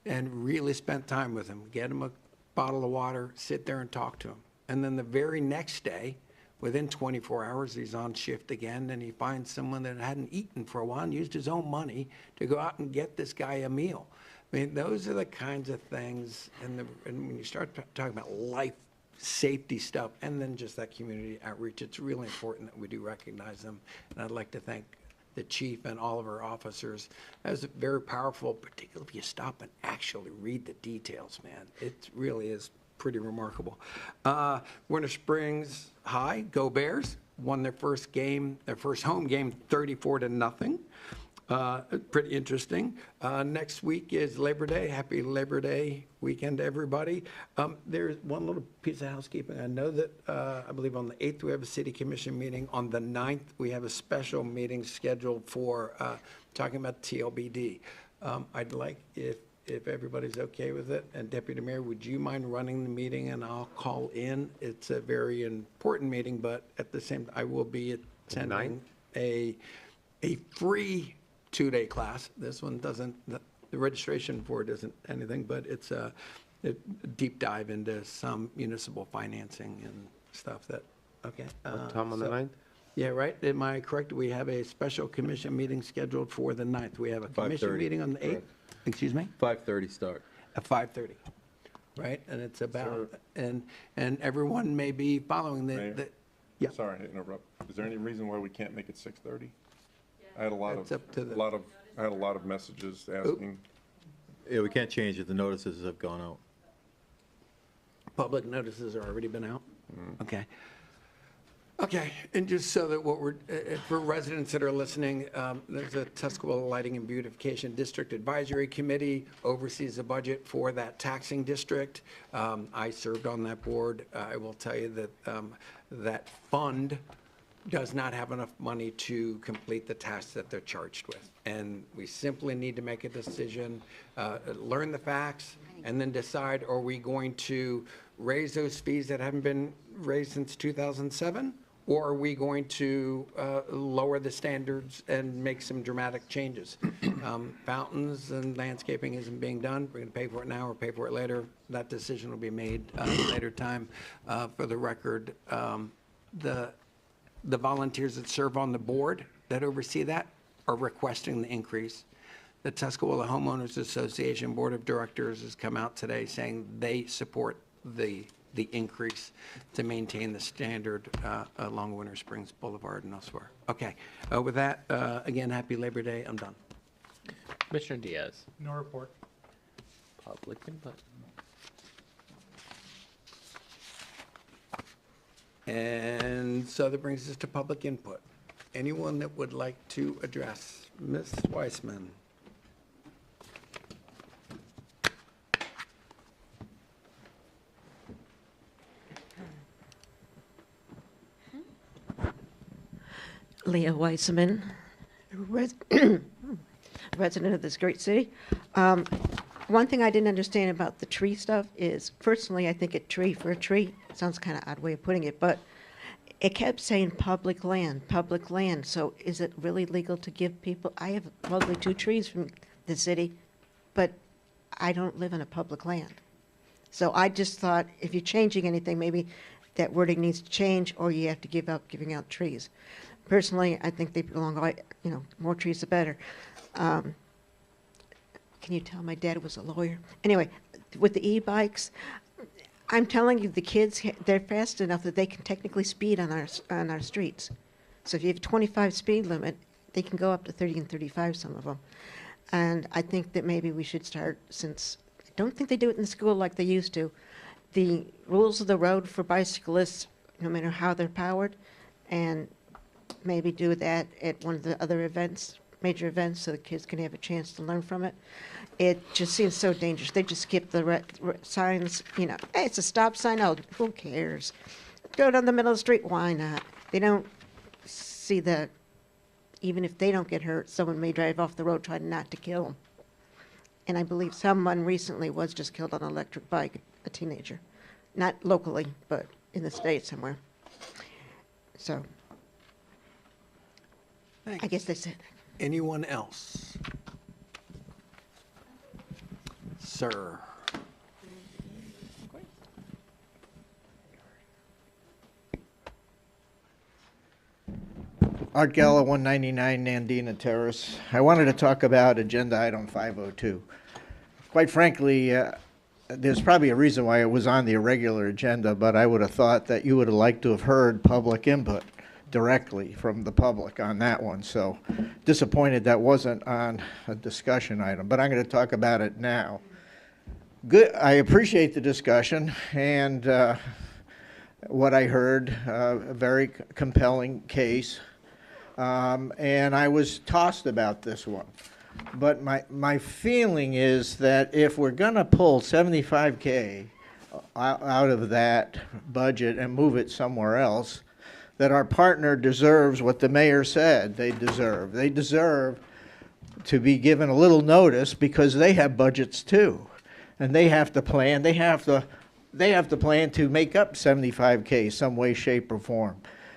and really spent time with him, get him a bottle of water, sit there and talk to him. And then the very next day, within 24 hours, he's on shift again, and he finds someone that hadn't eaten for a while and used his own money to go out and get this guy a meal. I mean, those are the kinds of things, and when you start talking about life safety stuff, and then just that community outreach, it's really important that we do recognize them. And I'd like to thank the chief and all of our officers. That was very powerful, particularly if you stop and actually read the details, man. It really is pretty remarkable. Winter Springs High, Go Bears, won their first home game, 34-0. Pretty interesting. Next week is Labor Day. Happy Labor Day weekend, everybody. There's one little piece of housekeeping. I know that I believe on the 8th we have a city commission meeting. On the 9th we have a special meeting scheduled for talking about TLBD. I'd like, if everybody's okay with it, and Deputy Mayor, would you mind running the meeting and I'll call in? It's a very important meeting, but at the same time, I will be attending a free 2-day class. This one doesn't, the registration for it isn't anything, but it's a deep dive into some municipal financing and stuff that, okay. What time on the 9th? Yeah, right. Am I correct? We have a special commission meeting scheduled for the 9th. We have a commission 5:30, meeting on the 8th. correct. Excuse me? 5:30 start. At 5:30, right? And it's about, and everyone may be following the, yeah. Sorry to interrupt. Is there any reason why we can't make it 6:30? I had a lot That's of, up to the- I had a lot of messages asking. Yeah, we can't change it. The notices have gone out. Public notices have already been out? Okay. Okay, and just so that what we're, for residents that are listening, there's a Tuscola Lighting and Beautification District Advisory Committee, oversees the budget for that taxing district. I served on that board. I will tell you that that fund does not have enough money to complete the tasks that they're charged with. And we simply need to make a decision, learn the facts, and then decide, are we going to raise those fees that haven't been raised since 2007? Or are we going to lower the standards and make some dramatic changes? Fountains and landscaping isn't being done. We're going to pay for it now or pay for it later. That decision will be made later time. For the record, the volunteers that serve on the board that oversee that are requesting the increase. The Tuscola Homeowners Association Board of Directors has come out today saying they support the increase to maintain the standard along Winter Springs Boulevard and elsewhere. Okay, with that, again, happy Labor Day. I'm done. Commissioner Diaz. No report. Public input. And so that brings us to public input. Anyone that would like to address? Ms. Weissman. Leah Weissman, resident of this great city. One thing I didn't understand about the tree stuff is, personally, I think a tree for a tree, it sounds kind of odd way of putting it, but it kept saying public land, public land. So is it really legal to give people, I have probably 2 trees from the city, but I don't live in a public land. So I just thought, if you're changing anything, maybe that wording needs to change, or you have to give up giving out trees. Personally, I think they belong, more trees the better. Can you tell my dad was a lawyer? Anyway, with the e-bikes, I'm telling you, the kids, they're fast enough that they can technically speed on our streets. So if you have a 25 speed limit, they can go up to 30 and 35, some of them. And I think that maybe we should start, since I don't think they do it in school like they used to, the rules of the road for bicyclists, no matter how they're powered, and maybe do that at one of the other events, major events, so the kids can have a chance to learn from it. It just seems so dangerous. They just skip the signs, hey, it's a stop sign. Oh, who cares? Go down the middle of the street. Why not? They don't see that even if they don't get hurt, someone may drive off the road trying not to kill them. And I believe someone recently was just killed on an electric bike, a teenager. Not locally, but in the state somewhere. So, I guess that's it. Anyone else? Sir. Art Gallo, 199 Nandina Terrace. I wanted to talk about agenda item 502. Quite frankly, there's probably a reason why it was on the irregular agenda, but I would have thought that you would have liked to have heard public input directly from the public on that one. So disappointed that wasn't on a discussion item, but I'm going to talk about it now. Good. I appreciate the discussion and what I heard, a very compelling case. And I was tossed about this one. But my feeling is that if we're going to pull $75K out of that budget and move it somewhere else, that our partner deserves what the mayor said they deserve. They deserve to be given a little notice because they have budgets too. And they have to plan. They have to plan to make up $75K some way, shape, or form.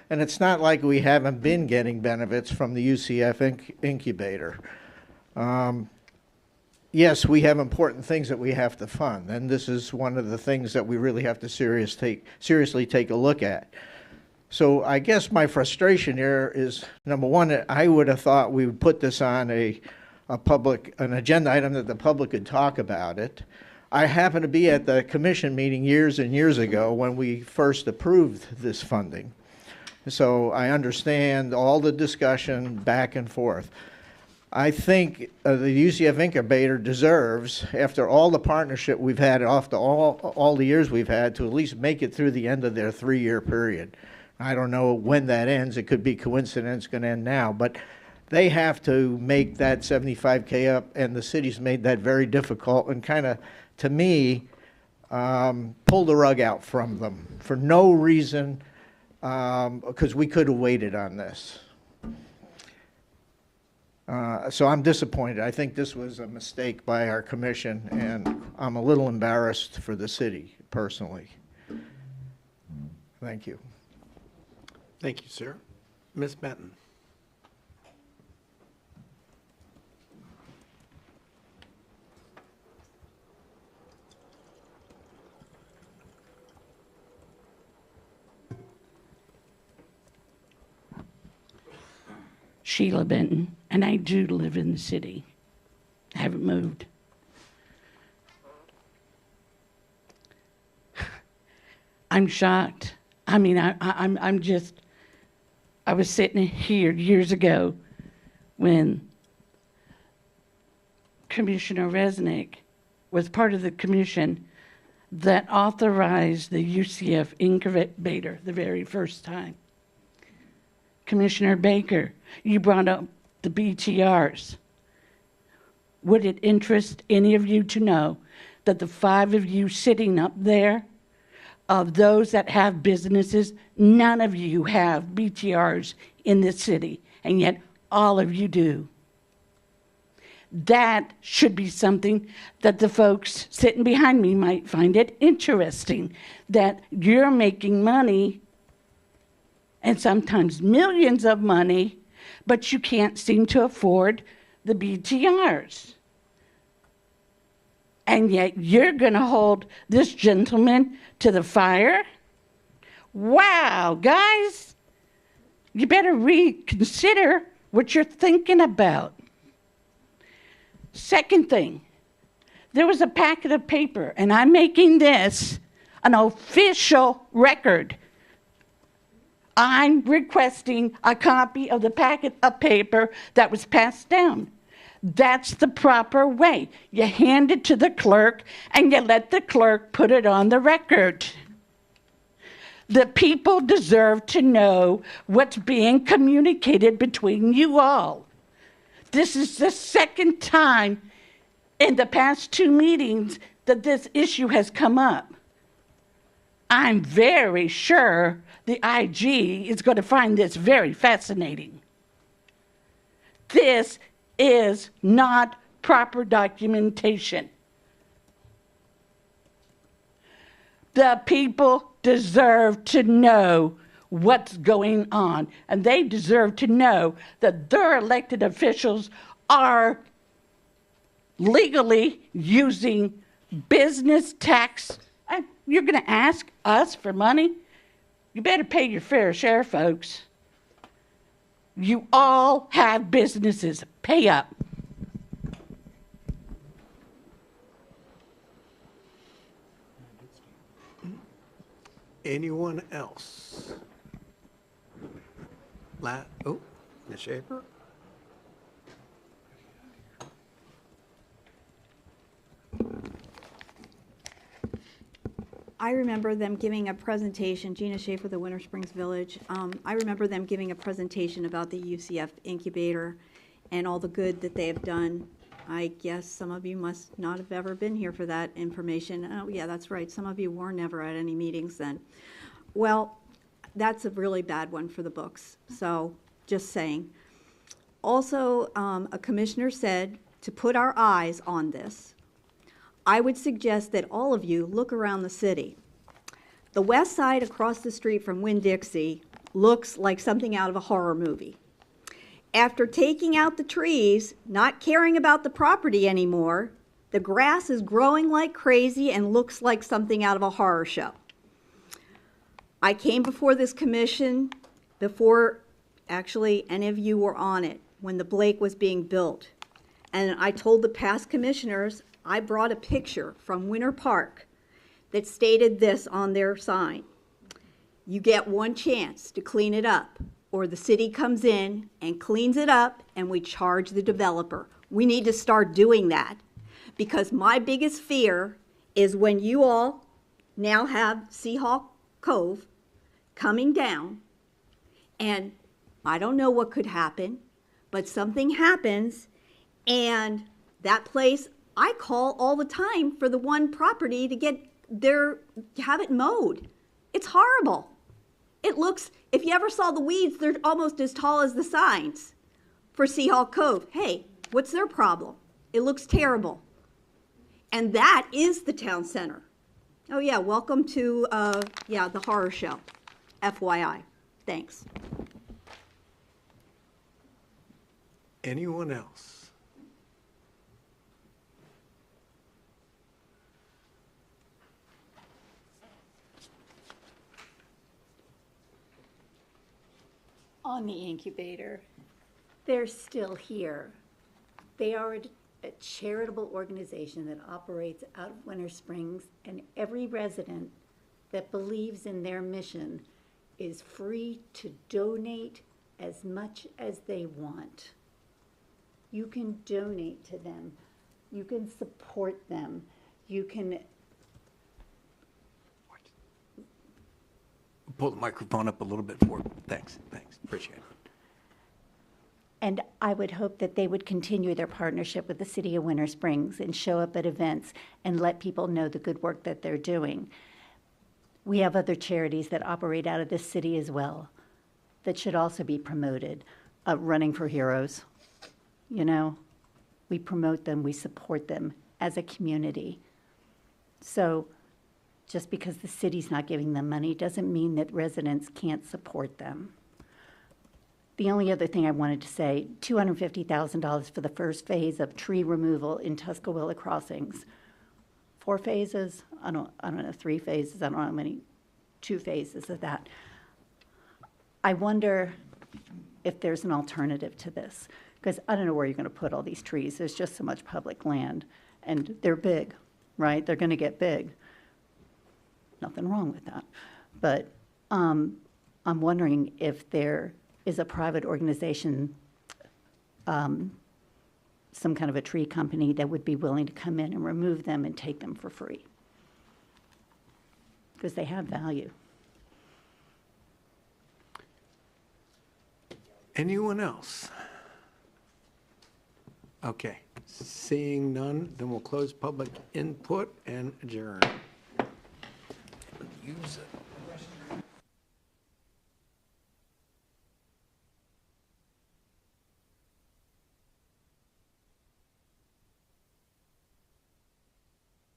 And it's not like we haven't been getting benefits from the UCF incubator. Yes, we have important things that we have to fund, and this is one of the things that we really have to seriously take a look at. So I guess my frustration here is, number one, I would have thought we would put this on an agenda item that the public could talk about it. I happened to be at the commission meeting years and years ago when we first approved this funding. So I understand all the discussion back and forth. I think the UCF incubator deserves, after all the partnership we've had, after all the years we've had, to at least make it through the end of their 3-year period. I don't know when that ends. It could be coincidence, going to end now. But they have to make that $75K up, and the city's made that very difficult and kind of, to me, pull the rug out from them for no reason, because we could have waited on this. So I'm disappointed. I think this was a mistake by our commission, and I'm a little embarrassed for the city, personally. Thank you. Thank you, sir. Ms. Benton. Sheila Benton, and I do live in the city. I haven't moved. I'm shocked. I mean, I'm just, I was sitting here years ago when Commissioner Resnick was part of the commission that authorized the UCF incubator the very first time. Commissioner Baker, you brought up the BTRs. Would it interest any of you to know that the 5 of you sitting up there, of those that have businesses, none of you have BTRs in this city, and yet all of you do. That should be something that the folks sitting behind me might find it interesting, that you're making money, and sometimes millions of money, but you can't seem to afford the BTRs. And yet you're going to hold this gentleman to the fire? Wow, guys, you better reconsider what you're thinking about. Second thing, there was a packet of paper, and I'm making this an official record. I'm requesting a copy of the packet of paper that was passed down. That's the proper way. You hand it to the clerk, and you let the clerk put it on the record. The people deserve to know what's being communicated between you all. This is the second time in the past 2 meetings that this issue has come up. I'm very sure the IG is going to find this very fascinating. This is not proper documentation. The people deserve to know what's going on, and they deserve to know that their elected officials are legally using business tax. And you're going to ask us for money? You better pay your fair share, folks. You all have businesses. Pay up. Anyone else? Ms. Schaefer? I remember them giving a presentation, Gina Schaefer, the Winter Springs Village. I remember them giving a presentation about the UCF incubator and all the good that they have done. I guess some of you must not have ever been here for that information. Oh, yeah, that's right. Some of you were never at any meetings then. Well, that's a really bad one for the books. So just saying. Also, a commissioner said to put our eyes on this. I would suggest that all of you look around the city. The west side across the street from Winn-Dixie looks like something out of a horror movie. After taking out the trees, not caring about the property anymore, the grass is growing like crazy and looks like something out of a horror show. I came before this commission before actually any of you were on it when the Blake was being built. And I told the past commissioners I brought a picture from Winter Park that stated this on their sign. You get one chance to clean it up, or the city comes in and cleans it up and we charge the developer. We need to start doing that, because my biggest fear is when you all now have Seahawk Cove coming down, and I don't know what could happen, but something happens and that place, I call all the time for the one property to have it mowed. It's horrible. It looks, if you ever saw the weeds, they're almost as tall as the signs for Seahawk Cove. Hey, what's their problem? It looks terrible. And that is the town center. Oh yeah, welcome to, the horror show. FYI. Thanks. Anyone else? On the incubator, they're still here. They are a charitable organization that operates out of Winter Springs, and every resident that believes in their mission is free to donate as much as they want. You can donate to them. You can support them. You can Pull the microphone up a little bit for. Thanks, appreciate it. And I would hope that they would continue their partnership with the City of Winter Springs and show up at events and let people know the good work that they're doing. We have other charities that operate out of this city as well that should also be promoted. Running for Heroes, we promote them, we support them as a community. So just because the city's not giving them money doesn't mean that residents can't support them. The only other thing I wanted to say, $250,000 for the first phase of tree removal in Tuscaloosa Crossings. 4 phases. I don't know, 3 phases. I don't know how many, 2 phases of that. I wonder if there's an alternative to this, because I don't know where you're going to put all these trees. There's just so much public land, and they're big, right? They're going to get big. Nothing wrong with that. But I'm wondering if there is a private organization, some kind of a tree company that would be willing to come in and remove them and take them for free, because they have value. Anyone else? Okay, seeing none, then we'll close public input and adjourn. Use it.